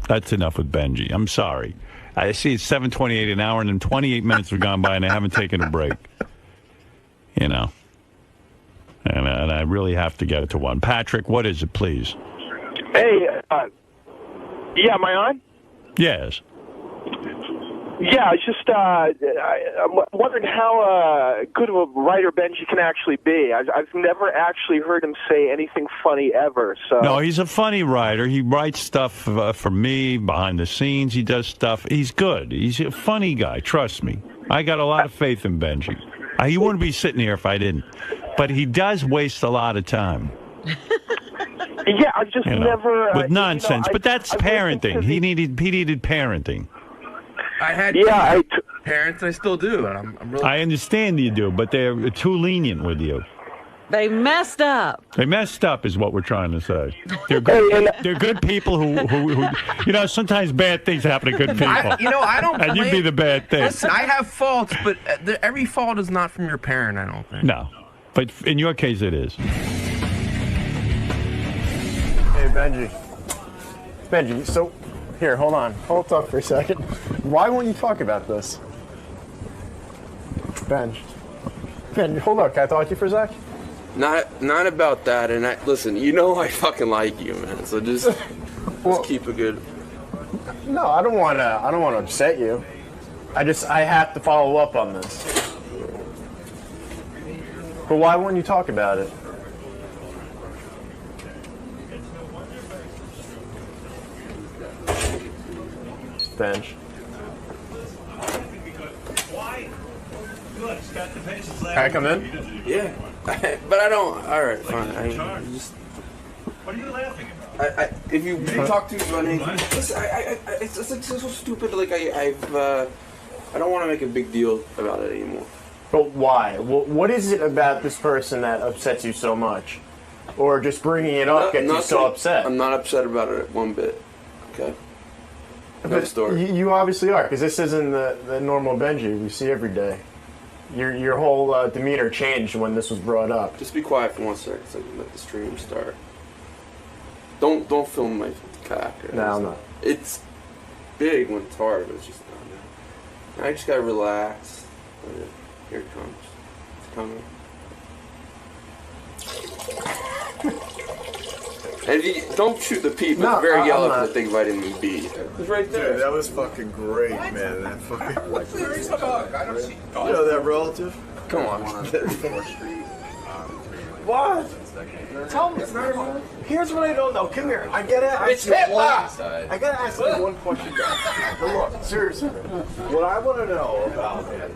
S1: That's enough with Benji. I'm sorry. I see it's 7:28, an hour and 28 minutes have gone by, and I haven't taken a break. And I really have to get it to one. Patrick, what is it, please?
S12: Hey, yeah, am I on?
S1: Yes.
S12: Yeah, it's just I'm wondering how good of a writer Benji can actually be. I've never actually heard him say anything funny ever. So
S1: No, he's a funny writer. He writes stuff for me behind the scenes. He does stuff. He's good. He's a funny guy. Trust me. I got a lot of faith in Benji. He wouldn't be sitting here if I didn't. But he does waste a lot of time.
S12: Yeah, I've just never
S1: with nonsense. But that's parenting. He needed parenting.
S20: I had parents, I still do, and I'm really.
S1: I understand you do, but they're too lenient with you.
S2: They messed up.
S1: They messed up, is what we're trying to say. They're good. They're good people who sometimes bad things happen to good people.
S20: I don't.
S1: And you'd be the bad thing.
S20: Listen, I have faults, but every fault is not from your parent. I don't think.
S1: No, but in your case, it is.
S9: Hey, Benji, so here, hold on. Hold up for a second. Why won't you talk about this? Benj, hold up. Can I talk to you for a sec?
S21: Not about that. And listen, I fucking like you, man. So just keep it good.
S9: No, I don't want to upset you. I have to follow up on this. But why won't you talk about it? Bench. Can I come in?
S21: Yeah, but I don't. All right, fine.
S1: What are you laughing about?
S21: If you talk to me about anything, listen, it's like so stupid. Like I don't want to make a big deal about it anymore.
S9: But why? What is it about this person that upsets you so much, or just bringing it up gets you so upset?
S21: I'm not upset about it one bit. Okay.
S9: But
S21: story.
S9: You obviously are, because this isn't the normal Benji we see every day. Your whole demeanor changed when this was brought up.
S21: Just be quiet for 1 second so I can let the stream start. Don't film my character.
S9: No, I'm not.
S21: It's big when it's hard, but it's just not. I just gotta relax. Here it comes. It's coming. And if you don't shoot the peep, it's very yellow for the thing vitamin B. It's right there.
S9: Dude, that was fucking great, man. That fucking. You know that relative?
S21: Come on.
S9: What? Tell me. Here's what I don't know. Come here. I gotta ask you one question. Look, seriously. What I want to know about him,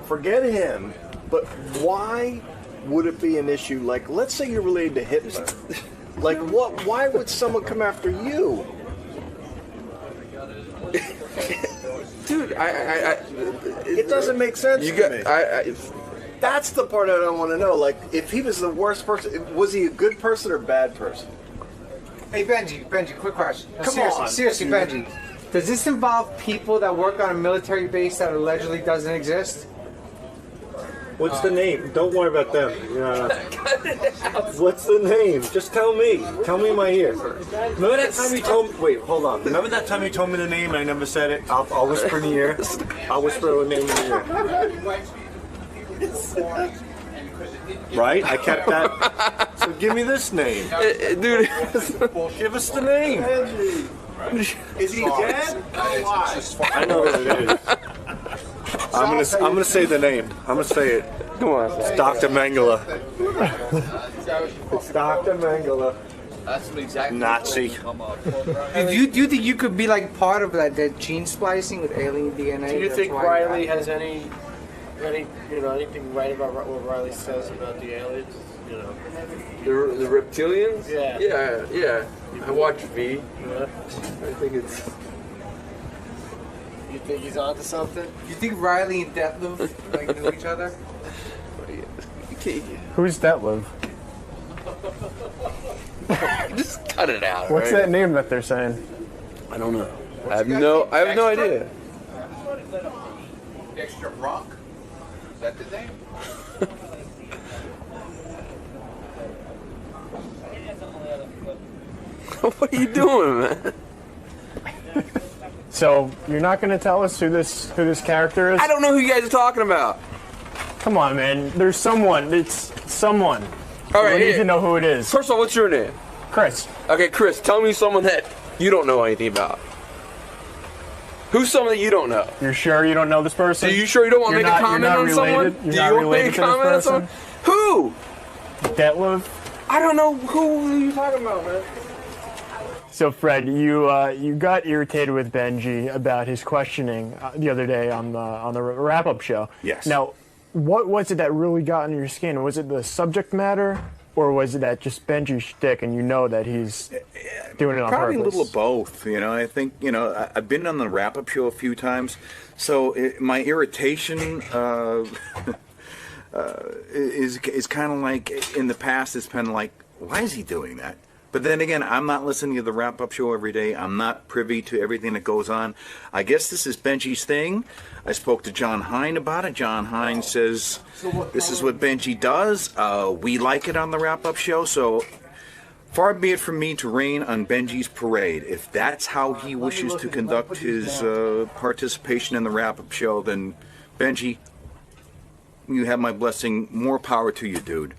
S9: forget him, but why would it be an issue? Like, let's say you're related to Hitler. Like, what? Why would someone come after you?
S21: Dude,
S9: it doesn't make sense to me. That's the part I don't want to know. Like, if he was the worst person, was he a good person or bad person?
S8: Hey, Benji, quick question.
S9: Come on,
S8: seriously,
S9: dude.
S8: Benji. Does this involve people that work on a military base that allegedly doesn't exist?
S9: What's the name? Don't worry about them. What's the name? Just tell me. Tell me in my ear. Remember that time you told me? Wait, hold on. Remember that time you told me the name and I never said it? I'll whisper in the ear. I'll whisper the name in the ear. Right? I kept that. So give me this name.
S21: Dude.
S9: Give us the name. Is he dead? I know what it is. I'm gonna say the name. I'm gonna say it.
S21: Come on.
S9: It's Dr. Mengele. It's Dr. Mengele.
S21: That's exactly
S9: Nazi.
S8: Do you think you could be like part of that gene splicing with alien DNA?
S17: Do you
S8: That's
S17: think
S8: why
S17: Riley has anything right about what Riley says about the aliens? You know,
S21: the reptilians? Yeah. I watch V.
S17: Yeah.
S21: I think it's.
S17: You think he's onto something?
S8: You think Riley and Detlef like knew each other?
S11: Who's Detlef?
S21: Just cut it out.
S11: What's
S21: right?
S11: that name that they're saying?
S21: I don't know. I have no idea.
S6: Extra rock? Is that the name?
S21: What are you doing, man?
S11: So you're not going to tell us who this character is?
S21: I don't know who you guys are talking about.
S11: Come on, man. There's someone. It's someone.
S21: All right,
S11: we need to know who it is.
S21: First of all, what's your name?
S11: Chris.
S21: Okay, Chris. Tell me someone that you don't know anything about. Who's someone that you don't know?
S11: You're sure you don't know this person?
S21: Are you sure you don't want to make a comment on someone?
S11: You're
S21: Do
S11: not
S21: you want to
S11: related
S21: make a
S11: to this
S21: comment on
S11: person?
S21: someone? Who?
S11: Detlef.
S21: I don't know who you're talking about, man.
S11: So Fred, you got irritated with Benji about his questioning the other day on the wrap-up show.
S19: Yes.
S11: Now, what was it that really got under your skin? Was it the subject matter, or was it that just Benji's shtick, and you know that he's doing it on
S19: Probably
S11: purpose?
S19: a little of both. I think I've been on the wrap-up show a few times, so my irritation is kind of like in the past. It's kind of like, why is he doing that? But then again, I'm not listening to the wrap-up show every day. I'm not privy to everything that goes on. I guess this is Benji's thing. I spoke to John Hine about it. John Hine says this is what Benji does. We like it on the wrap-up show. So far be it from me to rain on Benji's parade. If that's how he wishes to conduct his participation in the wrap-up show, then Benji, you have my blessing. More power to you, dude.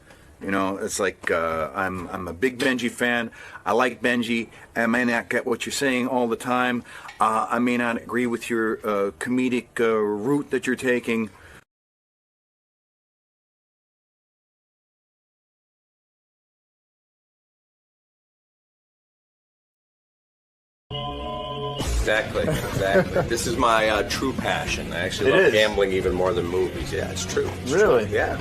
S19: It's like I'm a big Benji fan. I like Benji. I may not get what you're saying all the time. I may not agree with your comedic route that you're taking.
S22: Exactly. This is my true passion. I actually love gambling even more than movies. Yeah, it's true.
S11: Really?
S22: Yeah.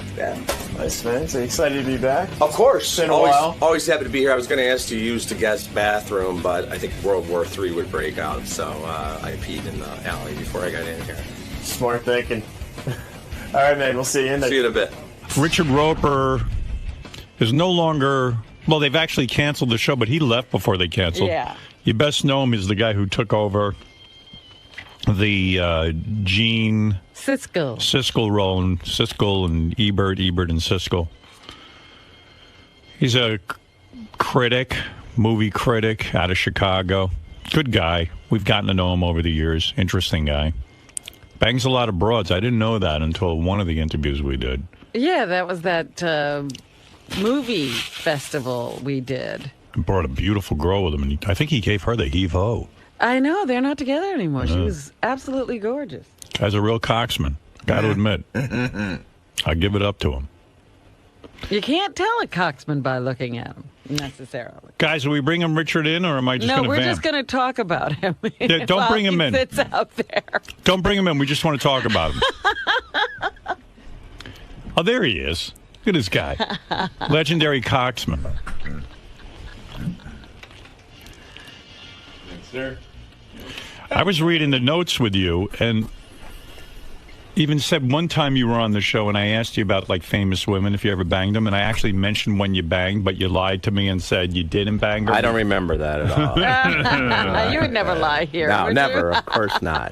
S11: Nice, man. So you excited to be back?
S22: Of course.
S11: It's been a while.
S22: Always happy to be here. I was going to ask to use the guest bathroom, but I think World War III would break out, so I peed in the alley before I got in here.
S11: Smart thinking. All right, man. We'll see you in there.
S22: See you in a bit.
S1: Richard Roper is no longer... Well, they've actually canceled the show, but he left before they canceled.
S2: Yeah.
S1: You best know him as the guy who took over the Gene Siskel role, and Siskel and Ebert and Siskel. He's a critic, movie critic out of Chicago. Good guy. We've gotten to know him over the years. Interesting guy. Bangs a lot of broads. I didn't know that until one of the interviews we did.
S2: Yeah, that was that movie festival we did.
S1: Brought a beautiful girl with him, and I think he gave her the heave-ho.
S2: I know, they're not together anymore. She was absolutely gorgeous.
S1: Guy's a real cocksman. Got to admit. I give it up to him.
S2: You can't tell a cocksman by looking at him, necessarily.
S1: Guys, are we bringing Richard in, or am I just going to
S2: No, we're just going to talk about him.
S1: Yeah, don't bring him in.
S2: He sits out there.
S1: Don't bring him in. We just want to talk about him. Oh, there he is. Look at this guy. Legendary cocksman.
S4: Thanks, sir.
S1: I was reading the notes with you, and even said one time you were on the show, and I asked you about, like, famous women, if you ever banged them, and I actually mentioned when you banged, but you lied to me and said you didn't bang her.
S4: I don't remember that at all.
S2: You would never lie here.
S4: No,
S2: would
S4: never.
S2: you?
S4: Of course not.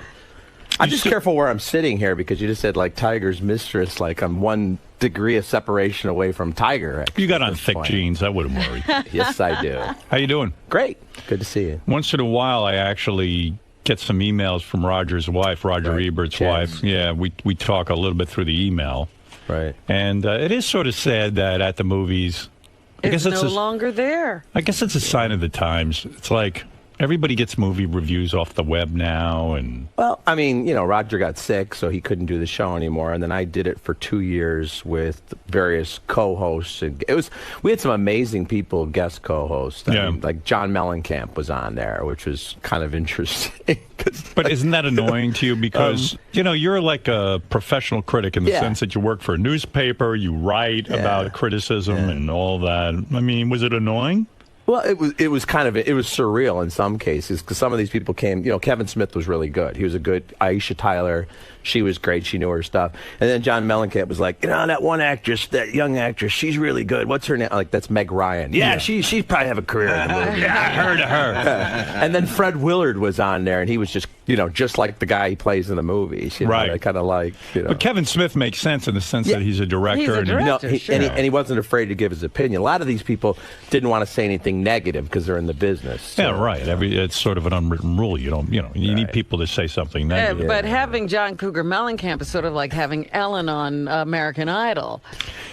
S4: I'm just careful where I'm sitting here because you just said, like, Tiger's mistress, like I'm 1 degree of separation away from Tiger.
S1: You got on thick jeans. That wouldn't worry.
S4: Yes, I do.
S1: How you doing?
S4: Great. Good to see you.
S1: Once in a while, I actually get some emails from Roger's wife, Roger Ebert's wife. Yeah, we talk a little bit through the email.
S4: Right.
S1: And it is sort of sad that at the movies,
S2: It's no longer there.
S1: I guess it's a sign of the times. It's like everybody gets movie reviews off the web now, and
S4: Well, I mean, you know, Roger got sick, so he couldn't do the show anymore, and then I did it for 2 years with various co-hosts. And we had some amazing people, guest co-hosts. I mean, like John Mellencamp was on there, which was kind of interesting.
S1: But isn't that annoying to you? Because, you know, you're like a professional critic in the sense that you work for a newspaper, you write about criticism and all that. I mean, was it annoying?
S4: Well, it was surreal in some cases because some of these people came. You know, Kevin Smith was really good. He was a good Aisha Tyler. She was great. She knew her stuff. And then John Mellencamp was like, you know, that one actress, that young actress, she's really good. What's her name? Like, that's Meg Ryan. Yeah, she'd probably have a career in the movie.
S1: Yeah, I heard of her.
S4: And then Fred Willard was on there, and he was just, you know, just like the guy he plays in the movies. You know,
S1: Right.
S4: Kind of like, you know.
S1: But Kevin Smith makes sense in the sense that he's a director.
S4: And he wasn't afraid to give his opinion. A lot of these people didn't want to say anything negative because they're in the business. So.
S1: Yeah, right. It's sort of an unwritten rule. You need people to say something negative.
S2: But having John Cougar Mellencamp is sort of like having Ellen on American Idol.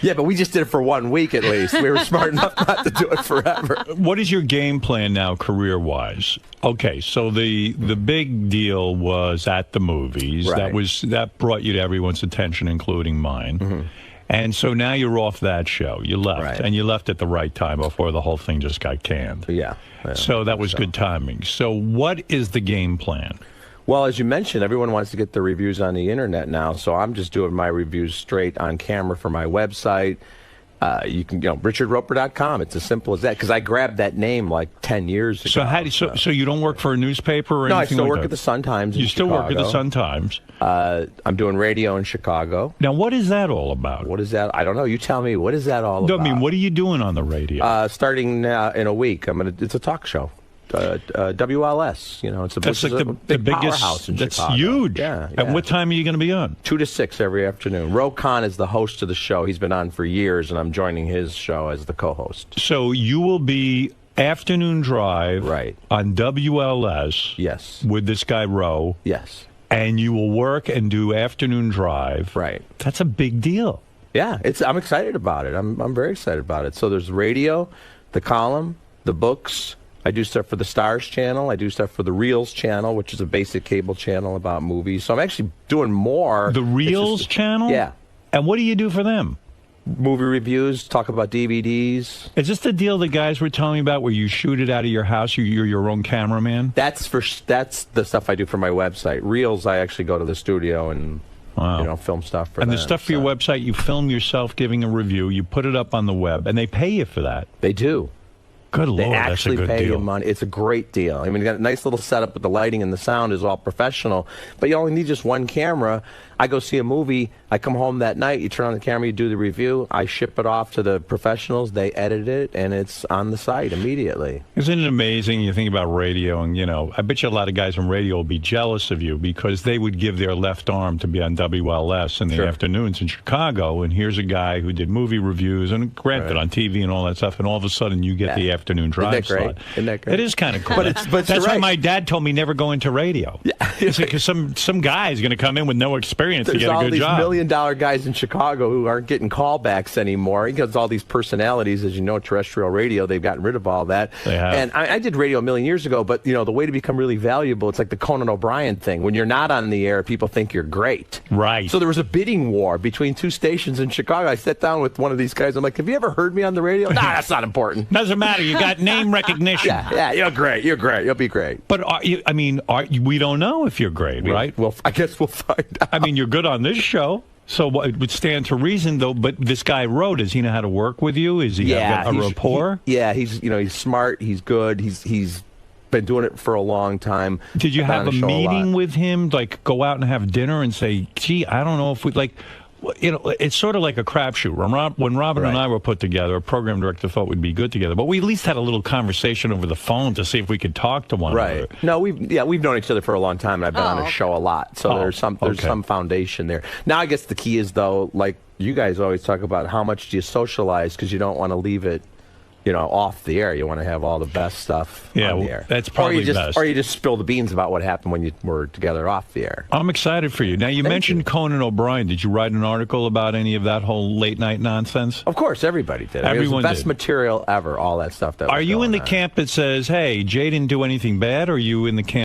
S4: Yeah, but we just did it for 1 week at least. We were smart enough not to do it forever.
S1: What is your game plan now, career-wise? Okay, so the big deal was at the movies.
S4: Right.
S1: That brought you to everyone's attention, including mine.
S4: Mm-hmm.
S1: And so now you're off that show. You left, and you left at the right time before the whole thing just got canned.
S4: Yeah.
S1: So that was good timing. So what is the game plan?
S4: Well, as you mentioned, everyone wants to get their reviews on the internet now, so I'm just doing my reviews straight on camera for my website. You can go richardroper.com. It's as simple as that because I grabbed that name like 10 years ago.
S1: So you don't work for a newspaper or
S4: No, I
S1: anything
S4: still
S1: like
S4: work
S1: that?
S4: at the Sun-Times in
S1: You still work at the
S4: Chicago.
S1: Sun-Times.
S4: I'm doing radio in Chicago.
S1: Now, what is that all about?
S4: What is that? I don't know. You tell me. What is that all
S1: No,
S4: about?
S1: I mean, what are you doing on the radio?
S4: Starting in a week, it's a talk show. WLS, you know, it's
S1: That's like
S4: a
S1: the
S4: big
S1: biggest.
S4: powerhouse in
S1: That's
S4: Chicago.
S1: huge.
S4: Yeah.
S1: At what time are you going to be on?
S4: 2 to 6 every afternoon. Ro Khan is the host of the show. He's been on for years, and I'm joining his show as the co-host.
S1: So you will be afternoon drive on WLS.
S4: Yes.
S1: With this guy Ro.
S4: Yes.
S1: And you will work and do afternoon drive.
S4: Right.
S1: That's a big deal.
S4: Yeah, I'm excited about it. I'm very excited about it. So there's radio, the column, the books. I do stuff for the Stars channel. I do stuff for the Reels channel, which is a basic cable channel about movies. So I'm actually doing more.
S1: The Reels channel?
S4: Yeah.
S1: And what do you do for them?
S4: Movie reviews, talk about DVDs.
S1: Is this the deal the guys were telling me about where you shoot it out of your house? You're your own cameraman?
S4: That's the stuff I do for my website. Reels, I actually go to the studio and film stuff for
S1: them. And the
S4: them,
S1: stuff for your website, you film yourself giving a review, you put it up on the web, and they pay you for that.
S4: They do.
S1: Good Lord,
S4: they actually
S1: that's a good
S4: pay
S1: deal.
S4: you money. It's a great deal. I mean, you got a nice little setup with the lighting and the sound is all professional, but you only need just one camera. I go see a movie. I come home that night. You turn on the camera. You do the review. I ship it off to the professionals. They edit it, and it's on the site immediately.
S1: Isn't it amazing? You think about radio, and I bet you a lot of guys on radio will be jealous of you because they would give their left arm to be on WLS in the afternoons in Chicago. And here's a guy who did movie reviews, and granted on TV and all that stuff, and all of a sudden you get the afternoon drive
S4: Isn't that great?
S1: slot.
S4: Isn't that great?
S1: It is kind of cool.
S4: But
S1: That's
S4: you're
S1: why
S4: right.
S1: my dad told me never go into radio. Because some guy is going to come in with no experience to
S4: There's
S1: get a
S4: all
S1: good
S4: these
S1: job.
S4: million-dollar guys in Chicago who aren't getting callbacks anymore because all these personalities, as you know, terrestrial radio, they've gotten rid of all that.
S1: They have.
S4: And I did radio a million years ago, but the way to become really valuable, it's like the Conan O'Brien thing. When you're not on the air, people think you're great.
S1: Right.
S4: So there was a bidding war between two stations in Chicago. I sat down with one of these guys. I'm like, have you ever heard me on the radio? Nah, that's not important.
S1: Doesn't matter. You got name recognition.
S4: Yeah, you're great. You're great. You'll be great.
S1: But we don't know if you're great, right?
S4: Well, I guess we'll find out.
S1: I mean, you're good on this show. So it would stand to reason, though. But this guy wrote. Does he know how to work with you? Is he have a rapport?
S4: He's smart. He's good. He's been doing it for a long time.
S1: Did you
S4: Been
S1: have
S4: on
S1: a
S4: the show
S1: meeting
S4: lot.
S1: with him? Like go out and have dinner and say, "Gee, I don't know if we like." It's sort of like a crapshoot. When Robin and I were put together, a program director thought we'd be good together, but we at least had a little conversation over the phone to see if we could talk to one another.
S4: No, we've known each other for a long time, and I've been on the show a lot, so there's some foundation there. Now, I guess the key is though, like you guys always talk about, how much do you socialize because you don't want to leave it, off the air. You want to have all the best stuff on the air.
S1: That's probably best.
S4: Or you just spill the beans about what happened when you were together off the air.
S1: I'm excited for you. Now, you mentioned Conan O'Brien. Did you write an article about any of that whole late night nonsense?
S4: Of course, everybody did.
S1: Everyone
S4: it was the best
S1: did.
S4: material ever. All that stuff. That
S1: Are
S4: was
S1: you in
S4: going
S1: the
S4: on.
S1: camp that says, "Hey, Jay didn't do anything bad," or are you in the camp